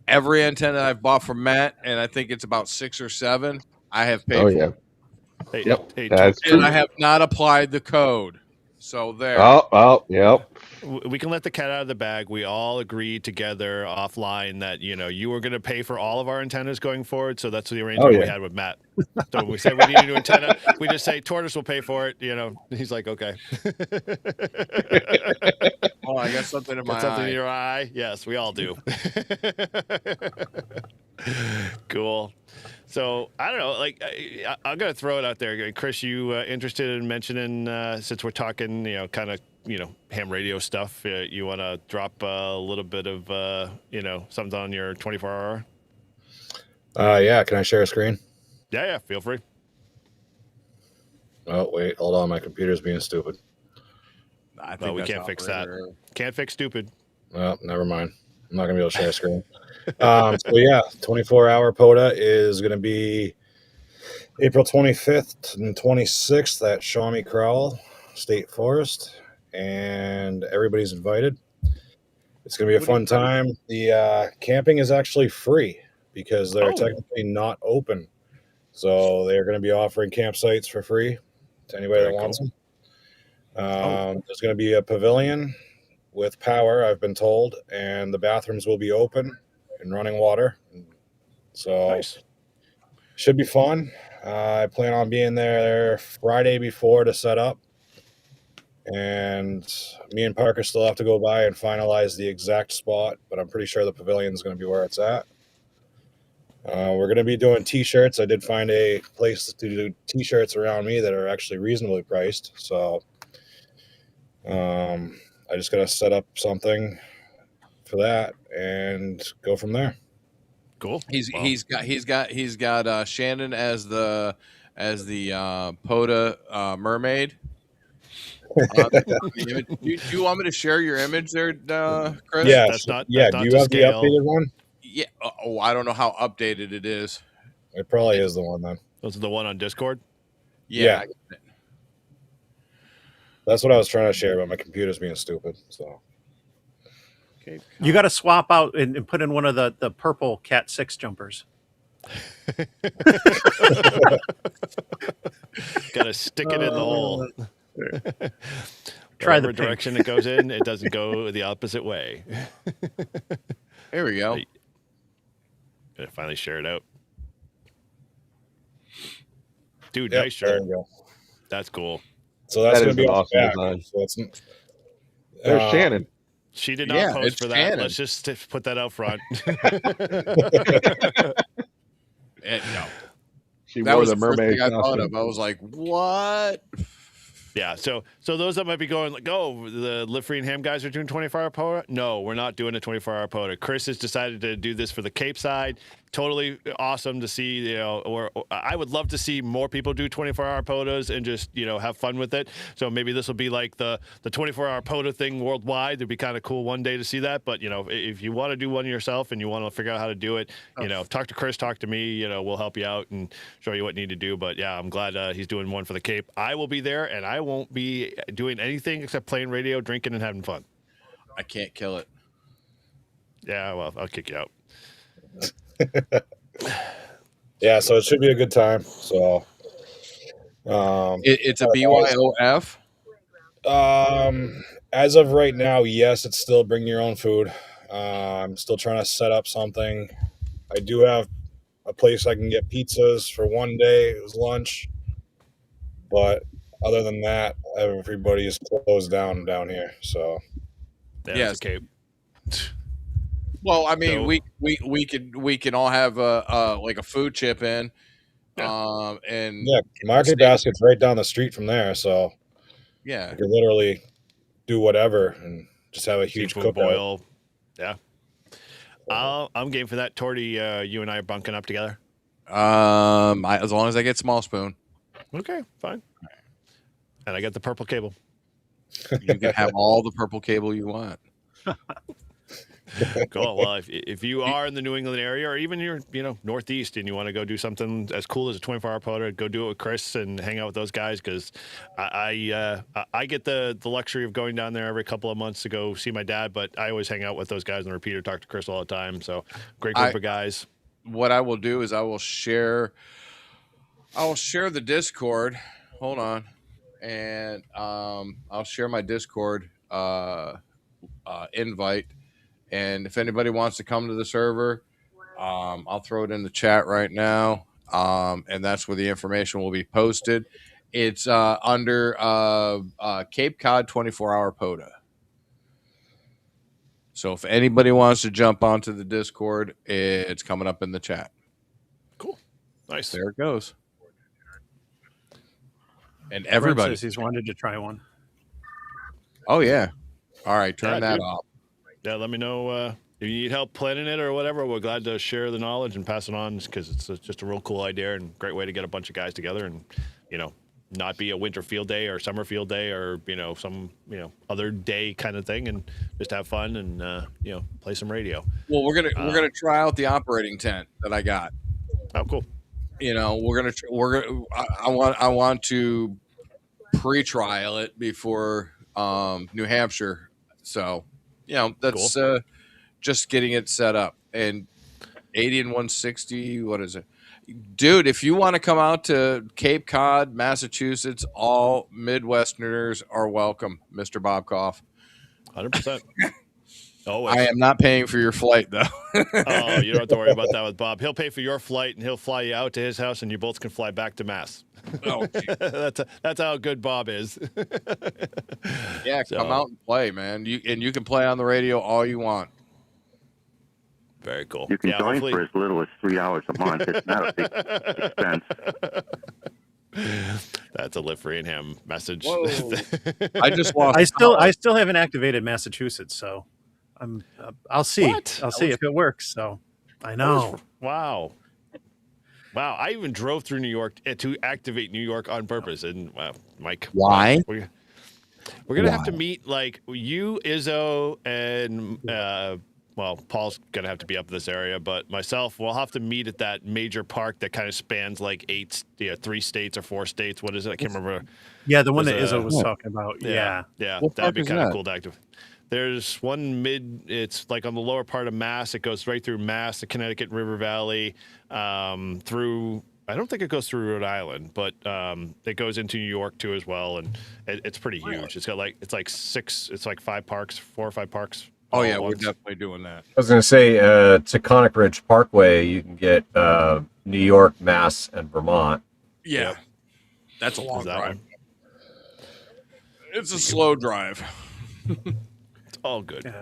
C: Every antenna I've bought from Matt, and I think it's about 6 or 7, I have paid for.
E: yeah.
B: Hey,
E: Yep.
B: hey,
E: That's
C: And
E: true.
C: I have not applied the code. So there.
E: Oh, yep.
B: we can let the cat out of the bag. We all agreed together offline that you were going to pay for all of our antennas going forward. So that's the arrangement we had with Matt. So when we said we need a new antenna, we just say Tortoise will pay for it. He's like, okay.
C: Oh, I got something in my
B: Got something
C: eye.
B: in your eye? Yes, we all do. Cool. So I don't know. Like I'm gonna throw it out there, Chris. You interested in mentioning since we're talking, kind of ham radio stuff? You want to drop a little bit of something on your 24-hour?
L: Yeah. Can I share a screen?
B: Yeah. Feel free.
L: Oh wait, hold on. My computer's being stupid.
C: I think
B: Well, we
C: that's
B: can't fix that.
C: operator.
B: Can't fix stupid.
L: Well, never mind. I'm not gonna be able to share a screen. So yeah, 24-hour POTA is gonna be April 25th and 26th at Shawnee Crowell State Forest, and everybody's invited. It's gonna be a fun time. The camping is actually free because they're technically not open, so they're going to be offering campsites for free to anybody that wants them. There's going to be a pavilion with power, I've been told, and the bathrooms will be open and running water. So should be fun. I plan on being there Friday before to set up. And me and Parker still have to go by and finalize the exact spot, but I'm pretty sure the pavilion is going to be where it's at. We're going to be doing T-shirts. I did find a place to do T-shirts around me that are actually reasonably priced. So I just got to set up something for that and go from there.
B: Cool.
C: He's got Shannon as the POTA mermaid. Do you want me to share your image there, Chris?
L: Yeah,
B: that's not.
L: Yeah,
B: That's not
L: do you
B: to
L: have
B: scale.
L: the updated one?
C: Yeah. Oh, I don't know how updated it is.
L: It probably is the one then.
B: Those are the one on Discord.
C: Yeah.
L: That's what I was trying to share, but my computer's being stupid. So
B: Okay.
G: You got to swap out and put in one of the purple Cat 6 jumpers.
B: Got to stick it in the hole.
G: Try the
B: Whatever direction it goes in, it doesn't go the opposite way.
C: There we go.
B: Gonna finally share it out. Dude,
L: Yep,
B: nice
L: there
B: shirt.
L: you go.
B: That's cool.
L: So that's
E: That
L: going
E: is
L: to be
E: an
L: off
E: awesome
L: back.
E: design.
L: So it's,
E: There's Shannon.
B: She did not
C: Yeah,
B: post
C: it's
B: for that.
C: Shannon.
B: Let's just put that out front.
C: No.
E: She
C: That
E: wore
C: was
E: the
C: the first
E: mermaid
C: thing I thought
E: costume.
C: of. I was like, what?
B: Yeah, so those that might be going like, oh, the Live Free and Ham guys are doing 24-hour POTA. No, we're not doing a 24-hour POTA. Chris has decided to do this for the Cape side. Totally awesome to see, or I would love to see more people do 24-hour POTAs and just, have fun with it. So maybe this will be like the 24-hour POTA thing worldwide. It'd be kind of cool one day to see that. But, if you want to do one yourself and you want to figure out how to do it, talk to Chris, talk to me, we'll help you out and show you what you need to do. But yeah, I'm glad he's doing one for the Cape. I will be there and I won't be doing anything except playing radio, drinking, and having fun.
C: I can't kill it.
B: Yeah, well, I'll kick you out.
L: yeah, so it should be a good time. So
C: It's a BYOF.
L: As of right now, yes, it's still bring your own food. I'm still trying to set up something. I do have a place I can get pizzas for one day as lunch. But other than that, everybody is closed down here. So
B: Yeah,
C: Yes.
B: it's okay.
C: Well, I mean,
B: So-
C: we can all have like a food chip in, and
L: yeah, Market Basket's right down the street from there. So
C: yeah,
L: you can literally do whatever and just have a huge
B: Seafood
L: cookout.
B: boil. Yeah. I'm game for that. Torty, you and I are bunking up together.
C: as long as I get small spoon,
B: Okay, fine. And I got the purple cable.
C: you can have all the purple cable you want.
B: Cool. Well, if you are in the New England area, or even you're Northeast, and you want to go do something as cool as a 24-hour POTA, go do it with Chris and hang out with those guys, because I get the luxury of going down there every couple of months to go see my dad, but I always hang out with those guys and repeat or talk to Chris all the time. So great group of guys.
C: What I will do is I will share the Discord. Hold on, and I'll share my Discord invite. And if anybody wants to come to the server, I'll throw it in the chat right now. And that's where the information will be posted. It's under Cape Cod 24-hour POTA. So if anybody wants to jump onto the Discord, it's coming up in the chat.
B: Cool. Nice.
C: There it goes. And everybody
G: says he's wanted to try one.
C: Oh, yeah. All right. Turn
B: Yeah,
C: that
B: dude.
C: off.
B: Yeah, let me know if you need help planning it or whatever. We're glad to share the knowledge and pass it on, because it's just a real cool idea and great way to get a bunch of guys together and, not be a winter field day or summer field day or, some, other day kind of thing, and just have fun and, play some radio.
C: Well, we're gonna try out the operating tent that I got.
B: Oh, cool.
C: I want to pre-trial it before New Hampshire. So, that's
B: Cool.
C: just getting it set up. And 80 and 160, what is it? Dude, if you want to come out to Cape Cod, Massachusetts, all Midwesterners are welcome, Mr. Bobkoff.
B: 100%. Always.
C: I am not paying for your flight, though.
B: Oh, you don't have to worry about that with Bob. He'll pay for your flight, and he'll fly you out to his house, and you both can fly back to Mass.
C: Oh,
B: that's how good Bob is.
C: Yeah, come out and play, man. You can play on the radio all you want.
B: Very cool.
M: You can join for as little as $3 a month. It's not a big expense.
B: That's a Live Framingham message.
C: I just lost.
G: I still haven't activated Massachusetts, so I'll see.
B: What?
G: I'll see if it works. So I know.
B: Wow. I even drove through New York to activate New York on purpose. And Mike,
C: why?
B: We're gonna have to meet, like, you, Izzo, and Paul's gonna have to be up this area, but myself, we'll have to meet at that major park that kind of spans like 3 states or 4 states. What is it? I can't remember.
G: Yeah, the one that Izzo was talking about. Yeah.
B: That'd be kind of cool to activate. There's one it's like on the lower part of Mass. It goes right through Mass, the Connecticut River Valley, through. I don't think it goes through Rhode Island, but it goes into New York too as well, and it's pretty huge. It's got it's like 4 or 5 parks.
C: Oh yeah, we're definitely doing that.
F: I was going to say, to Conic Ridge Parkway, you can get New York, Mass, and Vermont.
C: Yeah, that's a long drive.
B: One?
C: It's a slow drive.
B: It's all good.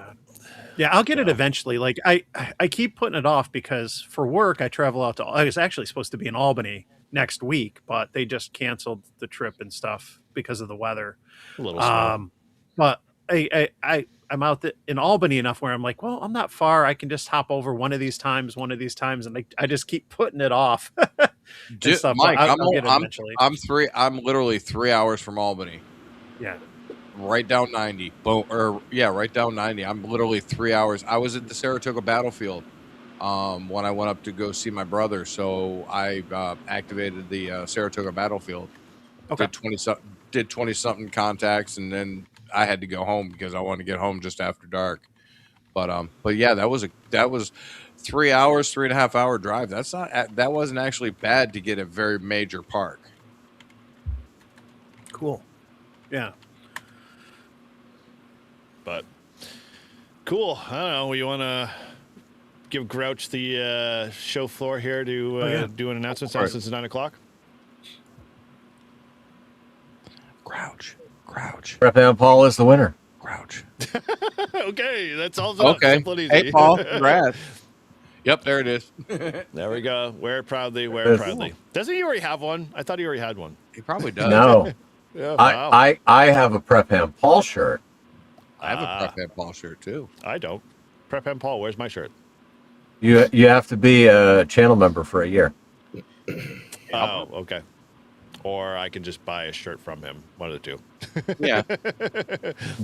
G: Yeah, I'll get it eventually. Like I keep putting it off because for work I travel out to. I was actually supposed to be in Albany next week, but they just canceled the trip and stuff because of the weather.
B: A little slow.
G: But I'm out in Albany enough where I'm like, well, I'm not far. I can just hop over one of these times, and I just keep putting it off.
C: Dude, Mike, I'm literally 3 hours from Albany.
G: Yeah.
C: Right down 90. Right down 90. I'm literally 3 hours. I was at the Saratoga battlefield when I went up to go see my brother. So I activated the Saratoga battlefield.
G: Okay.
C: Did 20-something contacts, and then I had to go home because I wanted to get home just after dark. But yeah, that was 3 hours, 3.5 hour drive. That wasn't actually bad to get a very major park.
G: Cool. Yeah.
B: But cool. I don't know. You want to give Grouch the show floor here to do an announcement since it's 9 o'clock.
C: Grouch.
F: Prep and Paul is the winner.
C: Grouch.
B: Okay, that's all. Simple and easy.
C: Hey, Paul. Congrats. Yep, there it is.
B: There we go. Wear it proudly. Wear it proudly. Doesn't he already have one? I thought he already had one.
C: He probably does.
F: No.
B: Yeah, wow.
F: I have a Prep and Paul shirt.
C: I have a Prep and Paul shirt too.
B: I don't. Prep and Paul, where's my shirt?
F: You have to be a channel member for a year.
B: Oh, okay. Or I can just buy a shirt from him. One of the two.
C: Yeah.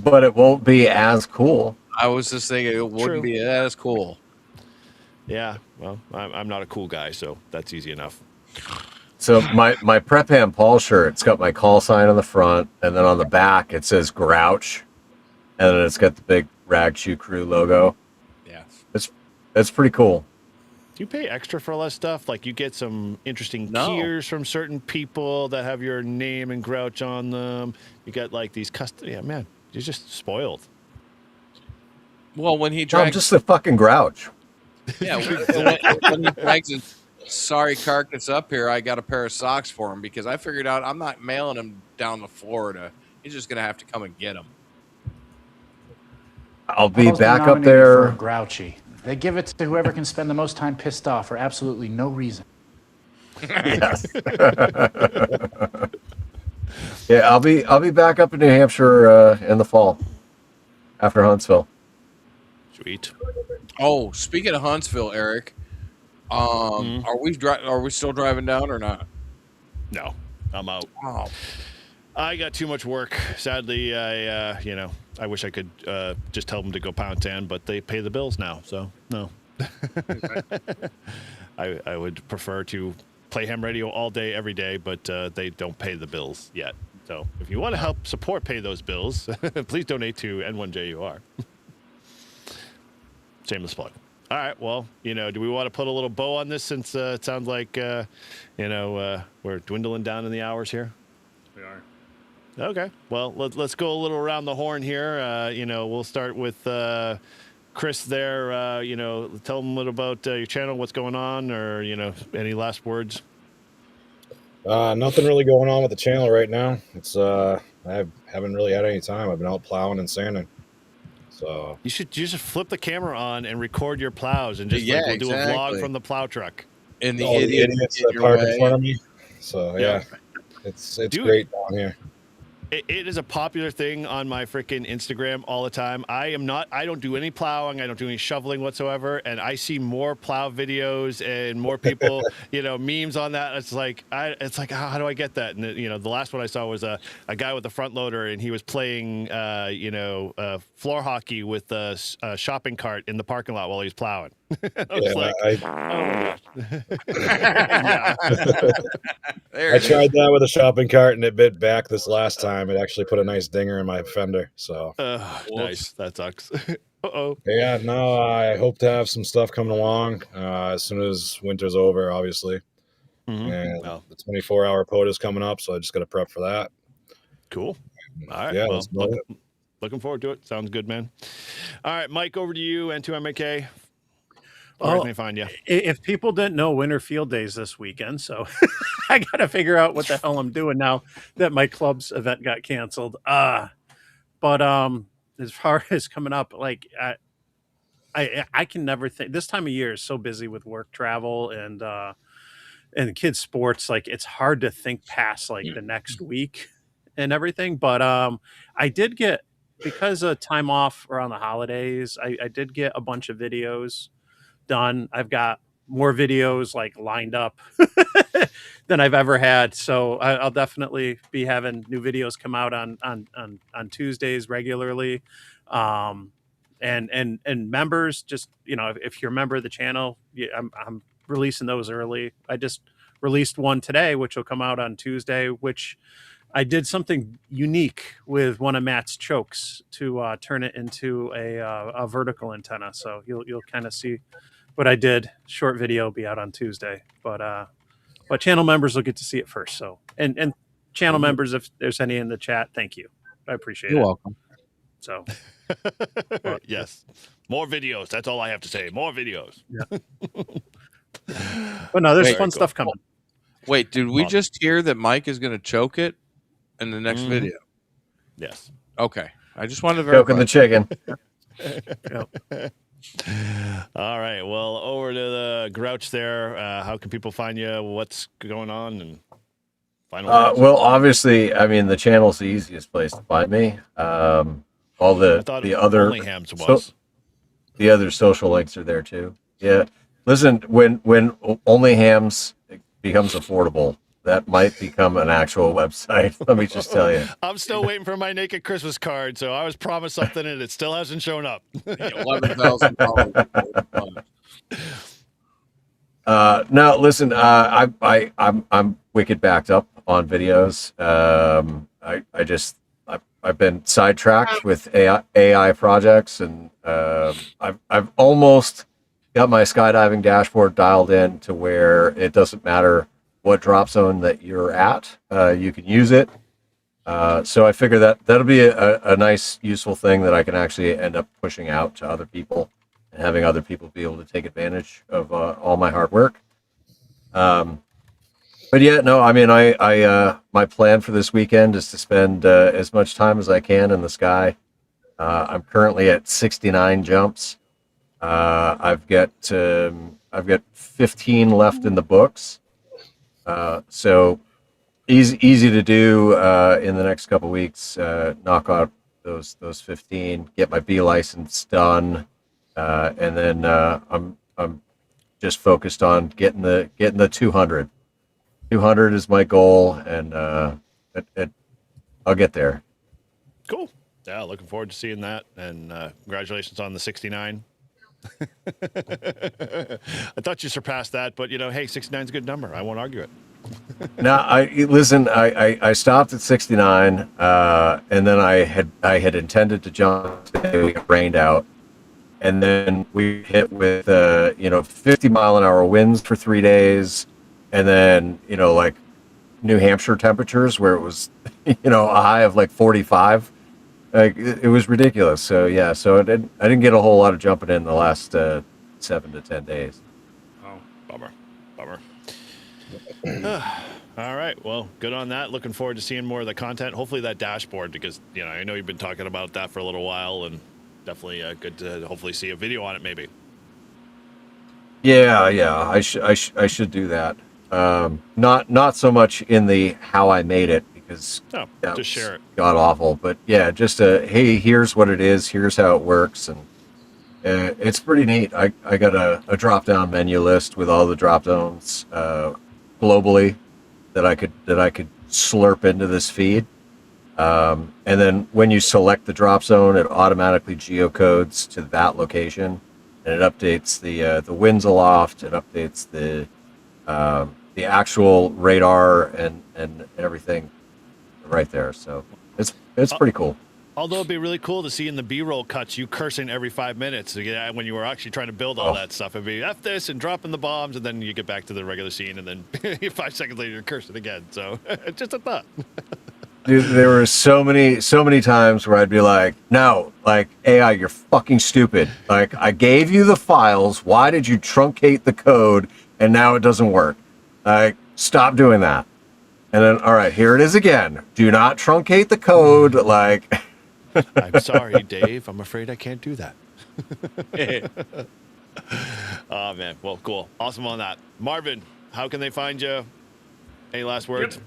F: But it won't be as cool.
C: I was just thinking it wouldn't be as cool.
B: Yeah, well, I'm not a cool guy, so that's easy enough.
F: So my Prep and Paul shirt, it's got my call sign on the front, and then on the back it says Grouch, and then it's got the big Rag Shoe Crew logo.
C: Yeah.
F: It's pretty cool.
B: Do you pay extra for all that stuff? Like you get some interesting gears from certain people that have your name and Grouch on them. You got like these custom. Yeah, man, you're just spoiled.
C: Well, when he
F: I'm
C: drags,
F: just a fucking Grouch.
C: yeah, when he drags his sorry carcass up here, I got a pair of socks for him because I figured out I'm not mailing him down to Florida. He's just gonna have to come and get him.
F: I'll be back up there.
N: Grouchy. They give it to whoever can spend the most time pissed off for absolutely no reason.
F: Yes. Yeah, I'll be back up in New Hampshire in the fall after Huntsville.
B: Sweet.
C: Oh, speaking of Huntsville, Eric, are we still driving down or not?
B: No, I'm out.
C: Oh.
B: I got too much work. Sadly, I wish I could just tell them to go pound sand, but they pay the bills now, so no. I would prefer to play ham radio all day, every day, but they don't pay the bills yet. So if you want to help support pay those bills, please donate to N1JUR. Shameless plug. All right, well, do we want to put a little bow on this since it sounds like, we're dwindling down in the hours here?
D: We are.
B: Okay. Well, let's go a little around the horn here. We'll start with Chris there. Tell them a little about your channel, what's going on, or, any last words?
L: Nothing really going on with the channel right now. It's I haven't really had any time. I've been out plowing and sanding. So
B: you should just flip the camera on and record your plows and just we'll do a vlog from the plow truck.
C: And the
L: idiots that park in front of me. So yeah. It's great down here.
B: It is a popular thing on my freaking Instagram all the time. I don't do any plowing. I don't do any shoveling whatsoever. And I see more plow videos and more people, memes on that. It's like, how do I get that? And the last one I saw was a guy with a front loader and he was playing, floor hockey with a shopping cart in the parking lot while he was plowing. I
L: tried that with a shopping cart and it bit back this last time. It actually put a nice dinger in my fender. So
B: nice. That sucks. Uh-oh.
L: Yeah, no, I hope to have some stuff coming along as soon as winter's over, obviously.
B: Mm-hmm.
L: And the 24-hour POTA is coming up, so I just got to prep for that.
B: Cool. All right.
L: Yeah,
B: well, looking forward to it. Sounds good, man. All right, Mike, over to you, N2MAK. Where can they find you?
G: If people didn't know, Winter Field Days this weekend, so I got to figure out what the hell I'm doing now that my club's event got canceled. But as far as coming up, like I can never think. This time of year is so busy with work, travel, and kids' sports. Like it's hard to think past like the next week and everything. But I did get, because of time off around the holidays, I did get a bunch of videos done. I've got more videos like lined up than I've ever had. So I'll definitely be having new videos come out on Tuesdays regularly. And members, just, if you're a member of the channel, I'm releasing those early. I just released one today, which will come out on Tuesday, which I did something unique with one of Matt's chokes to turn it into a vertical antenna. So you'll kind of see what I did. Short video will be out on Tuesday, but channel members will get to see it first. So and channel members, if there's any in the chat, thank you. I appreciate it.
C: You're welcome.
G: So,
B: yes, more videos. That's all I have to say. More videos.
G: Yeah. But no, there's fun
B: cool.
G: stuff coming.
C: Wait, did we just hear that Mike is going to choke it in the next video?
B: Yes.
C: Okay. I just wanted to verify.
F: Choking the chicken.
B: All right. Well, over to the Grouch there. How can people find you? What's going on? And final words?
F: Well, obviously, I mean, the channel's the easiest place to find me. All
B: I thought
F: the other
B: Only Hams was.
F: the other social links are there too. Yeah. Listen, when Only Hams becomes affordable, that might become an actual website. Let me just tell you.
B: I'm still waiting for my naked Christmas card, so I was promised something and it still hasn't shown up.
C: $11,000.
F: No, listen, I'm wicked backed up on videos. I've been sidetracked with AI projects, and I've almost got my skydiving dashboard dialed in to where it doesn't matter what drop zone that you're at, you can use it. So I figure that'll be a nice, useful thing that I can actually end up pushing out to other people and having other people be able to take advantage of all my hard work. But yeah, no, I mean, I my plan for this weekend is to spend as much time as I can in the sky. I'm currently at 69 jumps. I've got 15 left in the books. So easy to do in the next couple weeks. Knock out those 15, get my B license done, and then I'm just focused on getting the 200. 200 is my goal, and I'll get there.
B: Cool. Yeah, looking forward to seeing that, and congratulations on the 69. I thought you surpassed that, but hey, 69 is a good number. I won't argue it.
F: Now, I stopped at 69, and then I had intended to jump today. We got rained out, and then we hit with 50-mile-an-hour winds for 3 days, and then like New Hampshire temperatures where it was a high of like 45. Like it was ridiculous. So yeah, I didn't get a whole lot of jumping in the last 7 to 10 days.
B: Oh, bummer. All right. Well, good on that. Looking forward to seeing more of the content. Hopefully that dashboard, because I know you've been talking about that for a little while, and definitely good to hopefully see a video on it maybe.
F: Yeah. I should do that. Not so much in the how I made it, because
B: just share it.
F: God awful, but yeah, just hey, here's what it is, here's how it works, and it's pretty neat. I got a drop down menu list with all the drop zones globally that I could slurp into this feed, and then when you select the drop zone, it automatically geocodes to that location, and it updates the winds aloft, it updates the actual radar and everything right there. So it's pretty cool.
B: Although it'd be really cool to see in the B-roll cuts you cursing every 5 minutes when you were actually trying to build all that stuff. It'd be F this and dropping the bombs, and then you get back to the regular scene, and then 5 seconds later you're cursing again. So just a thought.
F: Dude, there were so many times where I'd be like, no, like, AI, you're fucking stupid. Like, I gave you the files. Why did you truncate the code and now it doesn't work? Like, stop doing that. And then, all right, here it is again. Do not truncate the code. Like,
B: I'm sorry, Dave. I'm afraid I can't do that. Oh, man. Well, cool. Awesome on that. Marvin, how can they find you? Any last words?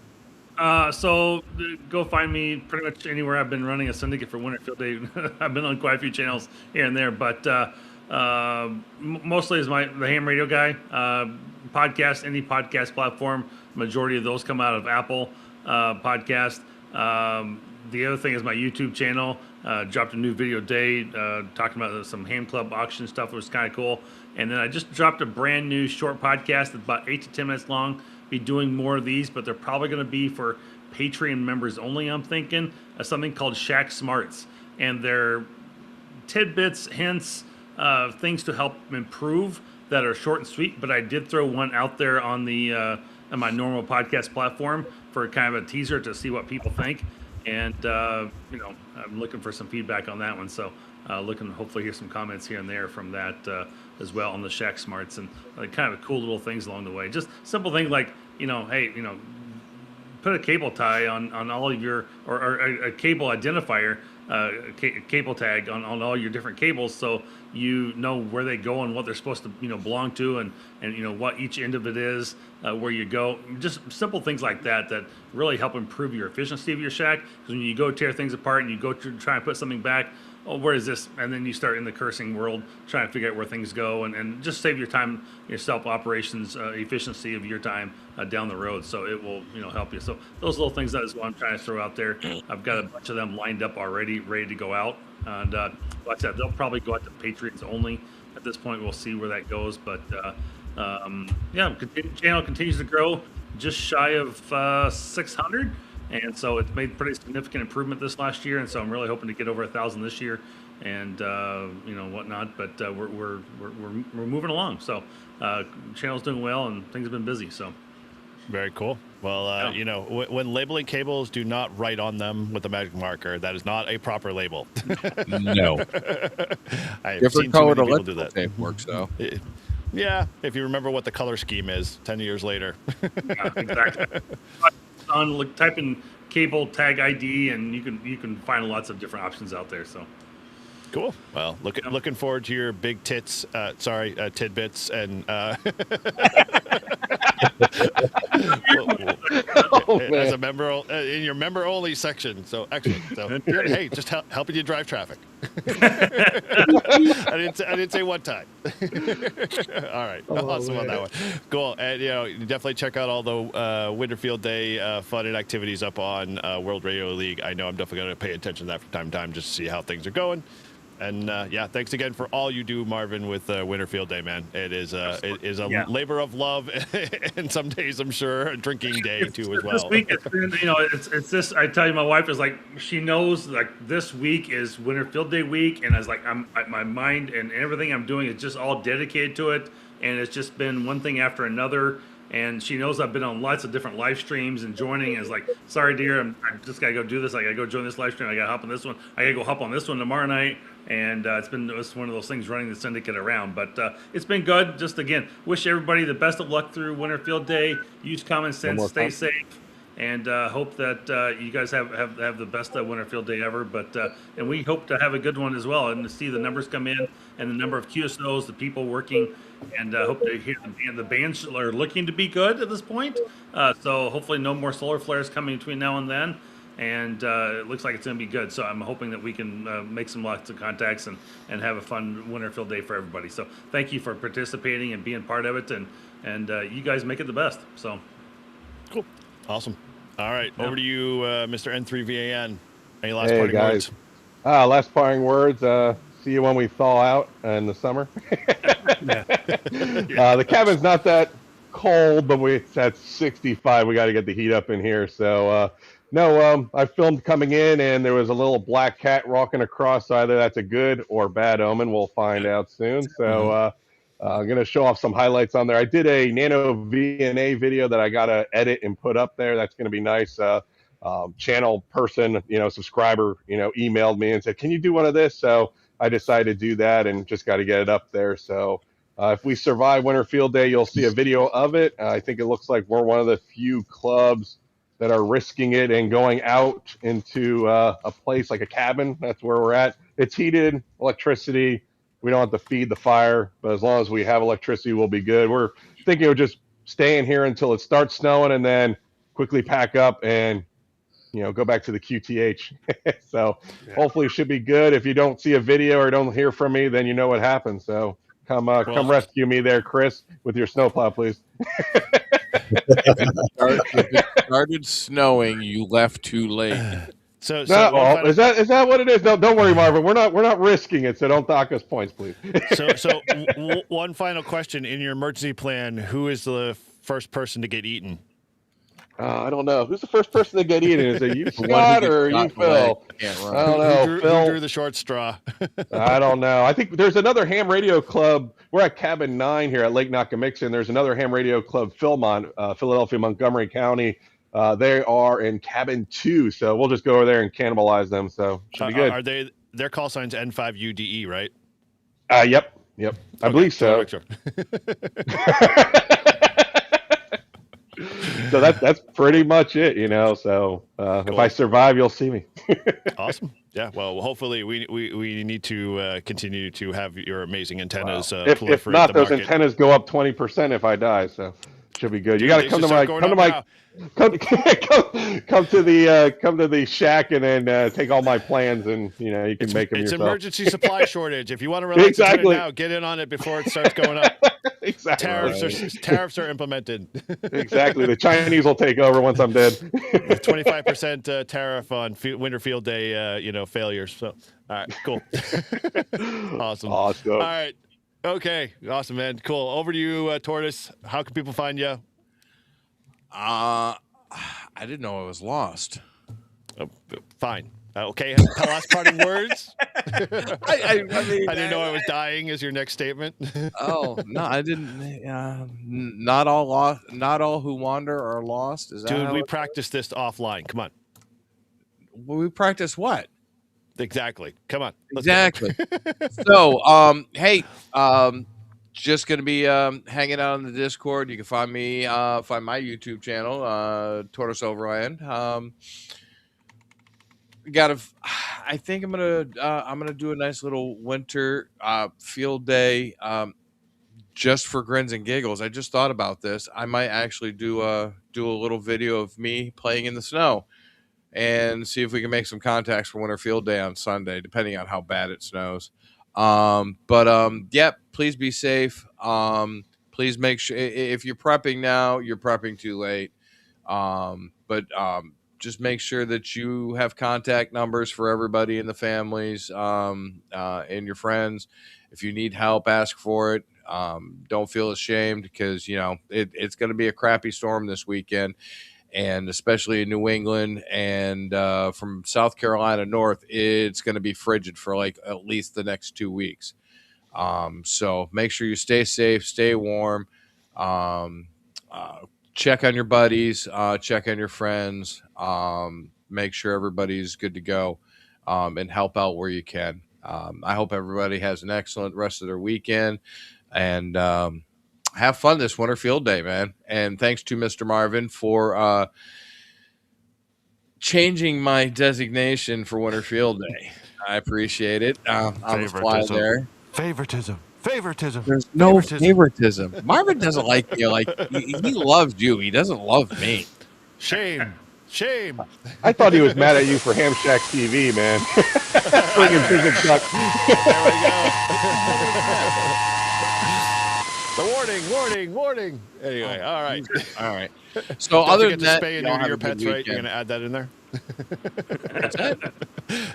D: Yep. So go find me pretty much anywhere. I've been running a syndicate for Winter Field Day. I've been on quite a few channels here and there, but mostly is the ham radio guy. Podcast, any podcast platform. Majority of those come out of Apple podcast. The other thing is my YouTube channel. Dropped a new video today talking about some ham club auction stuff. It was kind of cool. And then I just dropped a brand new short podcast that's about 8 to 10 minutes long. Be doing more of these, but they're probably going to be for Patreon members only, I'm thinking. Something called Shack Smarts. And they're tidbits, hints, things to help improve that are short and sweet. But I did throw one out there on the on my normal podcast platform for kind of a teaser to see what people think. And I'm looking for some feedback on that one. So looking hopefully hear some comments here and there from that as well on the Shack Smarts and kind of cool little things along the way. Just simple things like hey, put a cable tie on all of your, or a cable identifier, cable tag on all your different cables, so you know where they go and what they're supposed to belong to, and what each end of it is, where you go. Just simple things like that that really help improve your efficiency of your shack. Because when you go tear things apart and you go to try and put something back, oh, where is this? And then you start in the cursing world trying to figure out where things go, and just save your time, yourself, operations, efficiency of your time down the road. So it will, help you. So those little things, that is what I'm trying to throw out there. I've got a bunch of them lined up already, ready to go out. And like I said, they'll probably go out to Patriots only at this point. We'll see where that goes. But channel continues to grow, just shy of 600. And so it's made pretty significant improvement this last year, and so I'm really hoping to get over 1,000 this year, and whatnot. But we're moving along. So channel's doing well, and things have been busy. So
B: very cool. Well, when labeling cables, do not write on them with a magic marker. That is not a proper label.
C: No.
B: I've
C: Different
B: seen too
C: colored
B: many people do
C: electrical
B: that.
C: tape works though.
B: Yeah, if you remember what the color scheme is 10 years later.
D: Yeah, exactly. Type in cable tag ID, and you can find lots of different options out there. So
B: cool. Well, looking forward to your big tits. Tidbits and. As a member in your member only section. So excellent. So hey, just helping you drive traffic. I didn't say one time. All right, awesome on that one. Cool. And you definitely check out all the Winterfield Day fun and activities up on World Radio League. I know I'm definitely going to pay attention to that from time to time just to see how things are going. And thanks again for all you do, Marvin, with Winterfield Day, man. It is a labor of love, and some days I'm sure a drinking day too as well.
D: This week it's been, it's this. I tell you, my wife is like, she knows like this week is Winterfield Day week, and I was like, my mind and everything I'm doing is just all dedicated to it, and it's just been one thing after another. And she knows I've been on lots of different live streams and joining. And it's like, sorry, dear, I just gotta go do this. I gotta go join this live stream. I gotta hop on this one. I gotta go hop on this one tomorrow night. And it's one of those things running the syndicate around. But it's been good. Just again, wish everybody the best of luck through Winterfield Day. Use common sense. Stay safe. And hope that you guys have the best Winterfield Day ever. But and we hope to have a good one as well, and to see the numbers come in and the number of QSOs, the people working, and hope to hear the bands are looking to be good at this point. So hopefully no more solar flares coming between now and then. And it looks like it's going to be good. So I'm hoping that we can make some lots of contacts and have a fun Winterfield Day for everybody. So thank you for participating and being part of it, and you guys make it the best. So
B: cool. Awesome. All right, over to you, Mr. N3VAN. Any last
E: hey,
B: parting
E: guys.
B: words?
E: Last parting words. See you when we thaw out in the summer. The cabin's not that cold, but it's at 65. We got to get the heat up in here. So, I filmed coming in, and there was a little black cat walking across. So either that's a good or bad omen. We'll find out soon. So, I'm going to show off some highlights on there. I did a Nano VNA video that I got to edit and put up there. That's going to be nice. Channel person, subscriber, emailed me and said, can you do one of this? So I decided to do that and just got to get it up there. So if we survive Winterfield Day, you'll see a video of it. I think it looks like we're one of the few clubs that are risking it and going out into a place like a cabin. That's where we're at. It's heated, electricity. We don't have to feed the fire, but as long as we have electricity, we'll be good. We're thinking of just staying here until it starts snowing and then quickly pack up and, go back to the QTH. So hopefully it should be good. If you don't see a video or don't hear from me, then you know what happened. So come rescue me there, Chris, with your snowplow, please.
C: If it started snowing, you left too late.
E: Is that what it is? No, don't worry, Marvin. We're not risking it, so don't dock us points, please.
B: So one final question: in your emergency plan, who is the first person to get eaten?
E: I don't know. Who's the first person to get eaten? Is it you, Scott, or you, Phil? I don't know.
B: Who drew the short straw?
E: I don't know. I think there's another ham radio club. We're at Cabin 9 here at Lake Nakamixon. There's another ham radio club, Philmont, Philadelphia, Montgomery County. They are in cabin 2, so we'll just go over there and cannibalize them. So should be good.
B: Are they their call signs N5UDE, right?
E: Yep. I believe so.
B: Sure.
E: So that's pretty much it, you know. So
B: Cool.
E: if I survive, you'll see me.
B: Awesome. Yeah. Well, hopefully we need to continue to have your amazing antennas
E: If
B: proliferate
E: not,
B: the
E: those
B: market.
E: antennas go up 20% if I die. So should be good.
B: Dude,
E: You got
B: they
E: to come
B: should
E: to my
B: start
E: come to
B: going
E: my
B: up
E: come to the shack and then take all my plans, and you know you can make them
B: It's
E: yourself.
B: emergency supply shortage. If you want to relax
E: Exactly.
B: now, get in on it before it starts going up.
E: Exactly.
B: Tariffs are implemented.
E: Exactly. The Chinese will take over once I'm dead.
B: 25% tariff on winter field day, failures. So, all right, cool. Awesome. All right. Okay. Awesome, man. Cool. Over to you, Tortoise. How can people find you?
C: I didn't know I was lost.
B: Oh, fine. Okay. Last parting words.
C: I mean,
B: I didn't know I was dying. Is your next statement?
C: Oh no, I didn't. Not all lost. Not all who wander are lost. Is that
B: Dude,
C: how
B: we
C: it
B: practiced this offline. Come on.
C: Well, we practice what?
B: Exactly. Come on. Let's go.
C: Exactly. So, hey, just gonna be hanging out on the Discord. You can find me, find my YouTube channel, Tortoise Overland. I think I'm gonna do a nice little winter field day, just for grins and giggles. I just thought about this. I might actually do a little video of me playing in the snow, and see if we can make some contacts for winter field day on Sunday, depending on how bad it snows. Please be safe. Please make sure if you're prepping now, you're prepping too late. Just make sure that you have contact numbers for everybody in the families, and your friends. If you need help, ask for it. Don't feel ashamed, because it's going to be a crappy storm this weekend, and especially in New England and from South Carolina north, it's going to be frigid for like at least the next 2 weeks. So make sure you stay safe, stay warm. Check on your buddies, check on your friends, make sure everybody's good to go, and help out where you can. I hope everybody has an excellent rest of their weekend, and have fun this winter field day, man. And thanks to Mr. Marvin for changing my designation for winter field day. I appreciate it. On the fly there.
O: Favoritism.
C: There's no favoritism. Marvin doesn't like me. Like he loves you. He doesn't love me.
B: Shame.
E: I thought he was mad at you for Ham Shack TV, man. Friggin' physics suck.
B: There we go. The warning. Anyway, all right.
C: So
B: Don't
C: other
B: forget
C: than that,
B: to spay and neuter your pets, right? You're going to add that in there?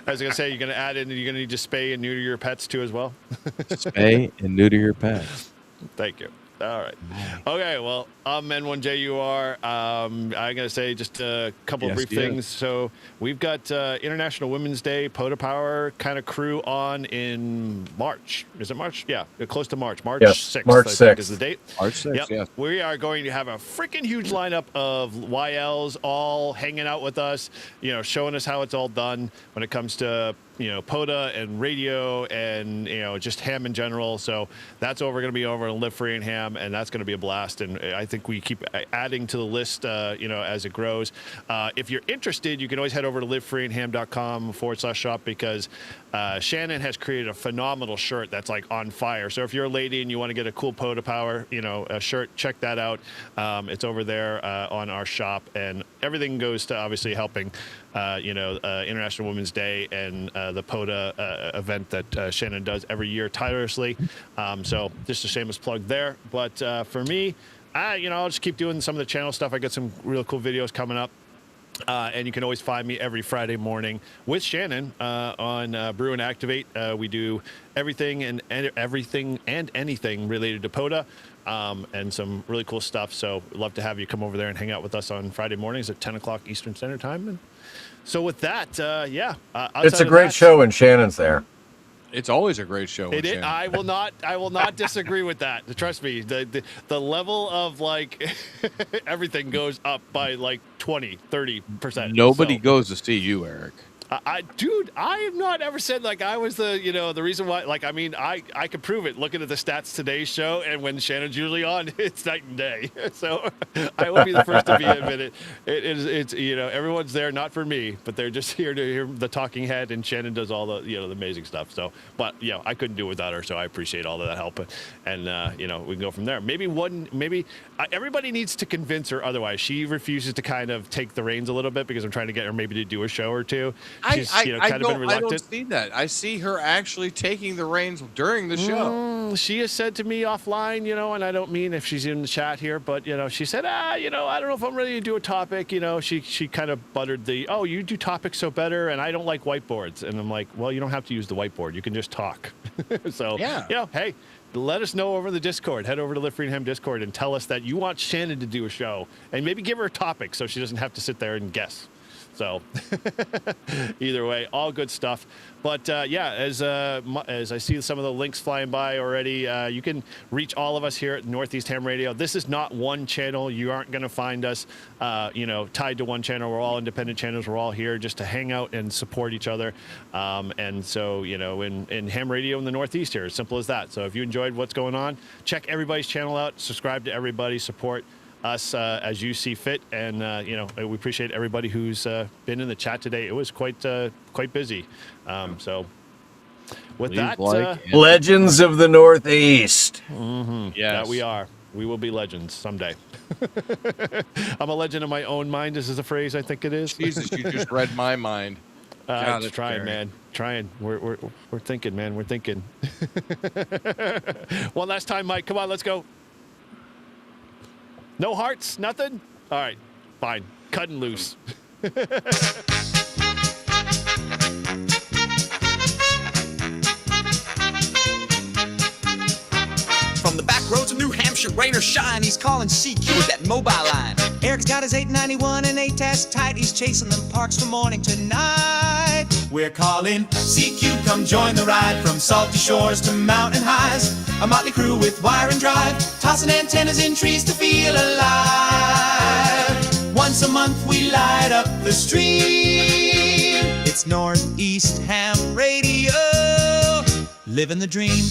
B: I was going to say, you're going to add in, you're going to need to spay and neuter your pets too as well?
C: Spay and neuter your pets.
B: Thank you. All right. Okay, well, I'm N1JUR. I'm going to say just a couple of brief things. So we've got International Women's Day, POTA Power kind of crew on in March. Is it March? Yeah, close to March. March 6th,
F: March
B: I
F: 6th.
B: think is the date.
C: March 6th,
B: Yep.
C: yeah.
B: We are going to have a freaking huge lineup of YLs all hanging out with us, showing us how it's all done when it comes to POTA and radio and just ham in general. So that's going to be over in Live Free and Ham, and that's going to be a blast. And I think we keep adding to the list as it grows. If you're interested, you can always head over to livefreeandham.com/shop, because Shannon has created a phenomenal shirt that's like on fire. So if you're a lady and you want to get a cool POTA Power a shirt, check that out. It's over there on our shop, and everything goes to obviously helping International Women's Day and the POTA event that Shannon does every year tirelessly. So just a shameless plug there. But for me, I'll just keep doing some of the channel stuff. I got some real cool videos coming up. And you can always find me every Friday morning with Shannon on Brew and Activate. We do everything and anything related to POTA, and some really cool stuff. So we'd love to have you come over there and hang out with us on Friday mornings at 10 o'clock Eastern Standard Time. And so with that,
F: it's a great show, and Shannon's there.
C: It's always a great show.
B: It is. I will not disagree with that. Trust me. The level of like everything goes up by like 20-30%.
C: Nobody goes to see you, Eric.
B: Dude, I have not ever said like I was the reason why. Like, I mean, I could prove it looking at the Stats Today show, and when Shannon's usually on, it's night and day. So I will be the first to admit it. It's everyone's there not for me, but they're just here to hear the talking head, and Shannon does all the the amazing stuff. So, but I couldn't do it without her, so I appreciate all of that help, and we can go from there. Maybe everybody needs to convince her otherwise. She refuses to kind of take the reins a little bit because I'm trying to get her maybe to do a show or two. She's, kind of been reluctant.
C: I don't see that. I see her actually taking the reins during the show.
B: She has said to me offline, and I don't mean if she's in the chat here, but, she said, I don't know if I'm ready to do a topic. She kind of buttered you do topics so better, and I don't like whiteboards. And I'm like, well, you don't have to use the whiteboard. You can just talk. So, hey, let us know over the Discord. Head over to Live Freedom Discord and tell us that you want Shannon to do a show, and maybe give her a topic so she doesn't have to sit there and guess. So either way, all good stuff. But as I see some of the links flying by already, you can reach all of us here at Northeast Ham Radio. This is not one channel. You aren't going to find us, tied to one channel. We're all independent channels. We're all here just to hang out and support each other. And so, in ham radio in the Northeast here, as simple as that. So if you enjoyed what's going on, check everybody's channel out. Subscribe to everybody. Support us as you see fit, and we appreciate everybody who's been in the chat today. It was quite busy. So with that,
F: legends of the Northeast.
B: Yes, that we are. We will be legends someday. I'm a legend in my own mind. This is a phrase I think it is.
C: Jesus, you just read my mind.
B: I'm trying, man. Trying. We're thinking, man. We're thinking. One last time, Mike. Come on, let's go. No hearts? Nothing? All right. Fine. Cutting loose.
O: From the back roads of New Hampshire, rain or shine, he's calling CQ with that mobile line. Eric's got his 891 and 8-test tight. He's chasing them parks from morning to night. We're calling CQ, come join the ride. From salty shores to mountain highs, a motley crew with wire and drive, tossing antennas in trees to feel alive. Once a month we light up the stream. It's Northeast Ham Radio, living the dream.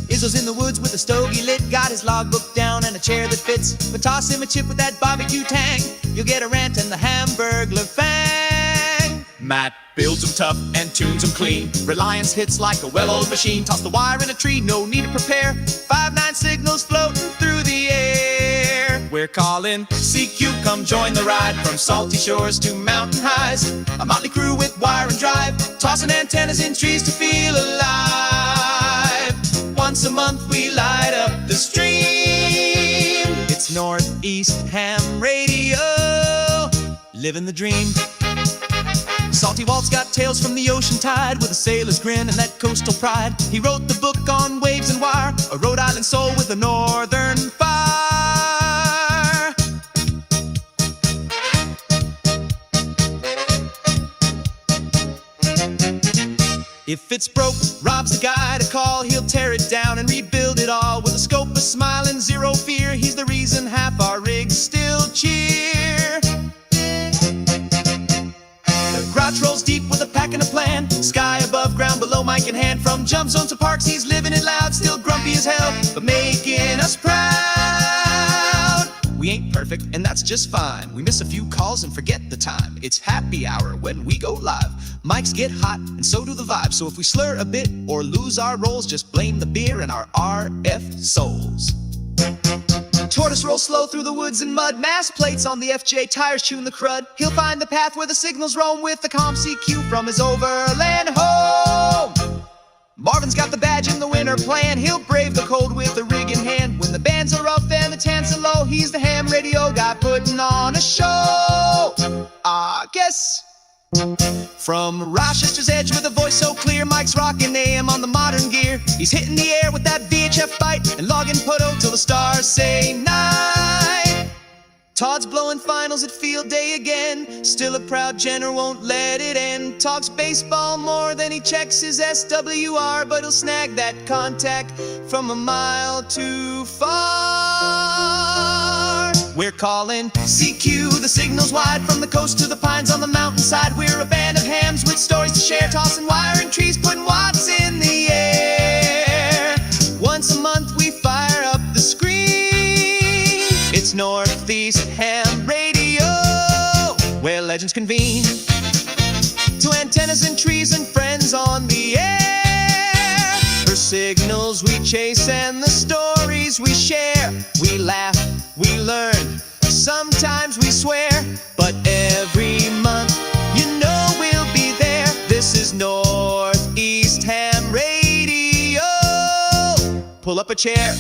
O: Izzo's in the woods with a stogie lit, got his logbook down and a chair that fits. But toss him a chip with that barbecue tang, you'll get a rant and the Hamburglar fang. Matt builds them tough and tunes them clean. Reliance hits like a well-oiled machine. Toss the wire in a tree, no need to prepare. 5-9 signals floating through the air. We're calling CQ, come join the ride. From salty shores to mountain highs, a motley crew with wire and drive, tossing antennas in trees to feel alive. Once a month we light up the stream. It's Northeast Ham Radio, living the dream. Salty Walt's got tales from the ocean tide, with a sailor's grin and that coastal pride. He wrote the book on waves and wire, a Rhode Island soul with a northern fire. If it's broke, Rob's the guy to call. He'll tear it down and rebuild it all. With a scope, a smile, and zero fear, he's the reason half our rigs still cheer. The grouch rolls deep with a pack and a plan. Sky above, ground below, mic in hand. From jump zone to parks, he's living it loud. Still grumpy as hell, but making us proud. We ain't perfect, and that's just fine. We miss a few calls and forget the time. It's happy hour when we go live. Mics get hot, and so do the vibes. So if we slur a bit or lose our roles, just blame the beer and our RF souls. Tortoise rolls slow through the woods and mud. Mass plates on the FJ, tires chewing the crud. He'll find the path where the signals roam, with the calm CQ from his overland home. Marvin's got the badge in the winter plan. He'll brave the cold with a rig in hand. When the bands are rough and the tents are low, he's the ham radio guy putting on a show. I guess. From Rochester's edge with a voice so clear, Mike's rocking AM on the modern gear. He's hitting the air with that VHF bite and logging POTA till the stars say night. Todd's blowing finals at field day again. Still a proud Jenner, won't let it end. Talks baseball more than he checks his SWR, but he'll snag that contact from a mile too far. We're calling CQ, the signal's wide from the coast to the pines on the mountainside. We're a band of hams with stories to share, tossing wire and trees, putting watts in the air. Once a month we fire up the screen. It's Northeast Ham Radio, where legends convene. To antennas and trees and friends on the air. For signals we chase and the stories we share. We laugh, we learn, sometimes we swear. But every month, you know we'll be there. This is Northeast Ham Radio. Pull up a chair.